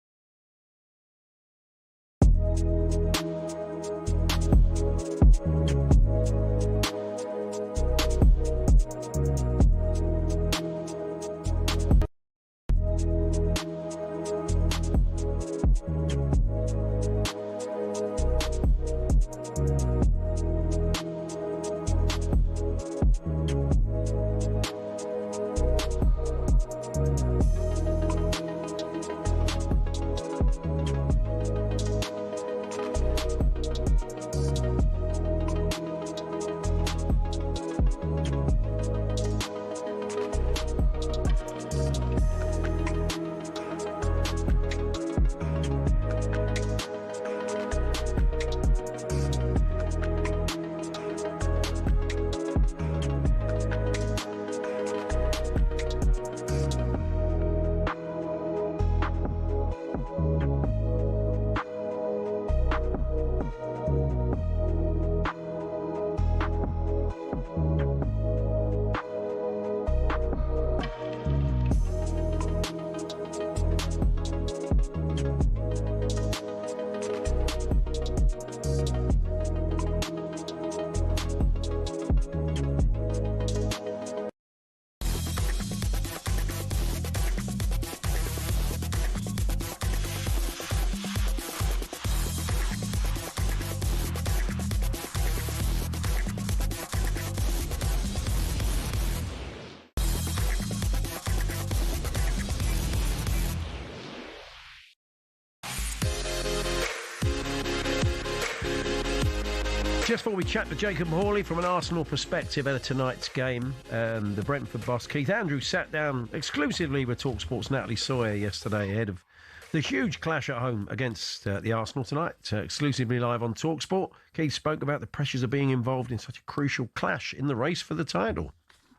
[SPEAKER 2] Just before we chat to Jacob Hawley from an Arsenal perspective at tonight's game, the Brentford boss Keith Andrews sat down exclusively with talkSPORT's Natalie Sawyer yesterday ahead of the huge clash at home against the Arsenal tonight, exclusively live on talkSPORT. Keith spoke about the pressures of being involved in such a crucial clash in the race for the title.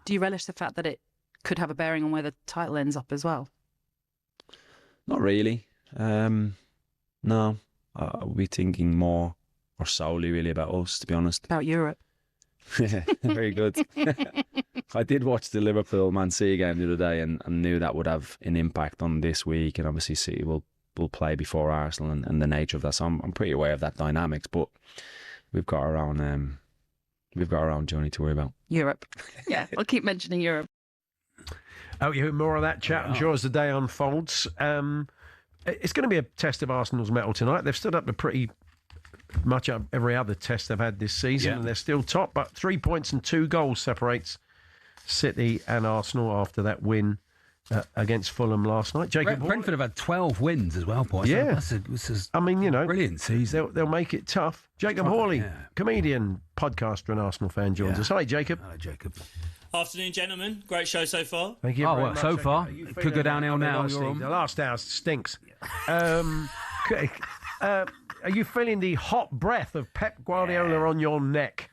[SPEAKER 16] Do you relish the fact that it could have a bearing on where the title ends up as well?
[SPEAKER 17] Not really. No, I'll be thinking more or solely really about us, to be honest.
[SPEAKER 16] About Europe.
[SPEAKER 17] Very good. I did watch the Liverpool-Man City game the other day and knew that would have an impact on this week, and obviously City will play before Arsenal and the nature of that. So I'm pretty aware of that dynamics, but we've got our own journey to worry about.
[SPEAKER 16] Europe. Yeah, we'll keep mentioning Europe.
[SPEAKER 2] Oh, you hear more of that chat, I'm sure, as the day unfolds. It's going to be a test of Arsenal's mettle tonight. They've stood up to pretty much every other test they've had this season, and they're still top, but 3 points and 2 goals separates City and Arsenal after that win against Fulham last night. Jacob
[SPEAKER 10] Brentford have had 12 wins as well, boys.
[SPEAKER 2] Yeah.
[SPEAKER 10] This is
[SPEAKER 2] brilliant season. They'll make it tough. Jacob Hawley, comedian, podcaster and Arsenal fan, joins us. Hi, Jacob.
[SPEAKER 10] Hello, Jacob.
[SPEAKER 20] Afternoon, gentlemen. Great show so far.
[SPEAKER 2] Thank you very much.
[SPEAKER 10] So far. Could go downhill now.
[SPEAKER 2] The last hour stinks. Are you feeling the hot breath of Pep Guardiola on your neck?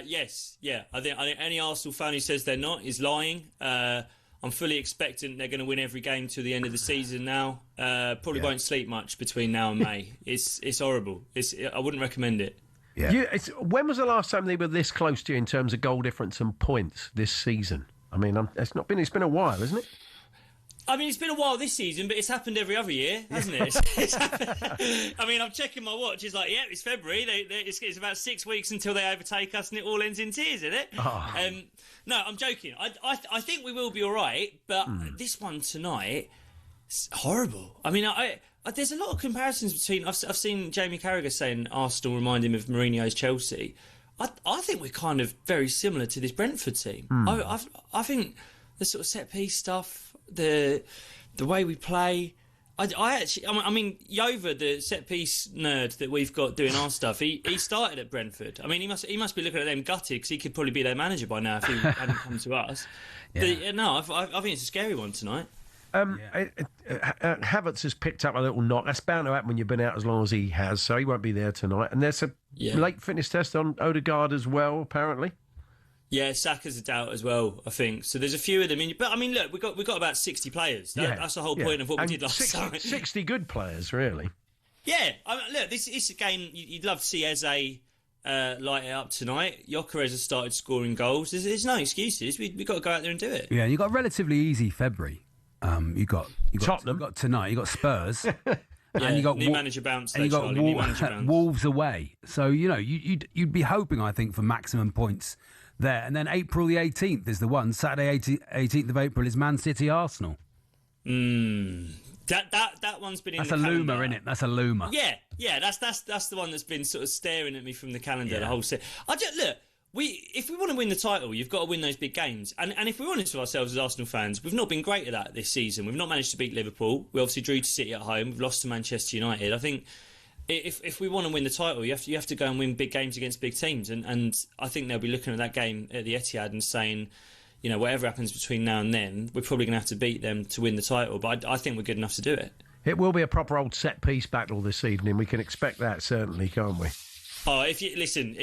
[SPEAKER 20] Yes, yeah. I think any Arsenal fan who says they're not is lying. I'm fully expectant they're going to win every game to the end of the season now. Probably won't sleep much between now and May. It's horrible. I wouldn't recommend it.
[SPEAKER 2] Yeah. When was the last time they were this close to you in terms of goal difference and points this season? I mean, it's been a while, isn't it?
[SPEAKER 20] I mean, it's been a while this season, but it's happened every other year, hasn't it? I mean, I'm checking my watch. It's like, it's February. It's about 6 weeks until they overtake us, and it all ends in tears, isn't it?
[SPEAKER 2] Oh.
[SPEAKER 20] No, I'm joking. I think we will be all right, but this one tonight, it's horrible. I mean, there's a lot of comparisons between. I've seen Jamie Carragher saying Arsenal remind him of Mourinho's Chelsea. I think we're kind of very similar to this Brentford team. I think the sort of set piece stuff. The way we play, I mean, Yova, the set piece nerd that we've got doing our stuff, he started at Brentford. I mean, he must be looking at them gutted because he could probably be their manager by now if he hadn't come to us. I think it's a scary one tonight.
[SPEAKER 2] Havertz has picked up a little knock. That's bound to happen when you've been out as long as he has, so he won't be there tonight. And there's a late fitness test on Odegaard as well, apparently.
[SPEAKER 20] Yeah, Saka's a doubt as well, I think. So there's a few of them. But, I mean, look, we got about 60 players. That's the whole point of what we did last time.
[SPEAKER 2] 60 good players, really.
[SPEAKER 20] Yeah. I mean, look, this is a game you'd love to see Eze light it up tonight. Gyökeres has started scoring goals. There's no excuses. We've got to go out there and do it.
[SPEAKER 10] Yeah, you've got a relatively easy February. You got
[SPEAKER 2] Tottenham.
[SPEAKER 10] You got tonight. You got Spurs.
[SPEAKER 20] And
[SPEAKER 10] you got
[SPEAKER 20] new manager bounce.
[SPEAKER 10] And you got
[SPEAKER 20] new manager bounce.
[SPEAKER 10] Wolves away. So you'd be hoping, I think, for maximum points there. And then April the 18th is the one. Saturday 18th of April is Man City Arsenal.
[SPEAKER 20] That one's been in
[SPEAKER 10] That's
[SPEAKER 20] the
[SPEAKER 10] a
[SPEAKER 20] calendar.
[SPEAKER 10] loomer, isn't it? That's a loomer.
[SPEAKER 20] Yeah. That's the one that's been sort of staring at me from the calendar the whole season. Look. If we want to win the title, you've got to win those big games. And if we're honest with ourselves as Arsenal fans, we've not been great at that this season. We've not managed to beat Liverpool. We obviously drew to City at home. We've lost to Manchester United. I think if we want to win the title, you have to go and win big games against big teams. And I think they'll be looking at that game at the Etihad and saying, whatever happens between now and then, we're probably going to have to beat them to win the title. But I think we're good enough to do it.
[SPEAKER 2] It will be a proper old set-piece battle this evening. We can expect that, certainly, can't we?
[SPEAKER 20] Oh, if you listen,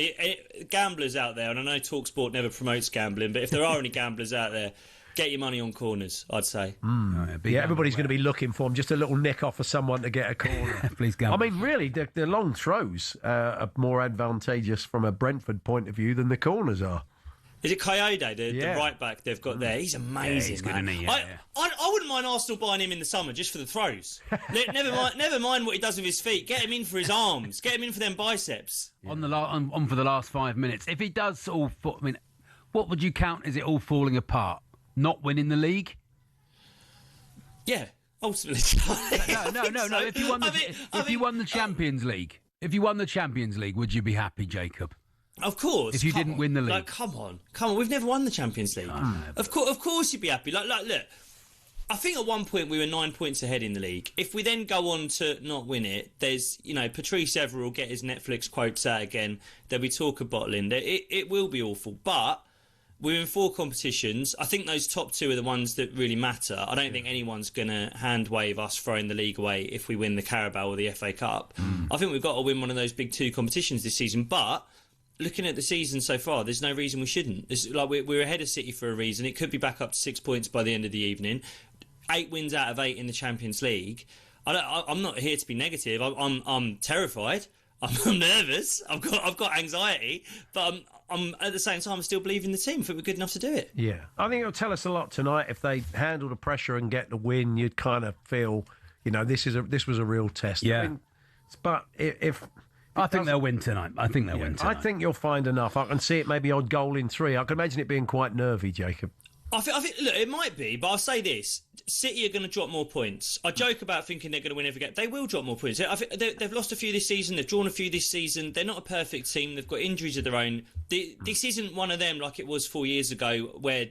[SPEAKER 20] gamblers out there, and I know talkSPORT never promotes gambling, but if there are any gamblers out there, get your money on corners, I'd say.
[SPEAKER 2] Everybody's going to be looking for them. Just a little nick off for someone to get a corner.
[SPEAKER 10] Please gamble.
[SPEAKER 2] I mean, really, the long throws are more advantageous from a Brentford point of view than the corners are.
[SPEAKER 20] Is it Coyote, the right back they've got there? He's amazing,
[SPEAKER 10] he's good,
[SPEAKER 20] man.
[SPEAKER 10] isn't he?
[SPEAKER 20] I wouldn't mind Arsenal buying him in the summer just for the throws. Never mind what he does with his feet. Get him in for his arms. Get him in for them biceps.
[SPEAKER 10] On for the last 5 minutes. If he does what would you count? Is it all falling apart? Not winning the league?
[SPEAKER 20] Yeah, ultimately.
[SPEAKER 10] No. If you won the Champions League, would you be happy, Jacob?
[SPEAKER 20] Of course.
[SPEAKER 10] If you didn't win the league.
[SPEAKER 20] Like, come on. We've never won the Champions League. Of course you'd be happy. Like, look, I think at one point we were 9 points ahead in the league. If we then go on to not win it, there's, Patrice Evra will get his Netflix quotes out again. There'll be talk of bottling. It will be awful. But we're in 4 competitions. I think those top 2 are the ones that really matter. I don't think anyone's going to hand wave us throwing the league away if we win the Carabao or the FA Cup. I think we've got to win one of those big 2 competitions this season. But looking at the season so far, there's no reason we shouldn't. We're ahead of City for a reason. It could be back up to 6 points by the end of the evening. 8 wins out of 8 in the Champions League. I'm not here to be negative. I'm terrified. I'm nervous. I've got anxiety. But I'm at the same time, I still believe in the team. I think we're good enough to do it.
[SPEAKER 2] Yeah, I think it'll tell us a lot tonight. If they handle the pressure and get the win, you'd kind of feel, this was a real test.
[SPEAKER 10] Yeah.
[SPEAKER 2] I mean, but if
[SPEAKER 10] I think they'll win tonight. I think
[SPEAKER 2] think you'll find enough. I can see it maybe odd goal in 3. I can imagine it being quite nervy, Jacob.
[SPEAKER 20] I think, look, it might be, but I'll say this. City are going to drop more points. I joke about thinking they're going to win every game. They will drop more points. I think they've lost a few this season. They've drawn a few this season. They're not a perfect team. They've got injuries of their own. This isn't one of them like it was 4 years ago where,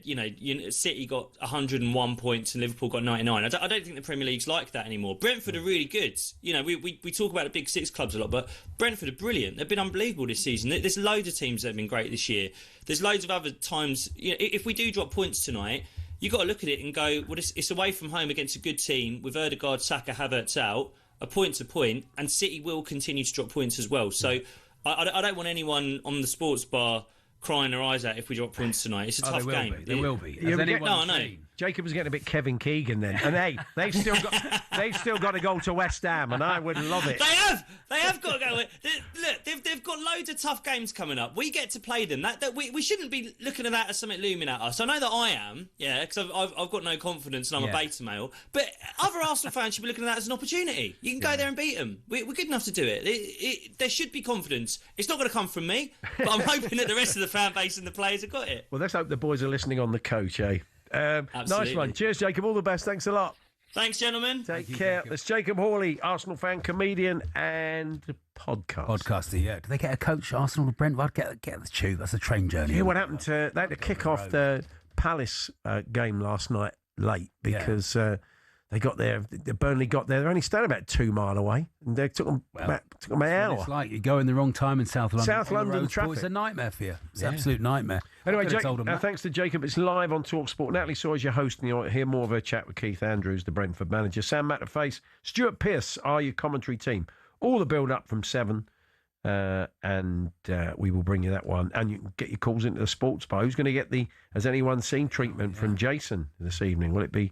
[SPEAKER 20] City got 101 points and Liverpool got 99. I don't think the Premier League's like that anymore. Brentford are really good. We talk about the big 6 clubs a lot, but Brentford are brilliant. They've been unbelievable this season. There's loads of teams that have been great this year. There's loads of other times. If we do drop points tonight, you've got to look at it and go, well, it's away from home against a good team with Odegaard, Saka, Havertz out, a point to point, and City will continue to drop points as well. So I don't want anyone on the sports bar crying their eyes out if we drop points tonight. It's a tough game.
[SPEAKER 10] There will be.
[SPEAKER 20] I know.
[SPEAKER 2] Jacob was getting a bit Kevin Keegan then, and hey, they've still got to go to West Ham, and I would love it.
[SPEAKER 20] They have got to go. Look, they've got loads of tough games coming up. We get to play them. We shouldn't be looking at that as something looming at us. I know that I am, because I've got no confidence and I'm a beta male. But other Arsenal fans should be looking at that as an opportunity. You can go there and beat them. We're good enough to do it. There should be confidence. It's not going to come from me, but I'm hoping that the rest of the fan base and the players have got it.
[SPEAKER 2] Well, let's hope the boys are listening on the coach, eh? Nice one. Cheers, Jacob. All the best. Thanks a lot.
[SPEAKER 20] Thanks, gentlemen.
[SPEAKER 2] Take care. That's Jacob Hawley, Arsenal fan, comedian, and
[SPEAKER 10] podcaster. Yeah. Do they get a coach? Arsenal to Brentford? Get the tube. That's a train journey.
[SPEAKER 2] Yeah. What happened to? They had to kick off the Palace game last night late because they Burnley got there. They're only staying about 2 mile away, and they took them an hour.
[SPEAKER 10] It's like you go in the wrong time in South London.
[SPEAKER 2] South London
[SPEAKER 10] roads,
[SPEAKER 2] traffic.
[SPEAKER 10] It's a nightmare for you. It's an absolute nightmare.
[SPEAKER 2] Anyway, thanks to Jacob. It's live on talkSPORT. Natalie Sawyer's your host, and you'll hear more of her chat with Keith Andrews, the Brentford manager. Sam Matterface, Stuart Pearce are your commentary team. All the build-up from 7, and we will bring you that one. And you can get your calls into the sports bar. Who's going to get has anyone seen treatment from Jason this evening? Will it be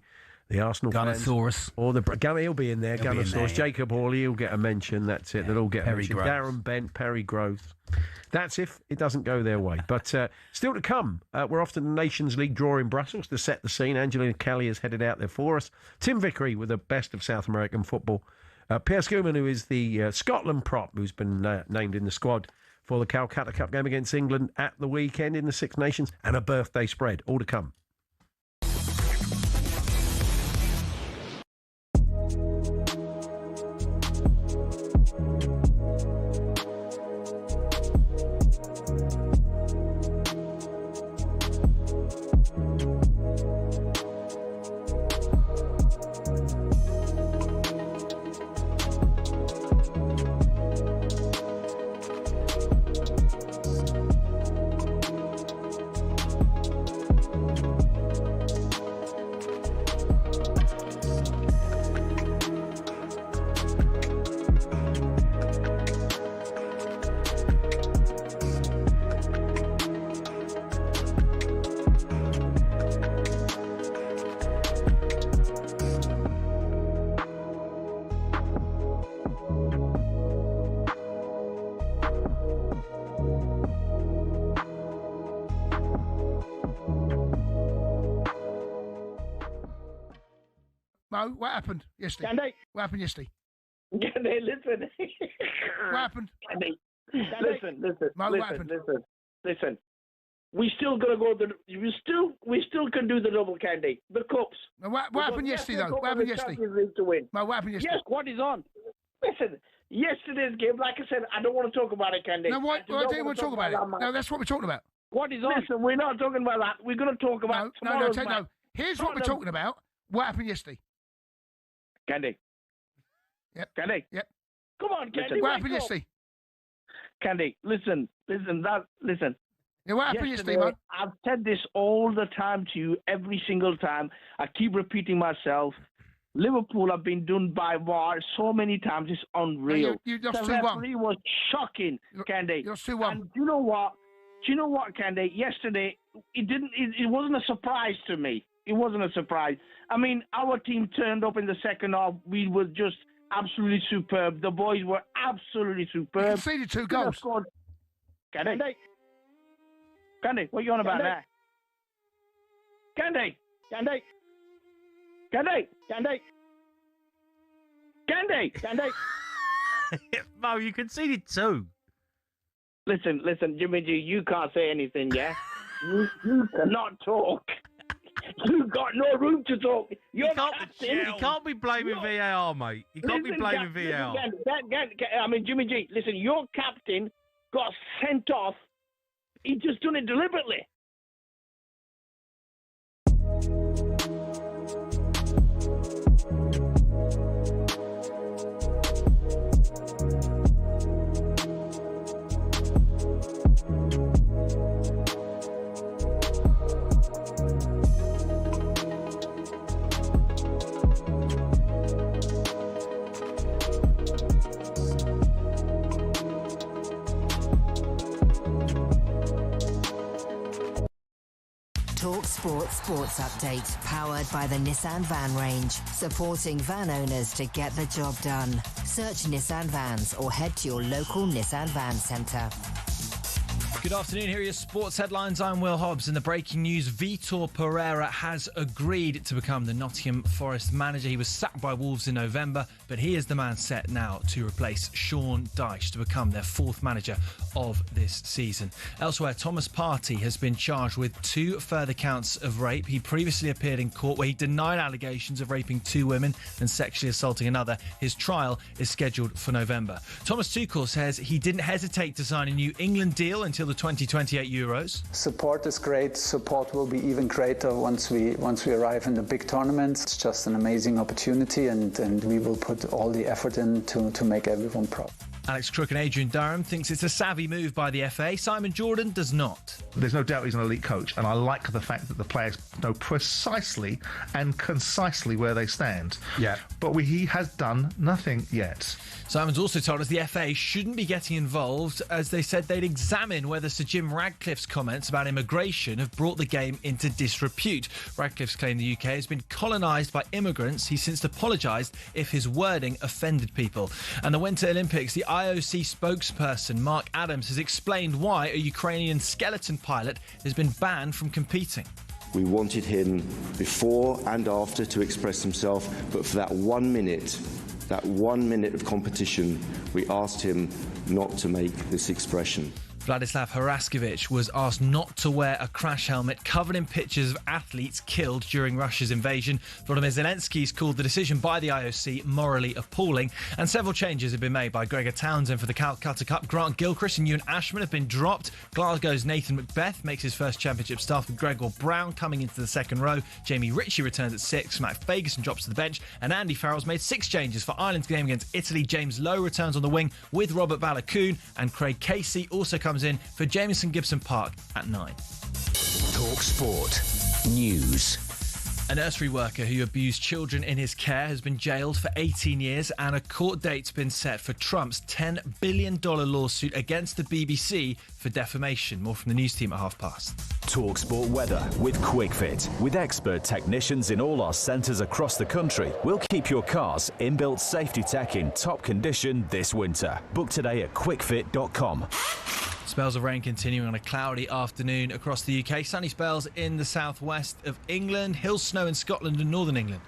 [SPEAKER 2] the Arsenal
[SPEAKER 10] Gunnosaurus.
[SPEAKER 2] Fans, or the Gunner? He'll be in there. Gunnosaurus. Jacob Hawley, he'll get a mention. That's it. They'll all get a mention. Darren Bent, Perry Growth. That's if it doesn't go their way. But still to come, we're off to the Nations League draw in Brussels to set the scene. Angelina Kelly has headed out there for us. Tim Vickery with the best of South American football. Pierre Schumann, who is the Scotland prop, who's been named in the squad for the Calcutta Cup game against England at the weekend in the Six Nations, and a birthday spread. All to come.
[SPEAKER 5] Mo, what happened yesterday?
[SPEAKER 13] Candy.
[SPEAKER 5] What happened yesterday?
[SPEAKER 13] Candy, listen.
[SPEAKER 5] What happened?
[SPEAKER 13] Candy. Listen.
[SPEAKER 5] Mo, what happened?
[SPEAKER 13] Listen. We still gotta go. We still can do the double, Candy. The cups.
[SPEAKER 5] What happened yesterday, though? What happened yesterday?
[SPEAKER 13] To win.
[SPEAKER 5] Mo, what happened yesterday?
[SPEAKER 13] Yes, what is on? Listen, yesterday's game, like I said, I don't want to talk about it, Candy.
[SPEAKER 5] No, I don't want to talk about it. No, that's what we're talking about.
[SPEAKER 13] What is on? Listen, we're not talking about that. We're going to talk about tomorrow's match.
[SPEAKER 5] No. Here's what we're talking about. What happened yesterday?
[SPEAKER 13] Candy.
[SPEAKER 5] Yep.
[SPEAKER 13] Candy.
[SPEAKER 5] Yep.
[SPEAKER 13] Come on, Candy.
[SPEAKER 5] What happened yesterday?
[SPEAKER 13] Candy, listen.
[SPEAKER 5] Yeah, what happened yesterday, man?
[SPEAKER 13] I've said this all the time to you, every single time. I keep repeating myself. Liverpool have been done by VAR so many times. It's unreal.
[SPEAKER 5] You lost 2-1.
[SPEAKER 13] The referee was shocking, Candy.
[SPEAKER 5] You lost 2-1.
[SPEAKER 13] And do you know what, Candy? Yesterday, it wasn't a surprise to me. It wasn't a surprise. I mean, our team turned up in the second half. We were just absolutely superb. The boys were absolutely superb.
[SPEAKER 5] You conceded 2 goals.
[SPEAKER 13] Candy, what are you on about now? Candy.
[SPEAKER 15] Mo, you conceded 2.
[SPEAKER 13] Listen, Jimmy G, you can't say anything, yeah? you cannot talk. You've got no room to talk. You
[SPEAKER 15] can't be blaming VAR, mate. You can't be blaming VAR.
[SPEAKER 13] I mean, Jimmy G, listen, your captain got sent off. He just done it deliberately.
[SPEAKER 22] talkSPORT Sports Update, powered by the Nissan Van range, supporting van owners to get the job done. Search Nissan Vans or head to your local Nissan Van Centre.
[SPEAKER 23] Good afternoon, here are your sports headlines. I'm Will Hobbs, and the breaking news, Vitor Pereira has agreed to become the Nottingham Forest manager. He was sacked by Wolves in November, but he is the man set now to replace Sean Dyche to become their 4th manager of this season. Elsewhere, Thomas Partey has been charged with 2 further counts of rape. He previously appeared in court where he denied allegations of raping 2 women and sexually assaulting another. His trial is scheduled for November. Thomas Tuchel says he didn't hesitate to sign a new England deal until the the 2028 Euros.
[SPEAKER 4] Support is great. Support will be even greater once we arrive in the big tournaments. It's just an amazing opportunity, and we will put all the effort in to make everyone proud.
[SPEAKER 23] Alex Crook and Adrian Durham thinks it's a savvy move by the FA. Simon Jordan does not.
[SPEAKER 11] There's no doubt he's an elite coach, and I like the fact that the players know precisely and concisely where they stand.
[SPEAKER 10] Yeah.
[SPEAKER 11] But he has done nothing yet.
[SPEAKER 23] Simon's also told us the FA shouldn't be getting involved, as they said they'd examine whether Sir Jim Radcliffe's comments about immigration have brought the game into disrepute. Radcliffe's claimed the UK has been colonised by immigrants. He's since apologised if his wording offended people. And the Winter Olympics, the IOC spokesperson Mark Adams has explained why a Ukrainian skeleton pilot has been banned from competing.
[SPEAKER 21] We wanted him before and after to express himself, but for that 1 minute of competition, we asked him not to make this expression.
[SPEAKER 23] Vladislav Haraskovic was asked not to wear a crash helmet covered in pictures of athletes killed during Russia's invasion. Volodymyr Zelensky's called the decision by the IOC morally appalling, and several changes have been made by Gregor Townsend for the Calcutta Cup. Grant Gilchrist and Ewan Ashman have been dropped. Glasgow's Nathan Macbeth makes his first championship start with Gregor Brown coming into the second row. Jamie Ritchie returns at 6. Matt Fagerson drops to the bench, and Andy Farrell's made 6 changes for Ireland's game against Italy. James Lowe returns on the wing with Robert Balakoon, and Craig Casey also comes in for Jamieson Gibson Park at 9.
[SPEAKER 14] talkSPORT News.
[SPEAKER 23] A nursery worker who abused children in his care has been jailed for 18 years, and a court date's been set for Trump's $10 billion lawsuit against the BBC for defamation. More from the news team at past.
[SPEAKER 8] talkSPORT weather with QuickFit. With expert technicians in all our centres across the country, we'll keep your car's inbuilt safety tech in top condition this winter. Book today at quickfit.com.
[SPEAKER 23] Spells of rain continuing on a cloudy afternoon across the UK. Sunny spells in the southwest of England. Hill snow in Scotland and northern England.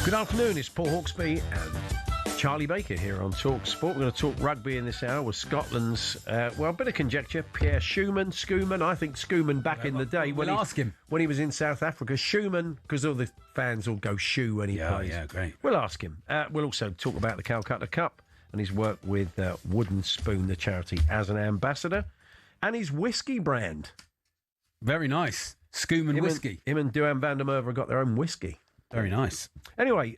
[SPEAKER 2] Good afternoon, it's Paul Hawksbee and Charlie Baker here on talkSPORT. We're going to talk rugby in this hour with Scotland's, a bit of conjecture. Pierre Schoeman, I think Schoeman back in the day.
[SPEAKER 10] We'll ask him.
[SPEAKER 2] When he was in South Africa. Schoeman, because all the fans all go shoe when he plays.
[SPEAKER 10] Yeah, great.
[SPEAKER 23] We'll ask him.
[SPEAKER 2] We'll also talk about the Calcutta Cup and his work with Wooden Spoon, the charity, as an ambassador, and his whiskey brand.
[SPEAKER 10] Very nice. Schoeman whiskey.
[SPEAKER 2] Him and Duane van der Merwe got their own whiskey.
[SPEAKER 10] Very nice.
[SPEAKER 2] Anyway,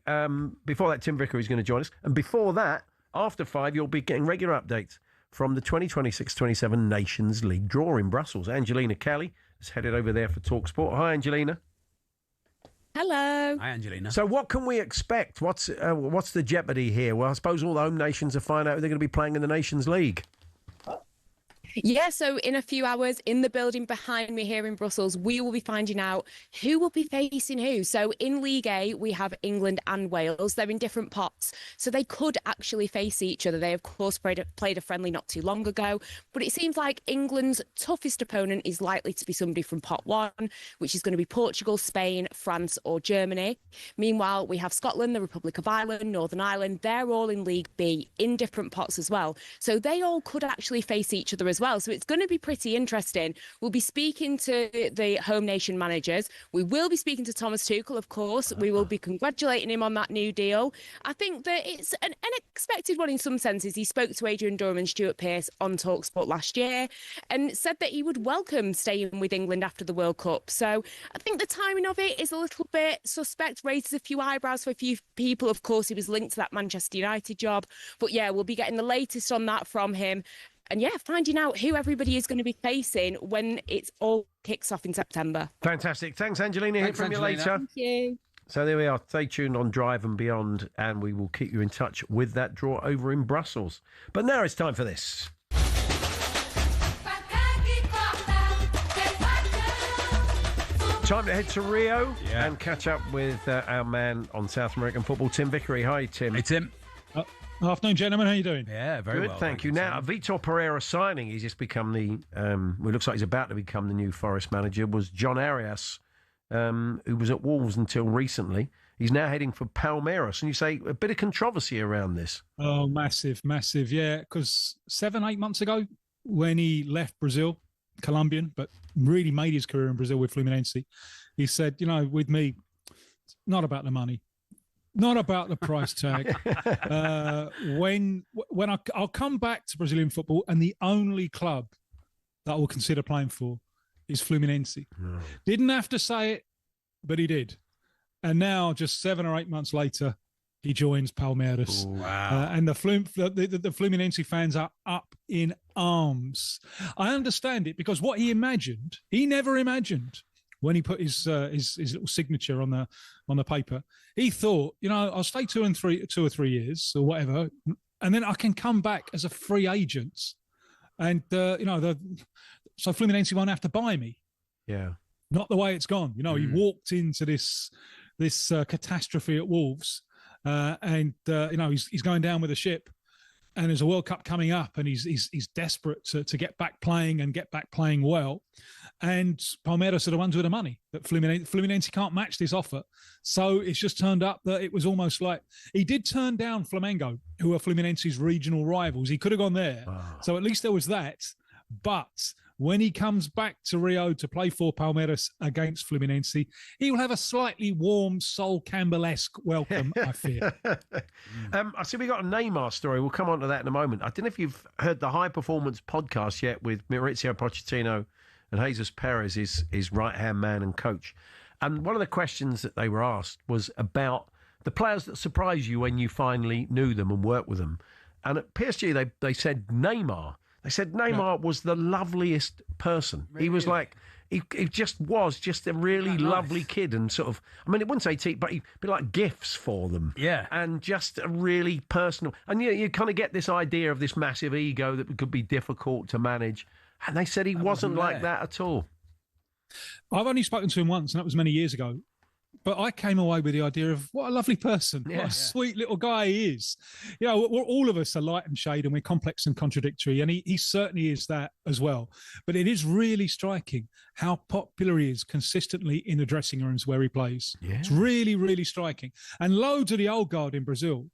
[SPEAKER 2] before that, Tim Vicker is going to join us. And before that, after 5, you'll be getting regular updates from the 2026-27 Nations League draw in Brussels. Angelina Kelly is headed over there for talkSPORT. Hi, Angelina.
[SPEAKER 7] Hello.
[SPEAKER 10] Hi, Angelina.
[SPEAKER 2] So what can we expect? What's the jeopardy here? Well, I suppose all the home nations are finding out who they're going to be playing in the Nations League.
[SPEAKER 7] Yeah, so in a few hours, in the building behind me here in Brussels, we will be finding out who will be facing who. So in League A, we have England and Wales. They're in different pots, so they could actually face each other. They, of course, played a friendly not too long ago, but it seems like England's toughest opponent is likely to be somebody from pot 1, which is going to be Portugal, Spain, France or Germany. Meanwhile, we have Scotland, the Republic of Ireland, Northern Ireland. They're all in League B in different pots as well. So they all could actually face each other as well. So it's going to be pretty interesting. We'll be speaking to the home nation managers. We will be speaking to Thomas Tuchel, of course. We will be congratulating him on that new deal. I think that it's an unexpected one in some senses. He spoke to Adrian Durham and Stuart Pearce on talkSPORT last year and said that he would welcome staying with England after the World Cup. So I think the timing of it is a little bit suspect, raises a few eyebrows for a few people. Of course, he was linked to that Manchester United job. But yeah, we'll be getting the latest on that from him. And yeah, finding out who everybody is going to be facing when it all kicks off in September.
[SPEAKER 2] Fantastic. Thanks, Angelina. Hear from you later.
[SPEAKER 7] Thank you.
[SPEAKER 2] So there we are. Stay tuned on Drive and Beyond, and we will keep you in touch with that draw over in Brussels. But now it's time for this. Time to head to Rio and catch up with our man on South American football, Tim Vickery. Hi, Tim.
[SPEAKER 10] Hey, Tim.
[SPEAKER 18] Afternoon, gentlemen. How you doing?
[SPEAKER 10] Yeah, very
[SPEAKER 2] good.
[SPEAKER 10] well.
[SPEAKER 2] Thank you. Now, Vitor Pereira signing. He's just become the. Well, it looks like he's about to become the new Forest manager. Was John Arias who was at Wolves until recently. He's now heading for Palmeiras. And you say a bit of controversy around this.
[SPEAKER 18] Oh, massive. Yeah, because 7-8 months ago, when he left Brazil, Colombian, but really made his career in Brazil with Fluminense, he said, with me, it's not about the money, not about the price tag. When I'll come back to Brazilian football, and the only club that I will consider playing for is Fluminense.
[SPEAKER 2] No.
[SPEAKER 18] Didn't have to say it, but he did. And now, just 7 or 8 months later, he joins Palmeiras.
[SPEAKER 2] Wow.
[SPEAKER 18] And the Fluminense fans are up in arms. I understand it, because what he never imagined when he put his little signature on the paper. He thought, I'll stay 2 or 3 years or whatever, and then I can come back as a free agent. And, so Fluminense won't have to buy me.
[SPEAKER 2] Yeah.
[SPEAKER 18] Not the way it's gone. He walked into this catastrophe at Wolves, and he's going down with a ship, and there's a World Cup coming up, and he's desperate to get back playing and get back playing well. And Palmeiras are the ones with the money. That Fluminense can't match this offer, so it's just turned up that it was almost like he did turn down Flamengo, who are Fluminense's regional rivals. He could have gone there, so at least there was that. But when he comes back to Rio to play for Palmeiras against Fluminense, he will have a slightly warm, Sol Campbell-esque welcome, I fear.
[SPEAKER 2] I see we got a Neymar story. We'll come on to that in a moment. I don't know if you've heard the High Performance podcast yet with Maurizio Pochettino and Jesus Perez, his right-hand man and coach. And one of the questions that they were asked was about the players that surprised you when you finally knew them and worked with them. And at PSG, they said Neymar. They said Neymar was the loveliest person. Really? He was like, he just was just a really lovely kid, and sort of, I mean, it wouldn't say but he'd be like gifts for them.
[SPEAKER 10] Yeah.
[SPEAKER 2] And just a really personal, and you kind of get this idea of this massive ego that could be difficult to manage. And they said he wasn't like that at all.
[SPEAKER 18] I've only spoken to him once, and that was many years ago. But I came away with the idea of what a lovely person, what a sweet little guy he is. All of us are light and shade, and we're complex and contradictory, and he certainly is that as well. But it is really striking how popular he is consistently in the dressing rooms where he plays. Yeah. It's really, really striking. And loads of the old guard in Brazil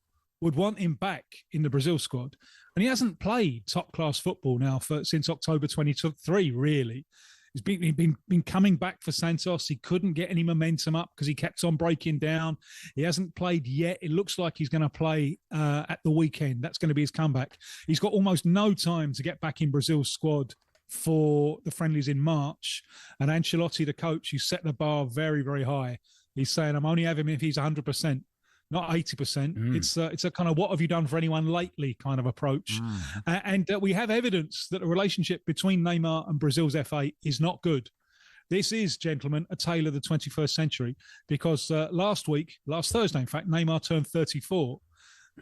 [SPEAKER 18] would want him back in the Brazil squad. And he hasn't played top-class football now since October 23, really. He's been coming back for Santos. He couldn't get any momentum up because he kept on breaking down. He hasn't played yet. It looks like he's going to play at the weekend. That's going to be his comeback. He's got almost no time to get back in Brazil's squad for the friendlies in March. And Ancelotti, the coach, he set the bar very, very high. He's saying, I'm only having him if he's 100%. Not 80%. It's a kind of what have you done for anyone lately kind of approach. And we have evidence that the relationship between Neymar and Brazil's FA is not good. This is, gentlemen, a tale of the 21st century, because last Thursday, in fact, Neymar turned 34.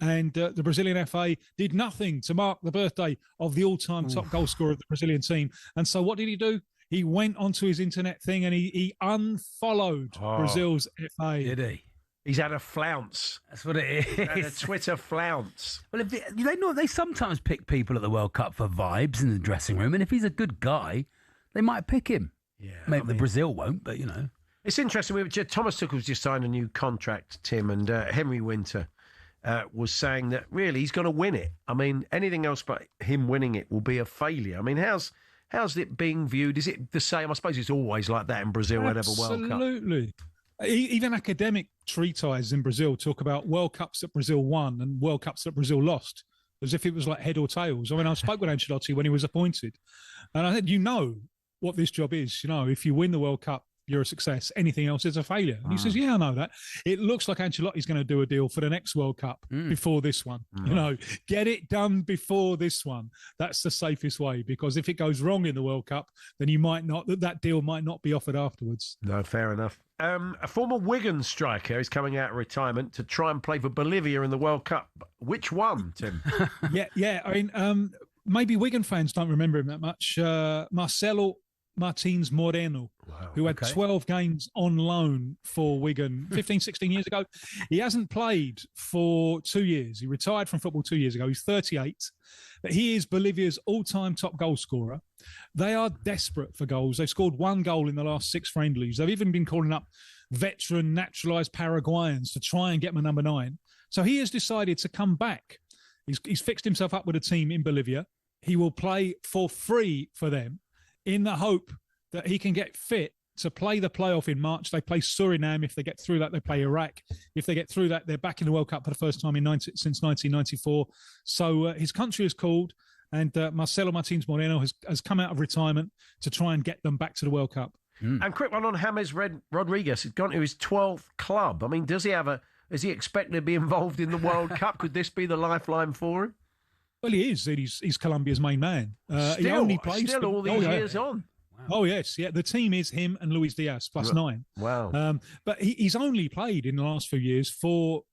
[SPEAKER 18] And the Brazilian FA did nothing to mark the birthday of the all-time top goal scorer of the Brazilian team. And so what did he do? He went onto his internet thing and he unfollowed Brazil's FA.
[SPEAKER 10] Did he?
[SPEAKER 2] He's had a flounce.
[SPEAKER 10] That's what it is.
[SPEAKER 2] He's had a Twitter flounce.
[SPEAKER 10] Well, they sometimes pick people at the World Cup for vibes in the dressing room, and if he's a good guy, they might pick him.
[SPEAKER 2] Yeah,
[SPEAKER 10] maybe Brazil won't, but
[SPEAKER 2] it's interesting. Thomas Tuchel's just signed a new contract, Tim, and Henry Winter was saying that really he's going to win it. I mean, anything else but him winning it will be a failure. I mean, how's it being viewed? Is it the same? I suppose it's always like that in Brazil. Whenever World Cup.
[SPEAKER 18] Absolutely. Even academic treatises in Brazil talk about World Cups that Brazil won and World Cups that Brazil lost, as if it was like head or tails. I mean, I spoke with Ancelotti when he was appointed, and I said, what this job is. If you win the World Cup, you're a success. Anything else is a failure. And he says, yeah, I know that. It looks like Ancelotti's going to do a deal for the next World Cup before this one. Get it done before this one. That's the safest way, because if it goes wrong in the World Cup, then that deal might not be offered afterwards.
[SPEAKER 2] No, fair enough. A former Wigan striker is coming out of retirement to try and play for Bolivia in the World Cup. Which one, Tim?
[SPEAKER 18] Yeah. I mean, maybe Wigan fans don't remember him that much. Marcelo Martins Moreno, who had 12 games on loan for Wigan 15, 16 years ago. He hasn't played for 2 years. He retired from football 2 years ago. He's 38. But he is Bolivia's all-time top goal scorer. They are desperate for goals. They've scored 1 goal in the last 6 friendlies. They've even been calling up veteran, naturalised Paraguayans to try and get my number 9. So he has decided to come back. He's fixed himself up with a team in Bolivia. He will play for free for them in the hope that he can get fit to play the playoff in March. They play Suriname. If they get through that, they play Iraq. If they get through that, they're back in the World Cup for the first time since 1994. So his country is called, and Marcelo Martins Moreno has come out of retirement to try and get them back to the World Cup.
[SPEAKER 2] And quick one on James Rodriguez. He's gone to his 12th club. I mean, is he expected to be involved in the World Cup? Could this be the lifeline for him?
[SPEAKER 18] Well, he is. He's Colombia's main man. He
[SPEAKER 2] Still,
[SPEAKER 18] only plays
[SPEAKER 2] all these years on.
[SPEAKER 18] Wow. Oh, yes. Yeah, the team is him and Luis Diaz plus 9.
[SPEAKER 2] Wow.
[SPEAKER 18] But he's only played in the last few years for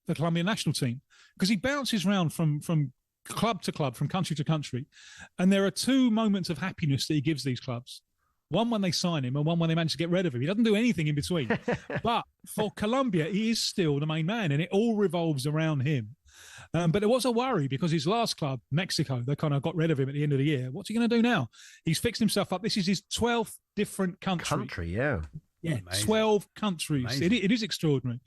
[SPEAKER 18] the Colombian national team because he bounces around from club to club, from country to country. And there are 2 moments of happiness that he gives these clubs. One when they sign him and one when they manage to get rid of him. He doesn't do anything in between. But for Colombia, he is still the main man, and it all revolves around him. But there was a worry because his last club, Mexico, they kind of got rid of him at the end of the year. What's he going to do now? He's fixed himself up. This is his 12th different country.
[SPEAKER 2] Yeah.
[SPEAKER 18] Yeah,
[SPEAKER 10] Amazing.
[SPEAKER 18] 12 countries. It is extraordinary.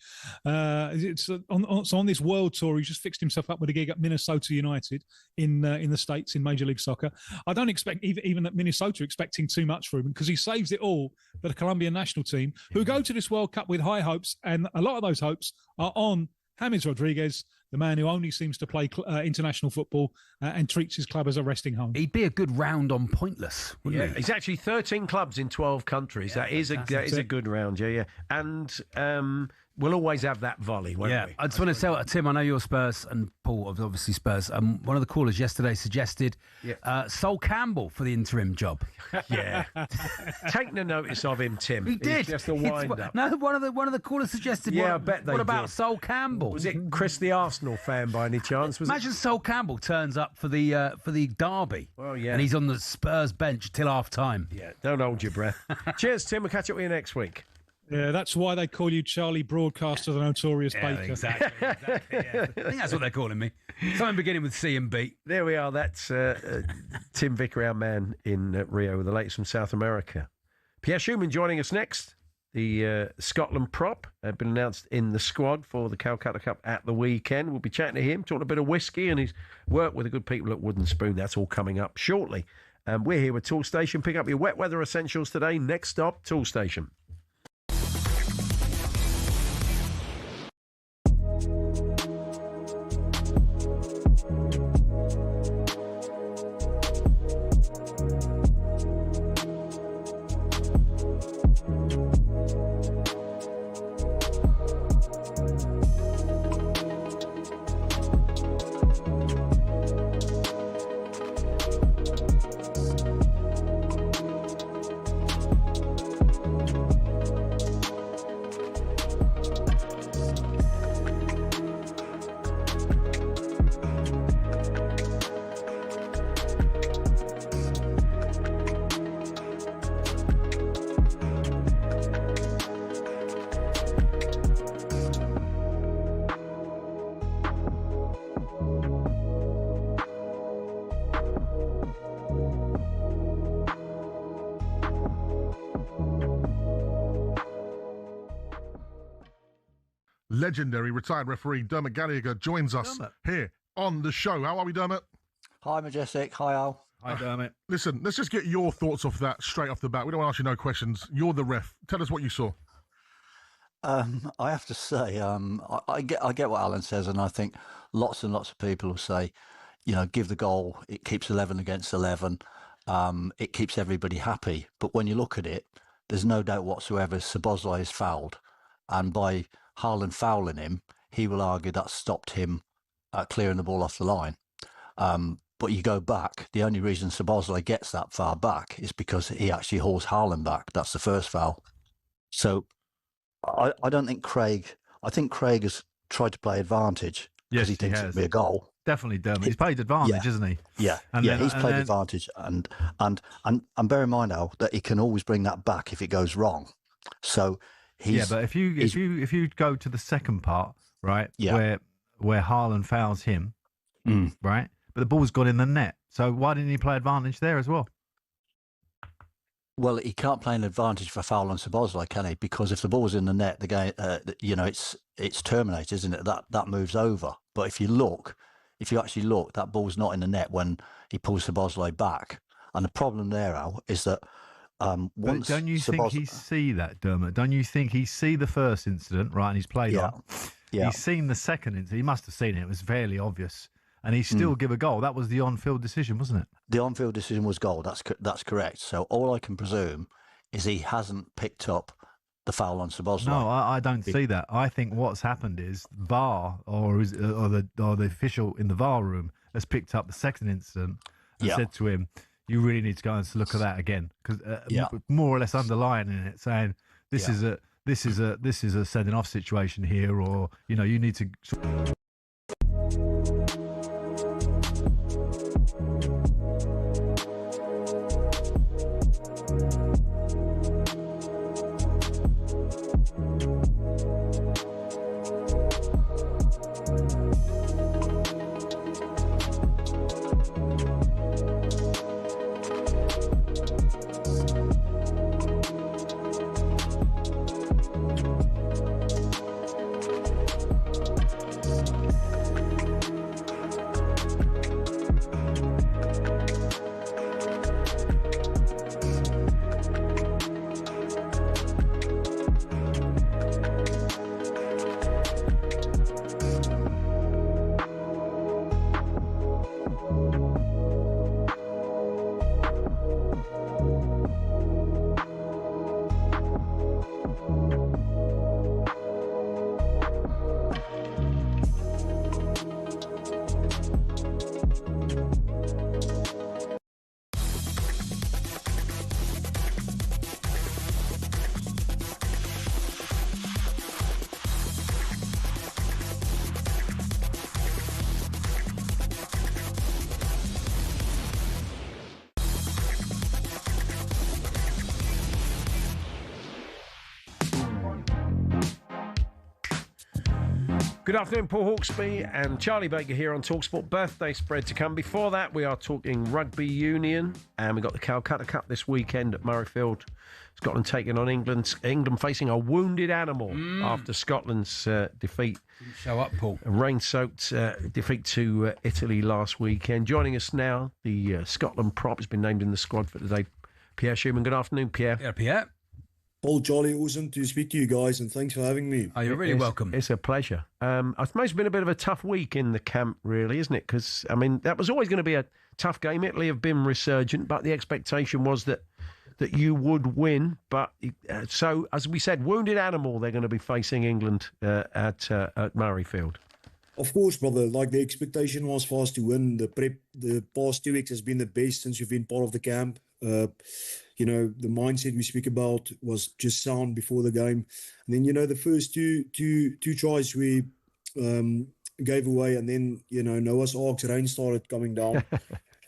[SPEAKER 18] It's on this world tour. He's just fixed himself up with a gig at Minnesota United in the States in Major League Soccer. I don't expect even at Minnesota expecting too much from him because he saves it all for the Colombian national team, who go to this World Cup with high hopes, and a lot of those hopes are on James Rodriguez, the man who only seems to play international football and treats his club as a resting home.
[SPEAKER 10] He'd be a good round on pointless, wouldn't he?
[SPEAKER 2] He's actually 13 clubs in 12 countries. That is a good round, yeah. And we'll always have that volley, won't we?
[SPEAKER 10] I just want to tell Tim, I know you're Spurs, and Paul, obviously Spurs. One of the callers yesterday suggested Sol Campbell for the interim job.
[SPEAKER 2] Yeah. Take no notice of him, Tim.
[SPEAKER 10] He did.
[SPEAKER 2] It's just a wind-up.
[SPEAKER 10] No, one of the callers suggested.
[SPEAKER 2] Yeah, I bet they
[SPEAKER 10] What about
[SPEAKER 2] did.
[SPEAKER 10] Sol Campbell?
[SPEAKER 2] Was it Chris, the Arsenal fan, by any chance?
[SPEAKER 10] Imagine Sol Campbell turns up for the derby.
[SPEAKER 2] Well, yeah.
[SPEAKER 10] And he's on the Spurs bench till half time.
[SPEAKER 2] Yeah, don't hold your breath. Cheers, Tim. We'll catch up with you next week.
[SPEAKER 18] Yeah, that's why they call you Charlie Broadcaster, the Notorious Baker.
[SPEAKER 10] Exactly. Yeah. I think that's what they're calling me. Something beginning with C and B.
[SPEAKER 2] There we are. That's Tim Vicker, our man in Rio, with the latest from South America. Pierre Schumann joining us next. The Scotland prop had been announced in the squad for the Calcutta Cup at the weekend. We'll be chatting to him, talking a bit of whiskey and his work with the good people at Wooden Spoon. That's all coming up shortly. We're here with Tool Station. Pick up your wet weather essentials today. Next stop, Tool Station.
[SPEAKER 3] Legendary retired referee Dermot Gallagher joins us here on the show. How are we, Dermot?
[SPEAKER 9] Hi, Majestic. Hi, Al.
[SPEAKER 3] Hi, Dermot. Listen, let's just get your thoughts off that straight off the bat. We don't want to ask you no questions. You're the ref. Tell us what you saw.
[SPEAKER 9] I have to say, I get what Alan says, and I think lots and lots of people will say, give the goal. It keeps 11 against 11. It keeps everybody happy. But when you look at it, there's no doubt whatsoever Szoboszlai is fouled, and by Haaland fouling him, he will argue that stopped him clearing the ball off the line. But you go back, the only reason Szoboszlai gets that far back is because he actually hauls Haaland back. That's the first foul. So I don't think I think Craig has tried to play advantage because he thinks it'll be a goal.
[SPEAKER 1] definitely Dermot. He's played advantage, isn't he?
[SPEAKER 9] Yeah, he's played advantage, and bear in mind now that he can always bring that back if it goes wrong. So
[SPEAKER 1] but if you go to the second part, right, where Haaland fouls him, right, but the ball's gone in the net. So why didn't he play advantage there as well?
[SPEAKER 9] Well, he can't play an advantage for foul on Szoboszlai, can he? Because if the ball's in the net, the game, it's terminated, isn't it? That moves over. But if you actually look, that ball's not in the net when he pulls Szoboszlai back. And the problem there, Al, is that once
[SPEAKER 1] don't you think he see that, Dermot? Don't you think he see the first incident, right? And he's played on. Yeah. He's seen the second incident. He must have seen it. It was fairly obvious. And he still give a goal. That was the on-field decision, wasn't it?
[SPEAKER 9] The on-field decision was goal. That's correct. So all I can presume is he hasn't picked up the foul on Szoboszlai.
[SPEAKER 1] No, I don't see that. I think what's happened is VAR or the official in the VAR room has picked up the second incident and said to him, "You really need to go and look at that again," because more or less underlining it, saying this is a sending off situation here, or you need to. Good afternoon, Paul Hawksbee and Charlie Baker here on talkSPORT. Birthday spread to come. Before that, we are talking rugby union, and we've got the Calcutta Cup this weekend at Murrayfield. Scotland taking on England. England facing a wounded animal after Scotland's defeat.
[SPEAKER 10] Didn't show up, Paul.
[SPEAKER 1] A rain-soaked defeat to Italy last weekend. Joining us now, the Scotland prop has been named in the squad for today. Pierre Schumann. Good afternoon, Pierre.
[SPEAKER 10] Yeah, Pierre.
[SPEAKER 12] Paul, Charlie, awesome to speak to you guys, and thanks for having me.
[SPEAKER 10] Oh, you're really welcome.
[SPEAKER 1] It's a pleasure. I suppose it's been a bit of a tough week in the camp, really, isn't it? Because, that was always going to be a tough game. Italy have been resurgent, but the expectation was that you would win. But so, as we said, wounded animal, they're going to be facing England at Murrayfield.
[SPEAKER 12] Of course, brother. Like, the expectation was for us to win. The prep the past 2 weeks has been the best since we've been part of the camp. The mindset we speak about was just sound before the game. And then, the first two tries we gave away, and then, Noah's Ark's rain started coming down.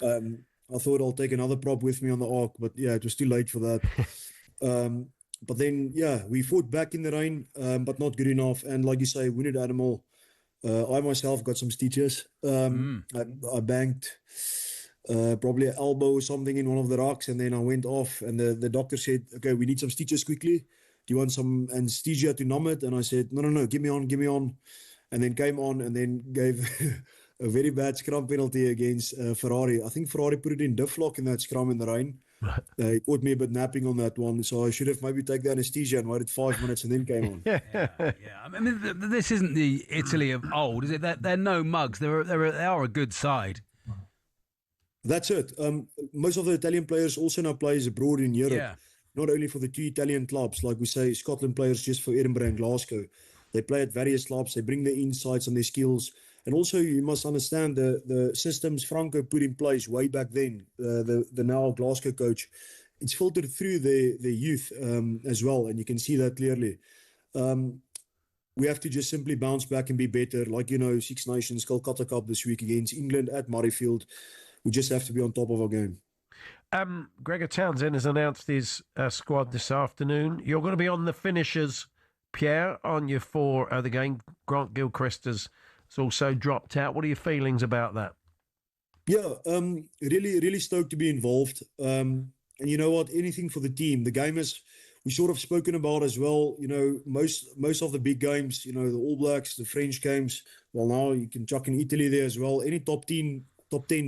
[SPEAKER 12] I thought I'll take another prop with me on the Ark, but it was too late for that. But then, we fought back in the rain, but not good enough. And like you say, wounded animal. I myself got some stitches. I banged probably an elbow or something in one of the rocks, and then I went off, and the doctor said, "Okay, we need some stitches quickly. Do you want some anesthesia to numb it?" And I said, No, give me on. And then came on, and then gave a very bad scrum penalty against Ferrari. I think Ferrari put it in diff lock in that scrum in the rain. He caught me a bit napping on that one, so I should have maybe taken the anesthesia and waited 5 minutes and then came on.
[SPEAKER 10] This isn't the Italy of old, is it? They're no mugs. They are a good side.
[SPEAKER 12] That's it. Most of the Italian players also now plays abroad in Europe, not only for the two Italian clubs, like we say, Scotland players just for Edinburgh and Glasgow. They play at various clubs. They bring their insights and their skills. And also, you must understand the systems Franco put in place way back then, the now Glasgow coach. It's filtered through the youth as well, and you can see that clearly. we have to just simply bounce back and be better. Like, Six Nations, Kolkata Cup this week against England at Murrayfield. We just have to be on top of our game.
[SPEAKER 2] Gregor Townsend has announced his squad this afternoon. You're going to be on the finishers, Pierre, on you for the game. Grant Gilchrist has also dropped out. What are your feelings about that?
[SPEAKER 12] Yeah, really, really stoked to be involved. And you know what? Anything for the team. The game is, we sort of spoken about as well. Most of the big games, the All Blacks, the French games. Well, now you can chuck in Italy there as well. Any top 10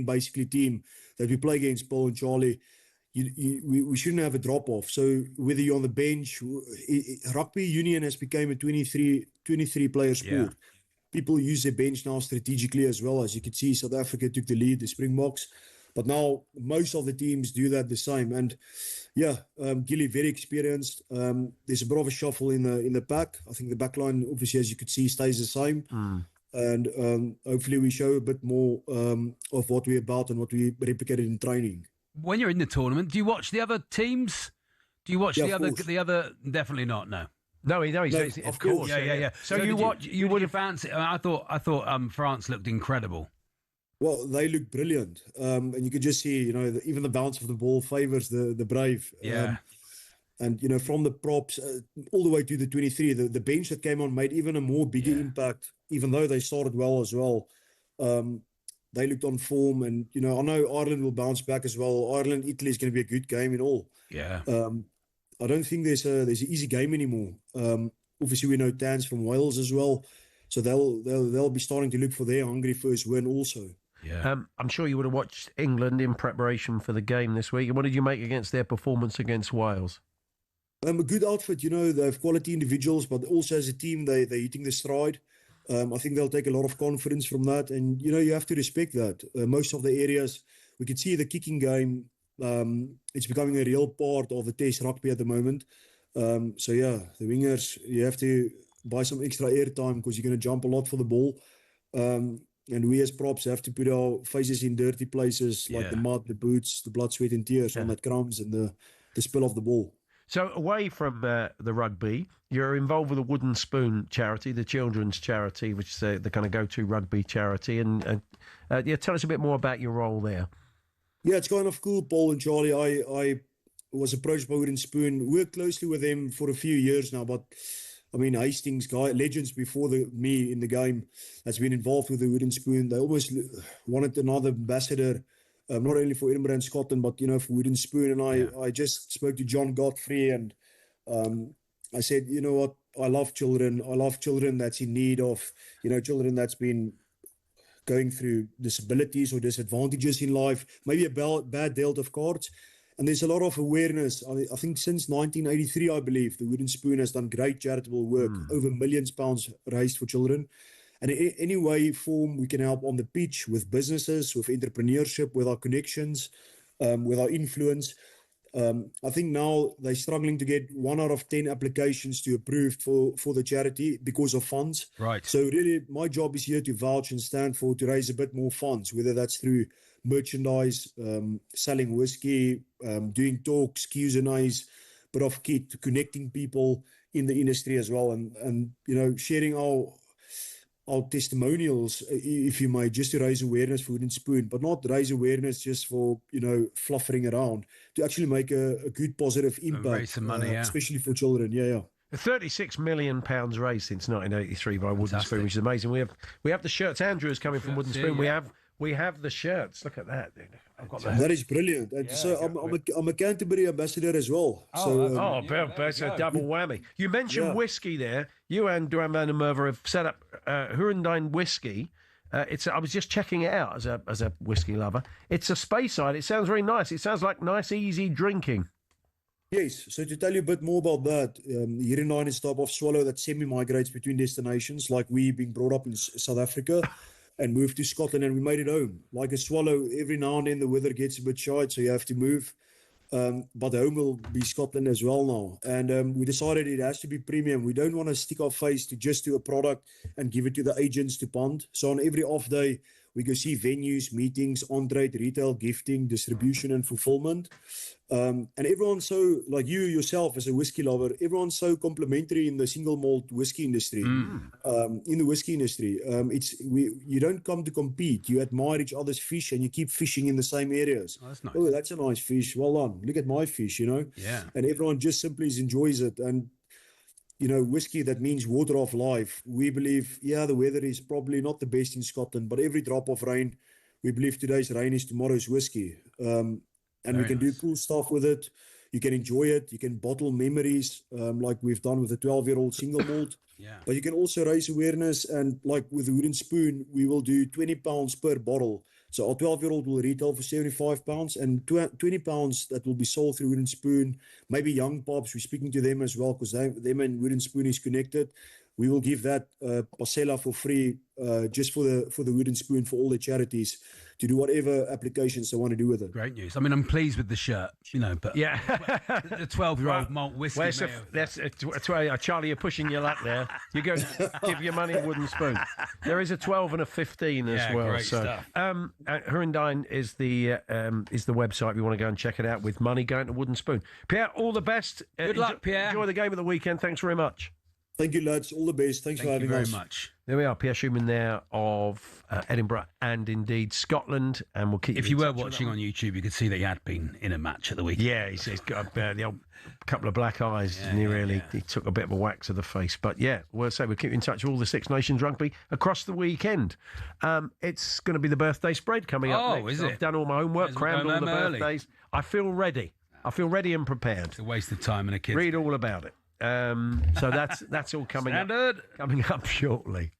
[SPEAKER 12] basically team that we play against, Paul and Charlie, we shouldn't have a drop off. So whether you're on the bench, rugby union has become a 23 player sport. Yeah. People use their bench now strategically as well. As you can see, South Africa took the lead, the Springboks. But now most of the teams do that the same. And yeah, Gilly, very experienced. There's a bit of a shuffle in the pack. I think the back line, obviously, as you could see, stays the same. And hopefully we show a bit more of what we're about and what we replicated in training.
[SPEAKER 10] When you're in the tournament, do you watch the other teams? Do you watch the other? Definitely not. No.
[SPEAKER 2] No, of course.
[SPEAKER 10] Yeah. So you would have fancied. I thought France looked incredible.
[SPEAKER 12] Well, they look brilliant, and you could just see, even the bounce of the ball favors the brave.
[SPEAKER 10] Yeah.
[SPEAKER 12] And from the props all the way to the 23, the bench that came on made even a more bigger impact, even though they started well as well. They looked on form, and I know Ireland will bounce back as well. Ireland, Italy is going to be a good game in all.
[SPEAKER 10] Yeah.
[SPEAKER 12] I don't think there's an easy game anymore. Obviously, we know Tans from Wales as well, so they'll be starting to look for their hungry first win also.
[SPEAKER 2] Yeah. I'm sure you would have watched England in preparation for the game this week. And what did you make against their performance against Wales?
[SPEAKER 12] A good outfit, they have quality individuals, but also as a team, they're hitting the stride. I think they'll take a lot of confidence from that, and you have to respect that. Most of the areas, we can see the kicking game. It's becoming a real part of the Test rugby at the moment. So yeah, the wingers, you have to buy some extra airtime because you're going to jump a lot for the ball. And we as props have to put our faces in dirty places like the mud, the boots, the blood, sweat and tears on that crumbs and the spill of the ball.
[SPEAKER 2] So away from the rugby, you're involved with the Wooden Spoon charity, the children's charity, which is the kind of go-to rugby charity. And tell us a bit more about your role there.
[SPEAKER 12] Yeah, it's kind of cool, Paul and Charlie. I was approached by Wooden Spoon, worked closely with them for a few years now, but I mean, Hastings guy, legends before me in the game, has been involved with the Wooden Spoon. They almost wanted another ambassador, not only for Edinburgh and Scotland, but, for Wooden Spoon. And I just spoke to John Godfrey and I said, you know what, I love children. I love children that's in need of, children that's been going through disabilities or disadvantages in life, maybe a bad dealt of cards. And there's a lot of awareness. I think since 1983, I believe, the Wooden Spoon has done great charitable work, over millions of pounds raised for children. And in any way, form, we can help on the pitch with businesses, with entrepreneurship, with our connections, with our influence. I think now they're struggling to get 1 out of 10 applications to approved for the charity because of funds.
[SPEAKER 10] Right.
[SPEAKER 12] So really, my job is here to vouch and stand for to raise a bit more funds, whether that's through merchandise, selling whiskey, doing talks, Q&As, bit of kit, connecting people in the industry as well, and sharing our testimonials, if you may, just to raise awareness for Wooden Spoon, but not raise awareness just for fluffering around, to actually make a good positive impact,
[SPEAKER 10] raise some money,
[SPEAKER 12] especially for children. Yeah.
[SPEAKER 2] £36 million raised since 1983 by Wooden Spoon, which is amazing. We have the shirts. Andrew is coming from Wooden Spoon. We have the shirts. Look at that. I've got
[SPEAKER 12] that is brilliant. And so I'm a Canterbury ambassador as well.
[SPEAKER 2] It's a double whammy. You mentioned whiskey there. You and Duran van der Merwe have set up Hurrendine Whiskey. I was just checking it out as a whiskey lover. It's a Speyside. It sounds very nice. It sounds like nice, easy drinking.
[SPEAKER 12] Yes. So to tell you a bit more about that, Hurrendine is a type of swallow that semi-migrates between destinations, like we being brought up in South Africa. And moved to Scotland, and we made it home. Like a swallow, every now and then the weather gets a bit short, so you have to move. But home will be Scotland as well now. And we decided it has to be premium. We don't want to stick our face to a product and give it to the agents to punt. So on every off day, We go see venues, meetings, on-trade, retail, gifting, distribution, and fulfillment. And everyone's so, like you yourself as a whiskey lover, everyone's so complimentary in the single malt whiskey industry. In the whiskey industry, you don't come to compete. You admire each other's fish and you keep fishing in the same areas.
[SPEAKER 10] Oh, that's nice.
[SPEAKER 12] Oh, that's a nice fish. Well done. Look at my fish, you know.
[SPEAKER 10] Yeah.
[SPEAKER 12] And everyone just simply enjoys it. And you know, whiskey, that means water of life. We believe, yeah, the weather is probably not the best in Scotland, but every drop of rain, we believe today's rain is tomorrow's whiskey. And we can do cool stuff with it. You can enjoy it. You can bottle memories, like we've done with the 12-year-old single malt.
[SPEAKER 10] Yeah.
[SPEAKER 12] But you can also raise awareness. And like with the Wooden Spoon, we will do £20 per bottle. So our 12-year-old will retail for £75 and £20 that will be sold through Wooden Spoon. Maybe young pops, we're speaking to them as well because them and Wooden Spoon is connected. We will give that parcella for free just for the Wooden Spoon for all the charities to do whatever applications they want to do with it.
[SPEAKER 10] Great news. I mean, I'm pleased with the shirt, you know, but
[SPEAKER 2] yeah,
[SPEAKER 10] the 12-year-old malt whiskey.
[SPEAKER 2] Charlie, you're pushing your luck there. You go give your money a Wooden Spoon. There is a 12 and a 15 as well.
[SPEAKER 10] Great stuff.
[SPEAKER 2] Hurrindine is the website. If you want to go and check it out with money going to Wooden Spoon. Pierre, all the best.
[SPEAKER 10] Good luck, Pierre.
[SPEAKER 2] Enjoy the game of the weekend. Thanks very much.
[SPEAKER 12] Thank you, lads. All the best. Thanks for having us.
[SPEAKER 10] Thank you very much.
[SPEAKER 2] There we are, Pierre Schumann there of Edinburgh and indeed Scotland, and we'll keep.
[SPEAKER 10] If you were watching on YouTube, you could see that he had been in a match at the weekend.
[SPEAKER 2] Yeah, he's got the old couple of black eyes, and he took a bit of a whack to the face. But yeah, we'll keep in touch with all the Six Nations rugby across the weekend. It's going to be the birthday spread coming up.
[SPEAKER 10] Oh,
[SPEAKER 2] next.
[SPEAKER 10] is it?
[SPEAKER 2] I've done all my homework, crammed all the birthdays. I feel ready. I feel ready and prepared.
[SPEAKER 10] It's a waste of time and a kid.
[SPEAKER 2] Read all about it. So that's all coming up shortly.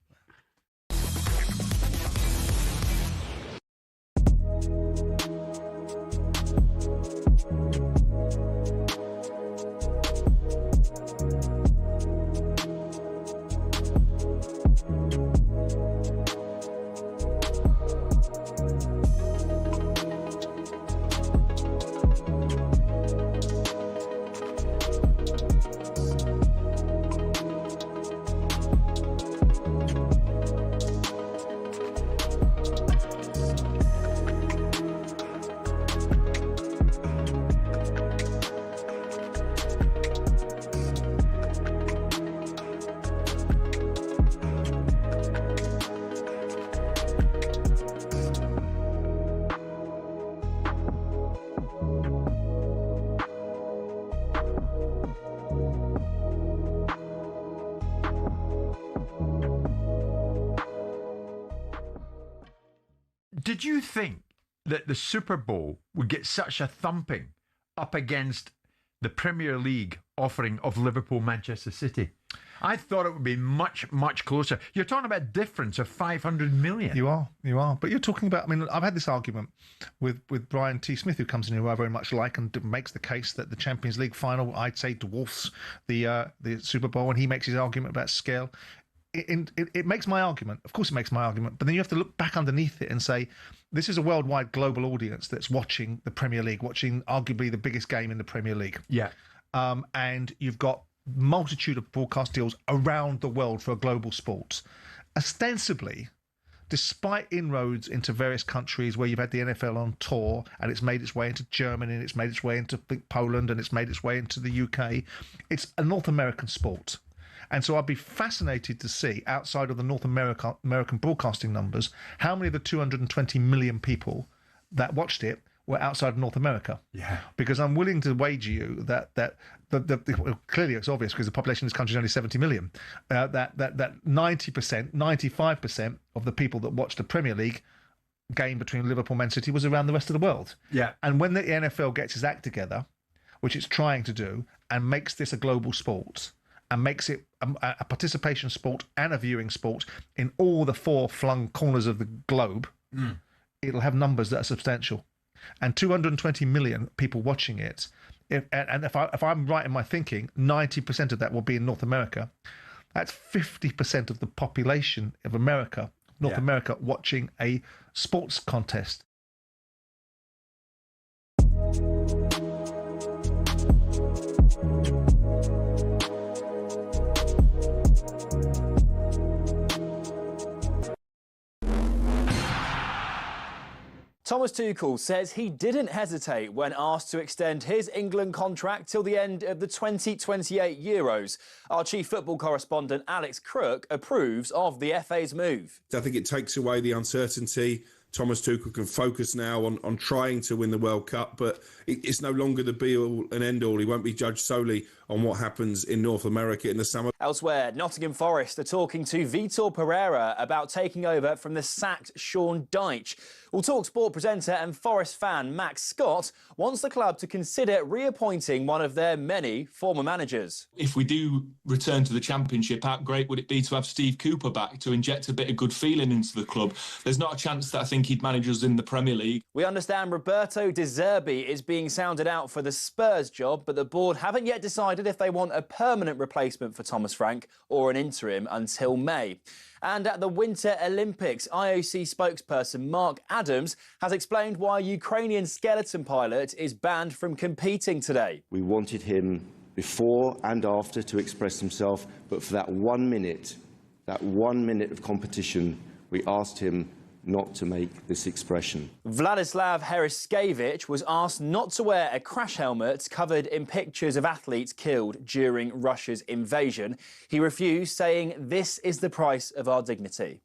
[SPEAKER 6] Did you think that the Super Bowl would get such a thumping up against the Premier League offering of Liverpool-Manchester City? I thought it would be much, much closer. You're talking about a difference of 500 million.
[SPEAKER 11] You are. But you're talking about, I mean, I've had this argument with Brian T. Smith, who comes in, who I very much like, and makes the case that the Champions League final, I'd say, dwarfs the Super Bowl, and he makes his argument about scale. It makes my argument. Of course it makes my argument. But then you have to look back underneath it and say, this is a worldwide global audience that's watching the Premier League, watching arguably the biggest game in the Premier League.
[SPEAKER 6] Yeah.
[SPEAKER 11] And you've got multitude of broadcast deals around the world for a global sport. Ostensibly, despite inroads into various countries where you've had the NFL on tour and it's made its way into Germany and it's made its way into Poland and it's made its way into the UK, it's a North American sport. And so I'd be fascinated to see, outside of the North American broadcasting numbers, how many of the 220 million people that watched it were outside of North America.
[SPEAKER 6] Yeah.
[SPEAKER 11] Because I'm willing to wager you that well, clearly it's obvious because the population of this country is only 70 million, that 90%, 95% of the people that watched the Premier League game between Liverpool and Man City was around the rest of the world.
[SPEAKER 6] Yeah.
[SPEAKER 11] And when the NFL gets its act together, which it's trying to do, and makes this a global sport, and makes it a participation sport and a viewing sport in all the four-flung corners of the globe, it'll have numbers that are substantial. And 220 million people watching it, if I'm right in my thinking, 90% of that will be in North America. That's 50% of the population of America, North America, watching a sports contest.
[SPEAKER 16] Thomas Tuchel says he didn't hesitate when asked to extend his England contract till the end of the 2028 Euros. Our chief football correspondent Alex Crook approves of the FA's move.
[SPEAKER 17] I think it takes away the uncertainty. Thomas Tuchel can focus now on trying to win the World Cup, but it's no longer the be-all and end-all. He won't be judged solely on what happens in North America in the summer.
[SPEAKER 16] Elsewhere, Nottingham Forest are talking to Vitor Pereira about taking over from the sacked Sean Dyche. Well, talkSPORT presenter and Forest fan Max Scott wants the club to consider reappointing one of their many former managers.
[SPEAKER 19] If we do return to the Championship, how great would it be to have Steve Cooper back to inject a bit of good feeling into the club? There's not a chance that I think he'd manage us in the Premier League.
[SPEAKER 16] We understand Roberto De Zerbi is being sounded out for the Spurs job, but the board haven't yet decided if they want a permanent replacement for Thomas Frank or an interim until May. And at the Winter Olympics, IOC spokesperson Mark Adams has explained why a Ukrainian skeleton pilot is banned from competing today.
[SPEAKER 21] We wanted him before and after to express himself, but for that 1 minute of competition, we asked him not to make this expression.
[SPEAKER 16] Vladislav Heriskevich was asked not to wear a crash helmet covered in pictures of athletes killed during Russia's invasion. He refused, saying, "This is the price of our dignity."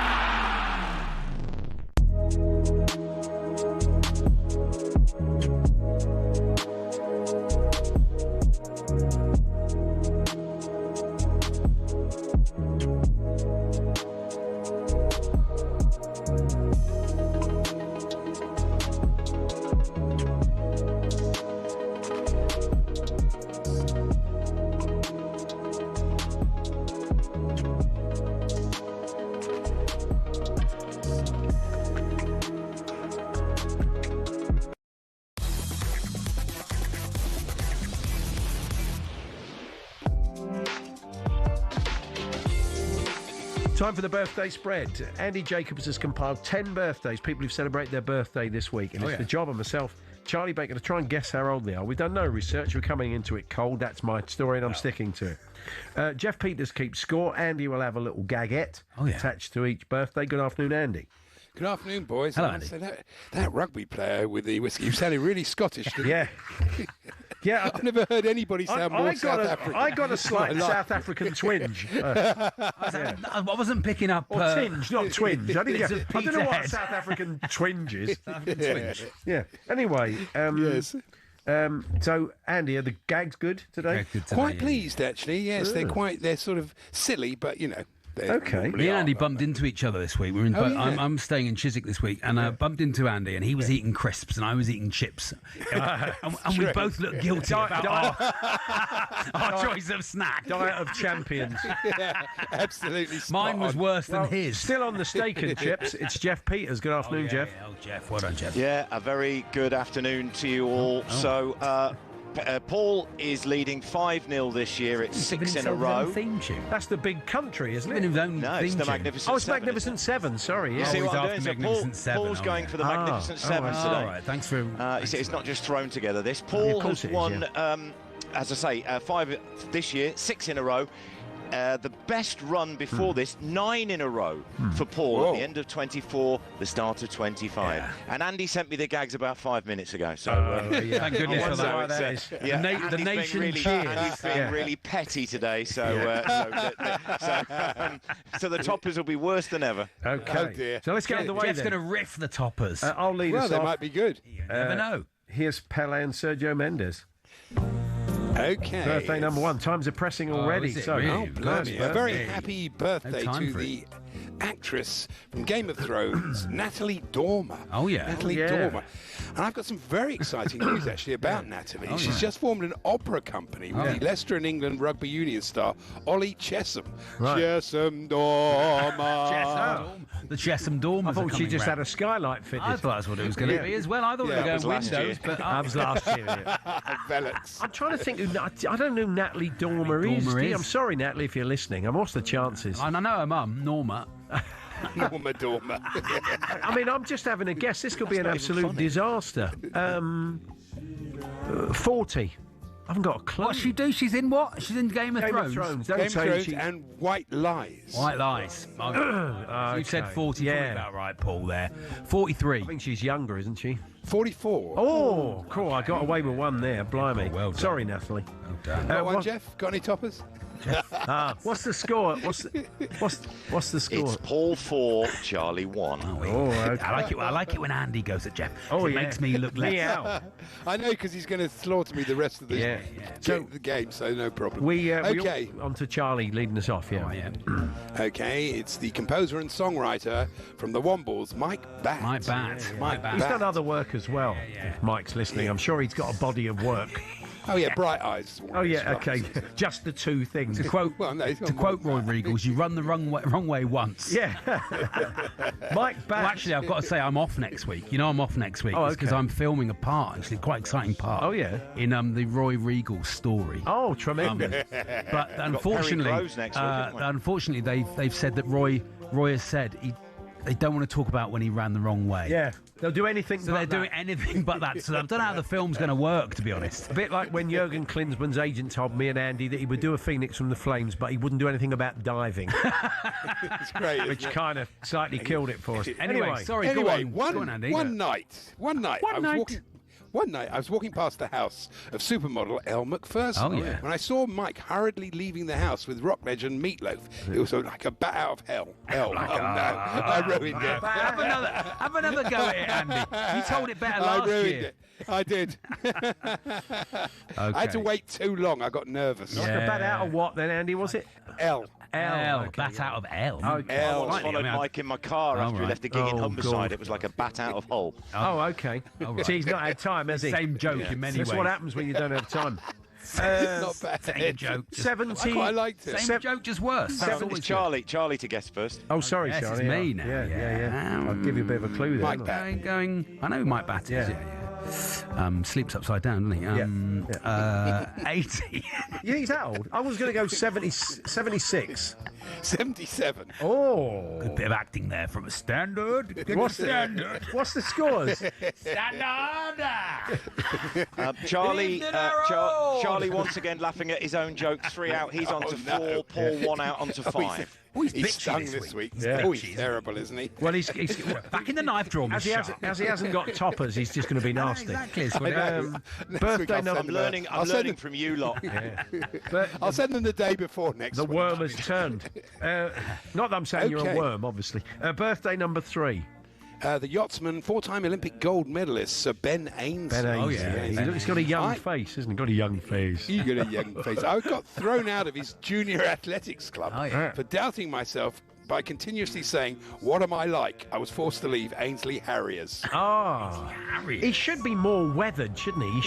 [SPEAKER 2] Time for the birthday spread. Andy Jacobs has compiled 10 birthdays, people who've celebrated their birthday this week. And it's the job of myself, Charlie Baker, to try and guess how old they are. We've done no research. We're coming into it cold. That's my story, and I'm sticking to it. Jeff Peters keeps score. Andy will have a little gagette attached to each birthday. Good afternoon, Andy.
[SPEAKER 24] Good afternoon, boys.
[SPEAKER 2] Hello, Andy.
[SPEAKER 24] So that rugby player with the whiskey, you sounded really Scottish, didn't you?
[SPEAKER 2] Yeah,
[SPEAKER 24] I've never heard anybody sound more South African.
[SPEAKER 2] I got a slight South African twinge.
[SPEAKER 10] I wasn't picking up...
[SPEAKER 2] Or tinge, not twinge. I don't know what
[SPEAKER 10] Peterhead.
[SPEAKER 2] South African twinge is.
[SPEAKER 10] Twinge.
[SPEAKER 2] Yeah. Anyway,
[SPEAKER 24] yes.
[SPEAKER 2] So, Andy, are the gags good today?
[SPEAKER 24] Quite pleased, actually. Yes, they're sort of silly, but, you know.
[SPEAKER 2] Okay.
[SPEAKER 10] Me and Andy bumped into each other this week. I'm staying in Chiswick this week, and I bumped into Andy, and he was eating crisps, and I was eating chips. and we both looked guilty about our choice of snack.
[SPEAKER 2] Diet of champions.
[SPEAKER 24] Yeah, absolutely.
[SPEAKER 10] Mine was worse than his.
[SPEAKER 2] Still on the steak and chips, it's Jeff Peters. Good afternoon, Jeff.
[SPEAKER 10] Oh, Jeff. Well done, Jeff.
[SPEAKER 25] Yeah, a very good afternoon to you all. So, Paul is leading 5-0 this year. It's 6 in a row.
[SPEAKER 2] That's the big country, isn't it?
[SPEAKER 25] No, it's the Magnificent
[SPEAKER 2] Oh, it's
[SPEAKER 25] Seven.
[SPEAKER 2] Magnificent Seven. Sorry.
[SPEAKER 25] You see what I'm doing? So
[SPEAKER 10] Magnificent Seven,
[SPEAKER 25] Paul's going for the Magnificent Seven today.
[SPEAKER 10] All right, thanks for...
[SPEAKER 25] It's not just thrown together, this. Paul has won, as I say, 5 this year, 6 in a row. The best run before this, 9 in a row for Paul at the end of 24, the start of 25.
[SPEAKER 10] Yeah.
[SPEAKER 25] And Andy sent me the gags about 5 minutes ago. So
[SPEAKER 10] thank goodness for that. The nation cheers.
[SPEAKER 25] Andy's being really petty today, so the toppers will be worse than ever.
[SPEAKER 2] Okay.
[SPEAKER 24] Oh, dear.
[SPEAKER 2] So let's get on the way
[SPEAKER 10] Jeff's
[SPEAKER 2] then.
[SPEAKER 10] going to riff the toppers.
[SPEAKER 2] I'll lead us
[SPEAKER 24] Well, they
[SPEAKER 2] off.
[SPEAKER 24] might be good.
[SPEAKER 10] You never know.
[SPEAKER 2] Here's Pele and Sergio Mendes.
[SPEAKER 24] Okay.
[SPEAKER 2] Birthday number 1. Times are pressing already.
[SPEAKER 10] is it
[SPEAKER 2] so,
[SPEAKER 10] really?
[SPEAKER 24] Blimey. A very happy birthday
[SPEAKER 10] No time
[SPEAKER 24] to
[SPEAKER 10] for
[SPEAKER 24] the actress from Game of Thrones, Natalie Dormer.
[SPEAKER 10] Oh, yeah.
[SPEAKER 24] Natalie Dormer. And I've got some very exciting news, actually, about Natalie.
[SPEAKER 10] Oh,
[SPEAKER 24] She's just formed an opera company with the Leicester and England rugby union star, Ollie Chesham.
[SPEAKER 2] Right.
[SPEAKER 24] Chesham Dormer.
[SPEAKER 10] The Chesham Dormers.
[SPEAKER 2] I thought she just had a skylight fitted.
[SPEAKER 10] I thought that's what it was going to be as well. I thought we were going windows, but
[SPEAKER 2] that was last year.
[SPEAKER 24] Velets.
[SPEAKER 2] I'm trying to think. I don't know who Natalie Dormer is. I'm sorry, Natalie, if you're listening. What's the chances?
[SPEAKER 10] I know her mum, Norma.
[SPEAKER 24] Norma Dormer.
[SPEAKER 2] I mean, I'm just having a guess. This could be an absolute disaster. 40. haven't got a clue.
[SPEAKER 10] What she do? She's in what? She's in Game of Thrones.
[SPEAKER 2] Don't
[SPEAKER 24] Game of
[SPEAKER 2] say
[SPEAKER 24] Thrones
[SPEAKER 2] she...
[SPEAKER 24] and White Lies.
[SPEAKER 10] White Lies. You said 43 about right, Paul, there. 43.
[SPEAKER 2] I think she's younger, isn't she?
[SPEAKER 24] 44.
[SPEAKER 2] Oh, cool. I got away with one there. Blimey.
[SPEAKER 10] Well done.
[SPEAKER 2] Sorry, Natalie.
[SPEAKER 10] Well done.
[SPEAKER 24] Got one, Jeff? Got any toppers?
[SPEAKER 2] What's the score? What's the score?
[SPEAKER 25] It's Paul 4, Charlie 1.
[SPEAKER 2] Oh, okay.
[SPEAKER 10] I like it when Andy goes at Jeff.
[SPEAKER 2] Oh,
[SPEAKER 10] it makes me look less.
[SPEAKER 2] Meow.
[SPEAKER 24] I know, because he's going to slaughter me the rest of the, the game, so no problem.
[SPEAKER 2] Okay. On to Charlie leading us off,
[SPEAKER 24] Okay, it's the composer and songwriter from the Wombles, Mike Batt.
[SPEAKER 10] Mike Batt.
[SPEAKER 2] He's done other work as well. If Mike's listening, I'm sure he's got a body of work.
[SPEAKER 24] Oh, yeah, Bright Eyes.
[SPEAKER 2] Oh, yeah, okay. Just the two things.
[SPEAKER 10] To quote Roy Regals, you run the wrong way once.
[SPEAKER 2] Yeah. Mike Batt.
[SPEAKER 10] Well, actually, I've got to say, I'm off next week. You know I'm off next week.
[SPEAKER 2] Oh,
[SPEAKER 10] because
[SPEAKER 2] okay.
[SPEAKER 10] I'm filming a part, actually, quite exciting part.
[SPEAKER 2] Oh, yeah?
[SPEAKER 10] In the Roy Regal story.
[SPEAKER 2] Oh, tremendous.
[SPEAKER 10] But unfortunately, they've said that Roy has said they don't want to talk about when he ran the wrong way.
[SPEAKER 2] Yeah, they'll do anything.
[SPEAKER 10] So they're doing anything but that. So I don't know how the film's going to work, to be honest.
[SPEAKER 2] A bit like when Jurgen Klinsmann's agent told me and Andy that he would do a Phoenix from the Flames, but he wouldn't do anything about diving.
[SPEAKER 24] It's great,
[SPEAKER 2] which kind of slightly killed it for us.
[SPEAKER 24] Anyway,
[SPEAKER 10] go on, Andy.
[SPEAKER 24] One night, I was walking past the house of supermodel Elle Macpherson.
[SPEAKER 10] Oh, yeah.
[SPEAKER 24] When I saw Mike hurriedly leaving the house with rock legend Meatloaf, it was like a bat out of hell. No, I ruined it.
[SPEAKER 10] Have another go at it, Andy. You told it better last year.
[SPEAKER 24] I ruined it. I did. I had to wait too long. I got nervous.
[SPEAKER 2] Like a bat out of what then, Andy, was it?
[SPEAKER 24] Elle.
[SPEAKER 10] Bat out of L.
[SPEAKER 25] Okay. I once followed Mike in my car after he left the gig in Humberside.
[SPEAKER 2] God.
[SPEAKER 25] It was like a bat out of Hull.
[SPEAKER 2] Oh, okay.
[SPEAKER 10] Right.
[SPEAKER 2] See, he's not had time, has he?
[SPEAKER 10] Same joke in many ways.
[SPEAKER 2] That's what happens when you don't have time.
[SPEAKER 24] Not bad.
[SPEAKER 10] Same joke.
[SPEAKER 2] 70.
[SPEAKER 24] I quite liked it.
[SPEAKER 10] Same joke, just worse.
[SPEAKER 25] It's Charlie to guess first.
[SPEAKER 2] Oh, sorry,
[SPEAKER 10] Yes,
[SPEAKER 2] Charlie.
[SPEAKER 10] it's me now.
[SPEAKER 2] Yeah. I'll give you a bit of a clue there.
[SPEAKER 24] Mike Batt.
[SPEAKER 10] I know who Mike Batt is. Yeah. Sleeps upside down, doesn't he? 80.
[SPEAKER 2] Yeah, he's that old. I was going to go 76.
[SPEAKER 24] 77.
[SPEAKER 2] Oh.
[SPEAKER 10] Good bit of acting there from a standard.
[SPEAKER 2] What's the scores?
[SPEAKER 25] Charlie once again laughing at his own jokes. 3 out. He's on to 4. Paul 1 out onto 5.
[SPEAKER 24] He's stung this week. Oh, he's terrible, isn't he?
[SPEAKER 2] Well, he's
[SPEAKER 10] back in the knife drawer.
[SPEAKER 2] As he hasn't got toppers, he's just going to be nasty.
[SPEAKER 10] Exactly.
[SPEAKER 2] Birthday number.
[SPEAKER 25] I'm learning from you lot.
[SPEAKER 24] I'll send them the day before next week.
[SPEAKER 2] The worm has turned. Not that I'm saying you're a worm, obviously. Birthday number 3.
[SPEAKER 24] The yachtsman, 4-time Olympic gold medalist, Sir Ben Ainslie.
[SPEAKER 2] Ben Ainslie. He's got a young face, hasn't he? Got a young face.
[SPEAKER 24] You got a young face. I got thrown out of his junior athletics club for doubting myself by continuously saying, "What am I like?" I was forced to leave Ainsley Harriers.
[SPEAKER 2] He should be more weathered, shouldn't he?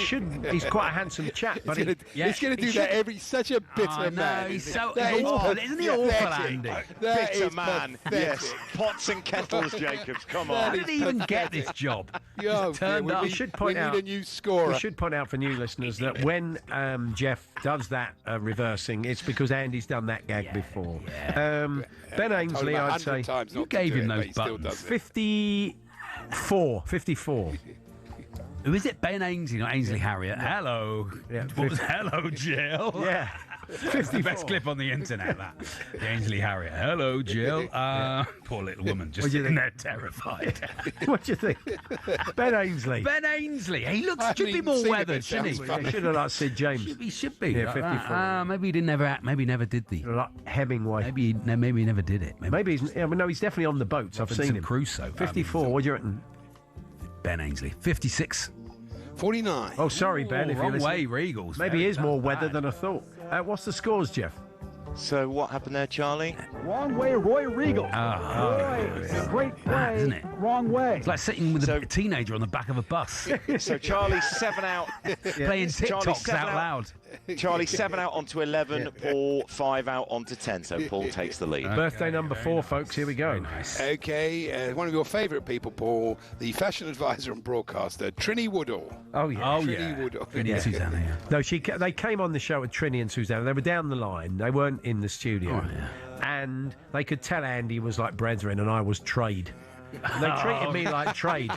[SPEAKER 2] He's quite a handsome chap, but
[SPEAKER 24] he's going to do that such a bitter man.
[SPEAKER 10] He's so awful. Isn't he awful, Andy?
[SPEAKER 25] Bitter man. Yes. Pots and kettles, Jacobs. Come on.
[SPEAKER 10] How did he even get this job?
[SPEAKER 2] We should point out
[SPEAKER 24] a new scorer.
[SPEAKER 2] We should point out for new listeners that when Jeff does that reversing, it's because Andy's done that gag before. Ben Ainslie, I'd say.
[SPEAKER 10] You gave him those buttons.
[SPEAKER 2] 54.
[SPEAKER 10] Who is it? Ben Ainslie, not Ainsley Harriet. Hello.
[SPEAKER 2] Yeah,
[SPEAKER 10] hello, Jill.
[SPEAKER 2] Yeah.
[SPEAKER 10] That's the best clip on the internet, that. The Ainsley Harriet. Hello, Jill. Poor little woman, just sitting there terrified.
[SPEAKER 2] What do you think? Ben Ainslie.
[SPEAKER 10] Ben Ainslie. He should be more weathered, shouldn't he?
[SPEAKER 2] He should have like Sid James.
[SPEAKER 10] He should be.
[SPEAKER 2] Yeah, 54.
[SPEAKER 10] Maybe he didn't never act. Maybe he never did the.
[SPEAKER 2] Like Hemingway.
[SPEAKER 10] Maybe he never did it.
[SPEAKER 2] Maybe he's. Yeah, no, he's definitely on the boats. I've seen him.
[SPEAKER 10] Crusoe.
[SPEAKER 2] 54. What do you reckon?
[SPEAKER 10] Ben Ainslie. 56.
[SPEAKER 24] 49.
[SPEAKER 2] Oh, sorry, Ben. If
[SPEAKER 10] wrong
[SPEAKER 2] you're
[SPEAKER 10] way, Regals.
[SPEAKER 2] Maybe he is more weathered than I thought. What's the scores, Jeff?
[SPEAKER 25] So what happened there, Charlie?
[SPEAKER 5] Wrong way, Roy Regal. Great play.
[SPEAKER 10] Isn't it?
[SPEAKER 5] Wrong way.
[SPEAKER 10] It's like sitting with a teenager on the back of a bus.
[SPEAKER 25] So Charlie's 7 out.
[SPEAKER 10] Playing TikToks out loud.
[SPEAKER 25] Charlie 7 out onto 11. Paul 5 out onto 10. So Paul takes the lead.
[SPEAKER 2] Birthday number 4, folks. Here we go.
[SPEAKER 10] Nice.
[SPEAKER 24] Okay, one of your favourite people, Paul, the fashion advisor and broadcaster, Trini Woodall.
[SPEAKER 2] Oh yeah.
[SPEAKER 24] Trini Woodall.
[SPEAKER 10] Trini and Susanna, yeah.
[SPEAKER 2] No, they came on the show with Trini and Susanna. They were down the line. They weren't in the studio.
[SPEAKER 10] Oh, yeah.
[SPEAKER 2] And they could tell Andy was like brethren and I was trade. They treated me like trade.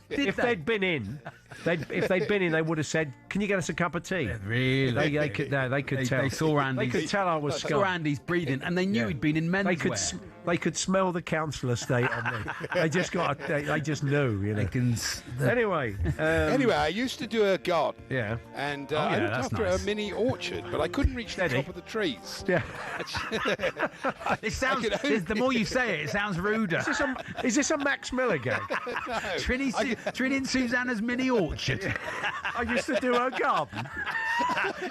[SPEAKER 2] If they'd been in, if they'd been in, they would have said, "Can you get us a cup of tea?"
[SPEAKER 10] Really?
[SPEAKER 2] They could tell.
[SPEAKER 10] They saw Andy.
[SPEAKER 2] They could tell I was
[SPEAKER 10] saw
[SPEAKER 2] scarred.
[SPEAKER 10] Andy's breathing, and they knew he'd been in menswear.
[SPEAKER 2] They could smell the council estate on me. They just knew, you know. Anyway,
[SPEAKER 24] I used to do a garden.
[SPEAKER 2] Yeah.
[SPEAKER 24] And I looked after a mini orchard, but I couldn't reach the top of the trees.
[SPEAKER 2] Yeah.
[SPEAKER 10] It sounds. The more you say it sounds ruder.
[SPEAKER 2] Is this a Max Miller gag?
[SPEAKER 24] No.
[SPEAKER 10] Trini and Susanna's mini orchard.
[SPEAKER 2] I used to do her garden.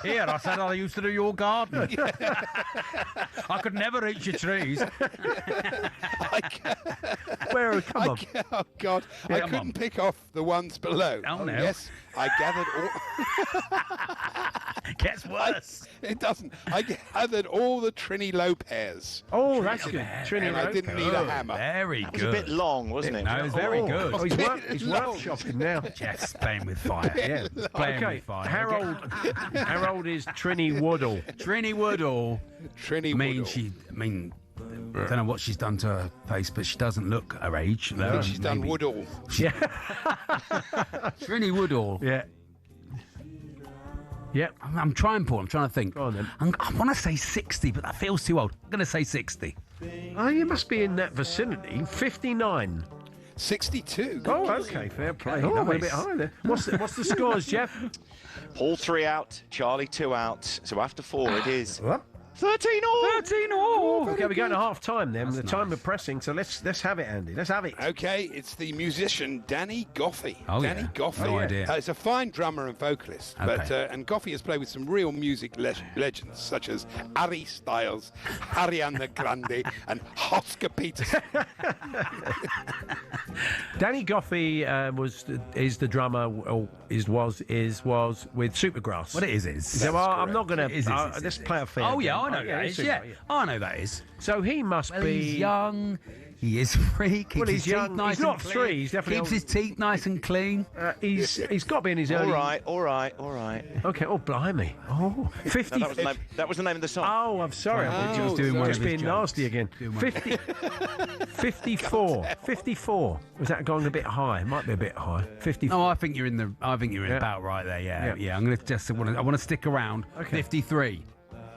[SPEAKER 10] Here, I said I used to do your garden. I could never reach your trees.
[SPEAKER 2] Where? Come on.
[SPEAKER 24] Oh God!
[SPEAKER 10] Yeah,
[SPEAKER 24] I
[SPEAKER 10] come
[SPEAKER 24] couldn't pick off the ones below.
[SPEAKER 10] Oh, no.
[SPEAKER 24] Yes, I gathered all.
[SPEAKER 10] Gets worse.
[SPEAKER 24] It doesn't. I gathered all the Trini low pears.
[SPEAKER 2] Oh, that's good.
[SPEAKER 24] Trini and I didn't need a hammer.
[SPEAKER 10] Very
[SPEAKER 25] That was
[SPEAKER 10] good.
[SPEAKER 25] a bit long, wasn't it?
[SPEAKER 10] No, it was very good.
[SPEAKER 2] Oh, he's workshopping now.
[SPEAKER 10] Yes, playing with fire.
[SPEAKER 2] Yeah.
[SPEAKER 10] Playing
[SPEAKER 2] Okay,
[SPEAKER 10] with fire.
[SPEAKER 2] Harold is Trini Woodall.
[SPEAKER 10] Trini Woodall.
[SPEAKER 24] Trini Woodall.
[SPEAKER 10] I don't know what she's done to her face, but she doesn't look her age.
[SPEAKER 24] I think she's done Woodall.
[SPEAKER 2] Yeah.
[SPEAKER 10] Trini Woodall.
[SPEAKER 2] Yeah. Yeah.
[SPEAKER 10] I'm trying, Paul. I'm trying to think.
[SPEAKER 2] Go on, then.
[SPEAKER 10] I want to say 60, but that feels too old. I'm going to say 60.
[SPEAKER 2] Oh, you must be in that vicinity. 59.
[SPEAKER 24] 62.
[SPEAKER 2] Oh, okay, fair play.
[SPEAKER 10] Nice.
[SPEAKER 2] I went a bit higher there. What's the scores, Jeff?
[SPEAKER 25] Paul 3 out, Charlie 2 out. So after 4, it is
[SPEAKER 2] What?
[SPEAKER 25] 13 all.
[SPEAKER 10] 13 all.
[SPEAKER 2] Okay, we're going to half time then. The time of pressing. So let's have it, Andy. Let's have it.
[SPEAKER 24] Okay, it's the musician Danny Goffey.
[SPEAKER 10] Oh,
[SPEAKER 24] Danny
[SPEAKER 10] yeah.
[SPEAKER 24] Goffey.
[SPEAKER 10] No idea.
[SPEAKER 24] He's a fine drummer and vocalist.
[SPEAKER 10] Okay.
[SPEAKER 24] But and Goffey has played with some real music legends such as Harry Styles, Ariana Grande, and Oscar Peterson.
[SPEAKER 2] Danny Goffey is the drummer, or was with Supergrass.
[SPEAKER 10] What it is.
[SPEAKER 2] So I'm not going to. Let's play a fair.
[SPEAKER 10] Oh, yeah,
[SPEAKER 2] game.
[SPEAKER 10] I know that is. Yeah, I know that is.
[SPEAKER 2] So he must be
[SPEAKER 10] He's young. He is free. Keeps
[SPEAKER 2] Well,
[SPEAKER 10] his
[SPEAKER 2] he's young.
[SPEAKER 10] teeth nice
[SPEAKER 2] He's not
[SPEAKER 10] and clean.
[SPEAKER 2] 3. He's definitely
[SPEAKER 10] keeps his teeth nice and clean.
[SPEAKER 2] He's got to be in his early.
[SPEAKER 25] All right.
[SPEAKER 2] Okay. Oh, blimey. Oh, 50.
[SPEAKER 25] No, that was the name of the song.
[SPEAKER 2] Oh, I'm sorry. I'm
[SPEAKER 24] Oh,
[SPEAKER 2] just being nasty again. 54. 54. Was that going a bit high? Might be a bit high. 54.
[SPEAKER 10] No, I think you're in about right there. Yeah. I'm going to I want to stick around.
[SPEAKER 2] Okay.
[SPEAKER 10] 53.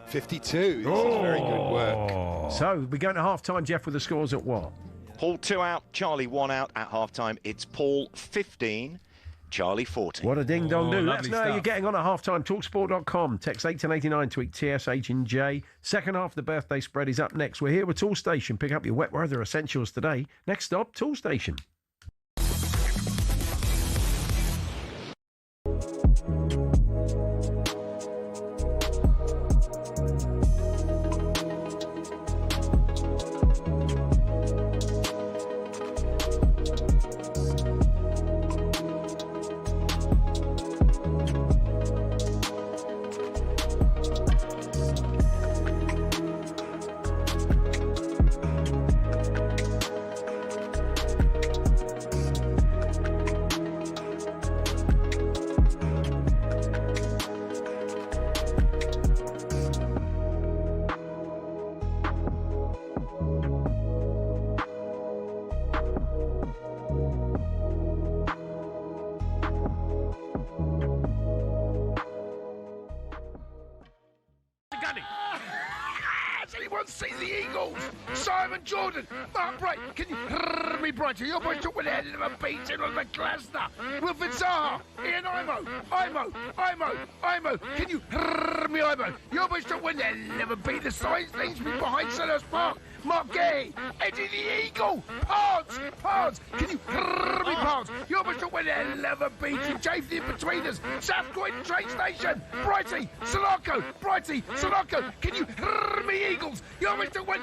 [SPEAKER 24] 52. This is very good work.
[SPEAKER 2] So we're going to half time, Jeff, with the scores at what?
[SPEAKER 25] Paul 2 out, Charlie 1 out at half-time. It's Paul 15, Charlie 14.
[SPEAKER 2] What a ding-dong do. Let us
[SPEAKER 10] lovely
[SPEAKER 2] know how you're
[SPEAKER 10] stuff.
[SPEAKER 2] getting on at half-time. TalkSport.com. Text 1889, tweet TSH and J. Second half of the birthday spread is up next. We're here with Tool Station. Pick up your wet weather essentials today. Next stop, Tool Station.
[SPEAKER 24] See the Eagles. Simon Jordan. Mark Bright. Can you hear me, Brighton? Your boys took with a hell of a beating on the Glasner. Wilfred Zaha. Ian Imo. Can you hear me, Imo? Your boys took with a hell of a beat. The signs leads me behind Selhurst Park. Mark Gay. Eddie the Eagle. Pards. Can you hear me, Pards? Your boys took with a hell of a beat. You chafed in between us. South Croydon train station. Brighty. Salako. Can you hear me, Eagles? You're Mr. Win.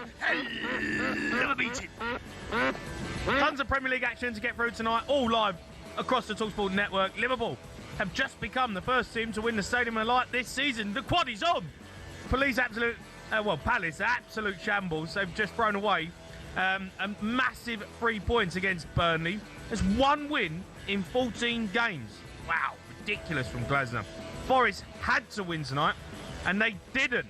[SPEAKER 24] Never beat it.
[SPEAKER 4] Tons of Premier League action to get through tonight, all live across the talkSPORT network. Liverpool have just become the first team to win the Stadium of Light this season. The quad is on. Palace absolute shambles. They've just thrown away a massive 3 points against Burnley. There's one win in 14 games. Wow, ridiculous from Glasner. Forest had to win tonight, and they didn't.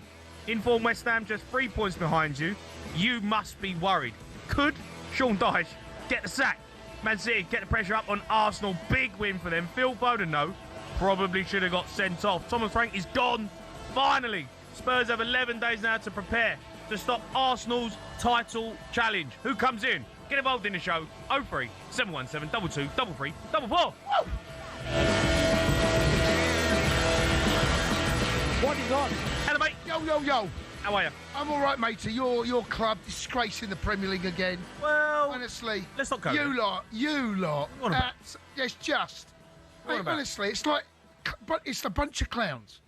[SPEAKER 4] Inform West Ham just 3 points behind you. You must be worried. Could Sean Dyche get the sack? Man City get the pressure up on Arsenal. Big win for them. Phil Foden, though, probably should have got sent off. Thomas Frank is gone. Finally, Spurs have 11 days now to prepare to stop Arsenal's title challenge. Who comes in? Get involved in the show. 03 717 22 33 44.
[SPEAKER 24] What you got?
[SPEAKER 4] Hello, mate.
[SPEAKER 24] Yo.
[SPEAKER 4] How are you?
[SPEAKER 24] I'm all right, matey. Your club disgracing the Premier League again.
[SPEAKER 4] Well,
[SPEAKER 24] honestly,
[SPEAKER 4] let's not go.
[SPEAKER 24] You lot.
[SPEAKER 4] What about?
[SPEAKER 24] It's just.
[SPEAKER 4] What
[SPEAKER 24] Mate,
[SPEAKER 4] about?
[SPEAKER 24] honestly, it's like, but it's a bunch of clowns.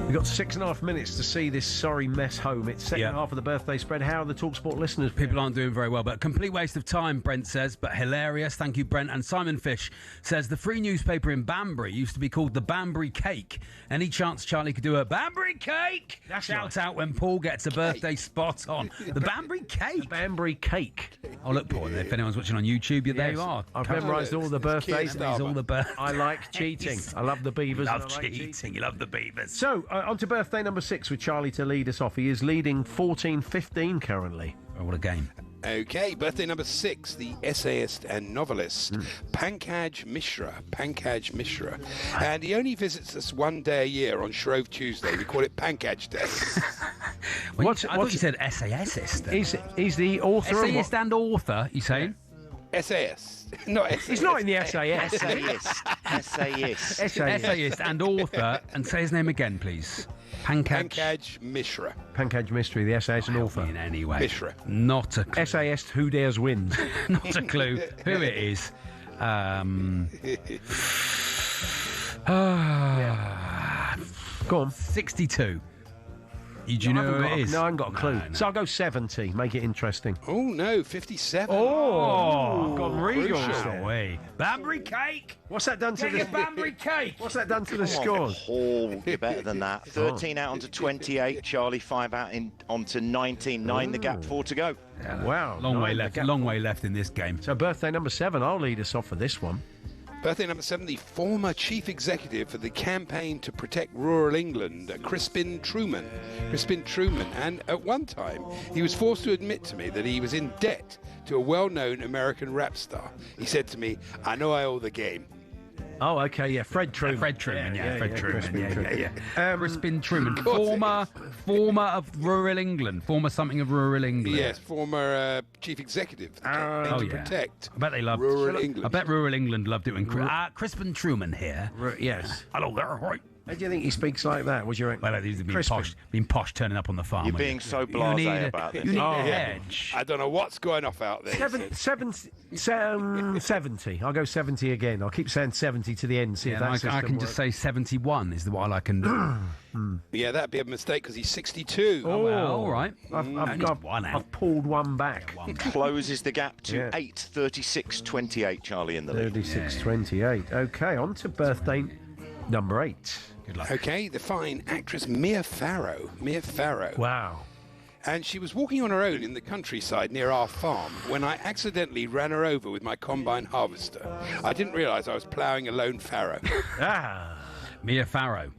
[SPEAKER 2] We've got 6.5 minutes to see this sorry mess home. It's second half of the birthday spread. How are the talkSPORT listeners?
[SPEAKER 10] People aren't doing very well, but complete waste of time, Brent says, but hilarious. Thank you, Brent. And Simon Fish says the free newspaper in Banbury used to be called the Banbury Cake. Any chance Charlie could do a Banbury Cake? Shout out when Paul gets a birthday spot on. The Banbury Cake.
[SPEAKER 2] The Banbury Cake.
[SPEAKER 10] Oh, look, Paul, if anyone's watching on YouTube, there you are.
[SPEAKER 2] I've memorised all the birthdays.
[SPEAKER 10] All the birthdays.
[SPEAKER 2] I like cheating. I love the Beavers.
[SPEAKER 10] You love cheating. You love the Beavers.
[SPEAKER 2] So, on to birthday number 6 with Charlie to lead us off. He is leading 14-15 currently.
[SPEAKER 10] Oh, what a game.
[SPEAKER 13] Okay, birthday number 6, the essayist and novelist, Pankaj Mishra. And he only visits us one day a year on Shrove Tuesday. We call it Pankaj Day.
[SPEAKER 10] I thought you said essayist.
[SPEAKER 2] He's the author
[SPEAKER 10] essayist and author, you saying?
[SPEAKER 13] Essayist. Not essayist.
[SPEAKER 2] He's not in the SAS.
[SPEAKER 10] Essayist and author. And say his name again, please.
[SPEAKER 13] Pankaj Mishra.
[SPEAKER 2] Pankaj Mishra, the essayist and author.
[SPEAKER 10] In any way.
[SPEAKER 13] Mishra.
[SPEAKER 10] Not a clue.
[SPEAKER 2] Essayist who dares wins.
[SPEAKER 10] Not a clue who it is.
[SPEAKER 2] Go on.
[SPEAKER 10] 62. Do you know who it is?
[SPEAKER 2] No, I haven't got a clue. So I'll go 70. Make it interesting.
[SPEAKER 13] Oh, no, 57.
[SPEAKER 2] Oh, gone Regals there.
[SPEAKER 10] Away. Banbury Cake.
[SPEAKER 2] What's that done to the
[SPEAKER 10] Banbury Cake?
[SPEAKER 2] What's that done to the scores?
[SPEAKER 25] Paul, you're better than that. 13 out onto 28. Charlie 5 out onto 19. 9 the gap, 4 to go.
[SPEAKER 2] Wow.
[SPEAKER 10] Long way left. Long way left in this game.
[SPEAKER 2] So birthday number 7. I'll lead us off for this one.
[SPEAKER 13] Birthday number 7, the former chief executive for the Campaign to Protect Rural England, Crispin Truman. And at one time, he was forced to admit to me that he was in debt to a well-known American rap star. He said to me, "I know I owe the game."
[SPEAKER 2] Oh, okay, yeah, Fred Truman.
[SPEAKER 10] Fred Truman,
[SPEAKER 2] Crispin
[SPEAKER 10] Crispin Truman, former of rural England, former something of rural England.
[SPEAKER 13] Yes, former chief executive of the Campaign to Protect
[SPEAKER 10] I bet they loved
[SPEAKER 13] Rural England.
[SPEAKER 10] I bet rural England loved it when Crispin Truman here.
[SPEAKER 2] Yes.
[SPEAKER 10] Hello there, right.
[SPEAKER 2] How do you think he speaks like that? What do you reckon?
[SPEAKER 10] Well, he's being posh, turning up on the farm.
[SPEAKER 25] You're being so blasé about this.
[SPEAKER 10] You need a hedge.
[SPEAKER 13] I don't know what's going off out there.
[SPEAKER 2] 70. I'll go 70 again. I'll keep saying 70 to the end. See if that system
[SPEAKER 10] I can just say 71 is what I can do.
[SPEAKER 13] Yeah, that'd be a mistake because he's 62.
[SPEAKER 2] Oh,
[SPEAKER 10] well, all right.
[SPEAKER 2] I've pulled one back.
[SPEAKER 25] Closes the gap to 8, 36-28, Charlie in the lead.
[SPEAKER 2] 36-28. Okay, on to birthday number 8.
[SPEAKER 10] Good luck.
[SPEAKER 13] Okay, the fine actress Mia Farrow.
[SPEAKER 2] Wow.
[SPEAKER 13] And she was walking on her own in the countryside near our farm when I accidentally ran her over with my combine harvester. I didn't realise I was ploughing a lone farrow.
[SPEAKER 10] Mia Farrow.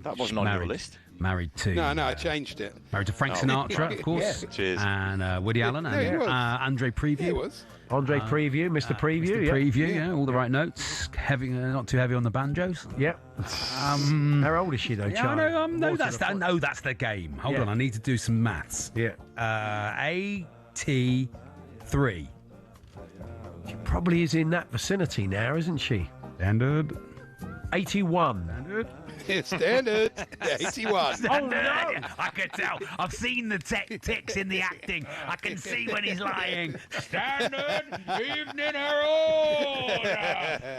[SPEAKER 25] That wasn't on your list.
[SPEAKER 10] Married to...
[SPEAKER 13] No, I changed it.
[SPEAKER 10] Married to Frank Sinatra, of course.
[SPEAKER 25] Yeah. Cheers.
[SPEAKER 10] And Woody Allen.
[SPEAKER 13] No, he was.
[SPEAKER 10] Andre Preview.
[SPEAKER 13] Yeah, he was.
[SPEAKER 2] Andre Preview, Mr. Preview.
[SPEAKER 10] Mr. Preview, yeah, all the right notes. Heavy, not too heavy on the banjos.
[SPEAKER 2] Yep. How old is she though,
[SPEAKER 10] Yeah,
[SPEAKER 2] Charlie?
[SPEAKER 10] no, that's the game. Hold on, I need to do some maths.
[SPEAKER 2] Yeah.
[SPEAKER 10] 83.
[SPEAKER 2] She probably is in that vicinity now, isn't she?
[SPEAKER 10] Standard.
[SPEAKER 2] 81.
[SPEAKER 10] Standard.
[SPEAKER 13] Standard. 81.
[SPEAKER 10] Oh, no. I can tell. I've seen the ticks in the acting. I can see when he's lying. Standard evening herald.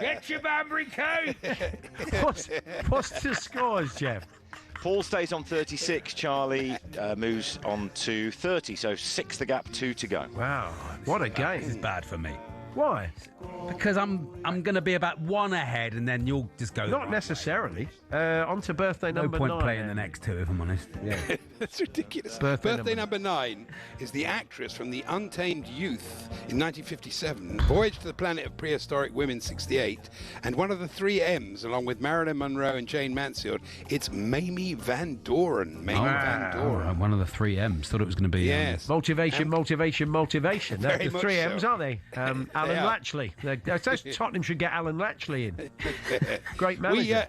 [SPEAKER 10] Get your Banbury coat.
[SPEAKER 2] What's the scores, Jeff?
[SPEAKER 25] Paul stays on 36. Charlie moves on to 30. So 6 the gap, 2 to go.
[SPEAKER 2] Wow. What a game.
[SPEAKER 10] This is bad for me.
[SPEAKER 2] Why?
[SPEAKER 10] Because I'm going to be about 1 ahead, and then you'll just go.
[SPEAKER 2] Not necessarily. On to birthday number 9.
[SPEAKER 10] No point playing the next two, if I'm honest.
[SPEAKER 2] Yeah.
[SPEAKER 13] That's ridiculous.
[SPEAKER 2] Birthday
[SPEAKER 13] number 9 is the actress from The Untamed Youth in 1957, Voyage to the Planet of Prehistoric Women 68, and one of the 3 M's, along with Marilyn Monroe and Jane Mansfield. It's Mamie Van Doren. Van Doren.
[SPEAKER 10] One of the 3 M's. Thought it was going to be.
[SPEAKER 13] Yes.
[SPEAKER 2] Motivation. They're
[SPEAKER 13] Very
[SPEAKER 2] the
[SPEAKER 13] much
[SPEAKER 2] 3
[SPEAKER 13] so.
[SPEAKER 2] M's, aren't they? Alan Latchley. Tottenham should get Alan Latchley in. Great manager.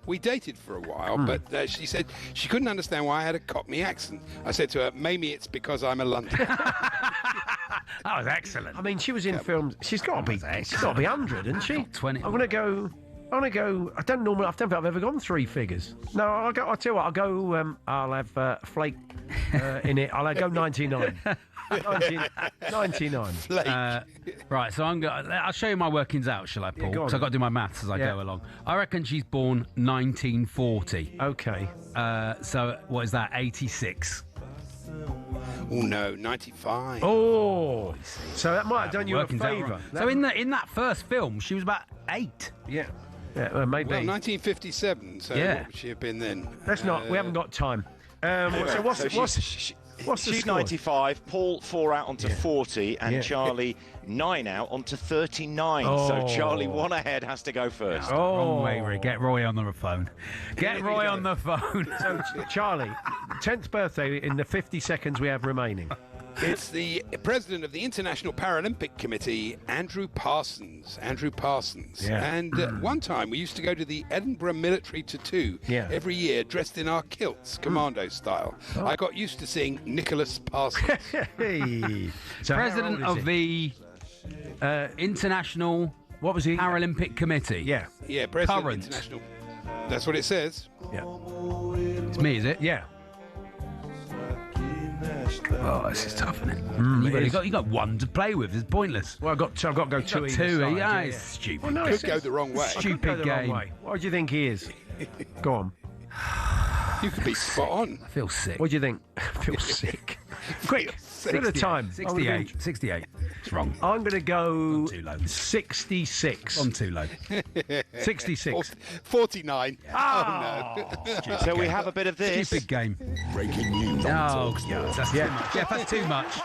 [SPEAKER 13] We dated for a while, but she said she couldn't understand why I had a Cockney accent. I said to her, maybe it's because I'm a Londoner.
[SPEAKER 10] That was excellent.
[SPEAKER 2] I mean, she was in films. She's got to be 100, isn't she?
[SPEAKER 10] 20.
[SPEAKER 2] I'm going to go. I don't think I've ever gone 3 figures. No, I'll tell you what. I'll go. I'll have Flake in it. I'll go 99. 99.
[SPEAKER 10] Right, so I'll show you my workings out, shall I, Paul? Because I've got to do my maths as I go along. I reckon she's born 1940.
[SPEAKER 2] Okay.
[SPEAKER 10] So what is that? 86.
[SPEAKER 13] Oh no, 95.
[SPEAKER 2] Oh, so that might have done you a favour.
[SPEAKER 10] So in that first film, she was about 8.
[SPEAKER 2] Yeah. Yeah, maybe.
[SPEAKER 13] Well, 1957. So what would she have been then?
[SPEAKER 2] Let's not. We haven't got time. So what's the
[SPEAKER 25] She's
[SPEAKER 2] score?
[SPEAKER 25] 95. Paul 4 out onto 40, and Charlie 9 out onto 39. So Charlie 1 ahead has to go first.
[SPEAKER 10] Wrong way, Rick. Get Roy on the phone. Get Roy on the phone.
[SPEAKER 2] So Charlie, 10th birthday in the 50 seconds we have remaining.
[SPEAKER 13] It's the president of the International Paralympic Committee, Andrew Parsons.
[SPEAKER 2] Yeah.
[SPEAKER 13] And one time we used to go to the Edinburgh Military Tattoo every year, dressed in our kilts, commando style. I got used to seeing Nicholas Parsons.
[SPEAKER 2] So
[SPEAKER 10] president of the International Paralympic Committee.
[SPEAKER 2] Yeah.
[SPEAKER 13] Yeah, president
[SPEAKER 10] Current.
[SPEAKER 13] of International. That's what it says.
[SPEAKER 2] Yeah.
[SPEAKER 10] It's me, is it?
[SPEAKER 2] Yeah.
[SPEAKER 10] Oh, this is tough, isn't it? You got 1 to play with. It's pointless.
[SPEAKER 2] Well, I've got to go 2 either
[SPEAKER 10] 2.
[SPEAKER 2] side,
[SPEAKER 10] Yeah, it's stupid.
[SPEAKER 2] Well, no,
[SPEAKER 13] Could go the wrong way.
[SPEAKER 10] Stupid game.
[SPEAKER 2] What do you think he is? Go on.
[SPEAKER 13] You could be spot on.
[SPEAKER 10] I feel sick.
[SPEAKER 2] What do you think? I feel sick. Quick, at a time.
[SPEAKER 10] 68. 68. It's wrong.
[SPEAKER 2] I'm going to go
[SPEAKER 10] too low.
[SPEAKER 2] 66.
[SPEAKER 10] On too low.
[SPEAKER 2] 66.
[SPEAKER 13] 49. Oh, no.
[SPEAKER 25] So we have a bit of this.
[SPEAKER 10] Stupid game.
[SPEAKER 21] Breaking news.
[SPEAKER 10] Oh, God, that's too much. Jeff, that's too much.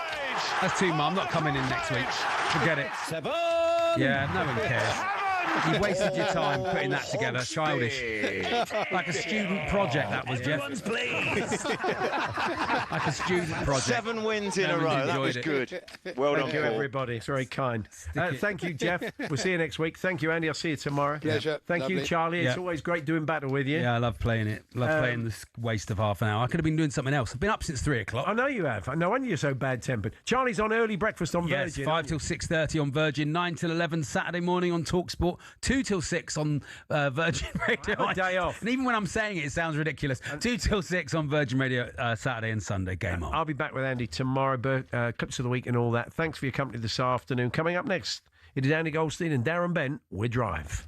[SPEAKER 10] That's too much. I'm not coming in next week. Forget it.
[SPEAKER 23] 7.
[SPEAKER 10] Yeah, no one cares. You wasted your time putting that together. Childish. Like a student project, that was, Jeff. Like a student project.
[SPEAKER 25] 7 wins in
[SPEAKER 10] No
[SPEAKER 25] a
[SPEAKER 10] one's
[SPEAKER 25] row. That was
[SPEAKER 10] enjoyed it.
[SPEAKER 25] good. Well done,
[SPEAKER 2] Thank you,
[SPEAKER 25] Paul.
[SPEAKER 2] everybody. It's very kind. Thank you, Jeff. We'll see you next week. Thank you, Andy. I'll see you tomorrow.
[SPEAKER 13] Pleasure.
[SPEAKER 2] Thank you,
[SPEAKER 13] Lovely.
[SPEAKER 2] Charlie. It's
[SPEAKER 10] Yeah.
[SPEAKER 2] always great doing battle with you.
[SPEAKER 10] Yeah, I love playing it. Love playing this waste of half an hour. I could have been doing something else. I've been up since 3 o'clock.
[SPEAKER 2] I know you have. No wonder you're so bad-tempered. Charlie's on early breakfast on
[SPEAKER 10] Yes,
[SPEAKER 2] Virgin.
[SPEAKER 10] 5 till 6:30 on Virgin, 9 till 11 Saturday morning on talkSPORT, 2 till 6 on Virgin Radio.
[SPEAKER 2] Have a day off.
[SPEAKER 10] And even when I'm saying it, it sounds ridiculous. 2 till 6 on Virgin Radio Saturday and Sunday. Game on.
[SPEAKER 2] I'll be back with Andy tomorrow, clips of the week and all that. Thanks for your company this afternoon. Coming up next, it is Andy Goldstein and Darren Bent with Drive.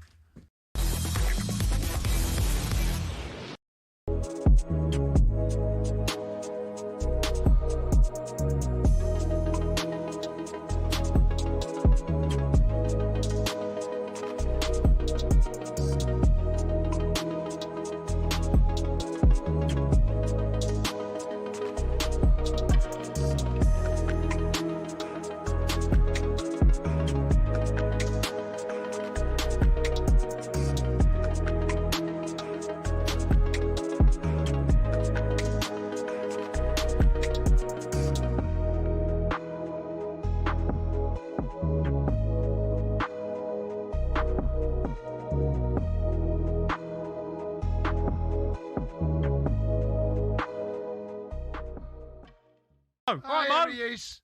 [SPEAKER 24] There he is.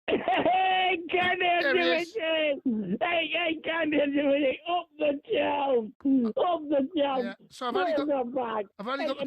[SPEAKER 8] Hey, come here,
[SPEAKER 24] There he
[SPEAKER 8] do
[SPEAKER 24] is.
[SPEAKER 8] it. Hey, come here, do it. Up the shelf. Up the shelf.
[SPEAKER 24] Yeah, so I've only
[SPEAKER 8] Put
[SPEAKER 24] got-
[SPEAKER 8] it back.
[SPEAKER 24] I've only got the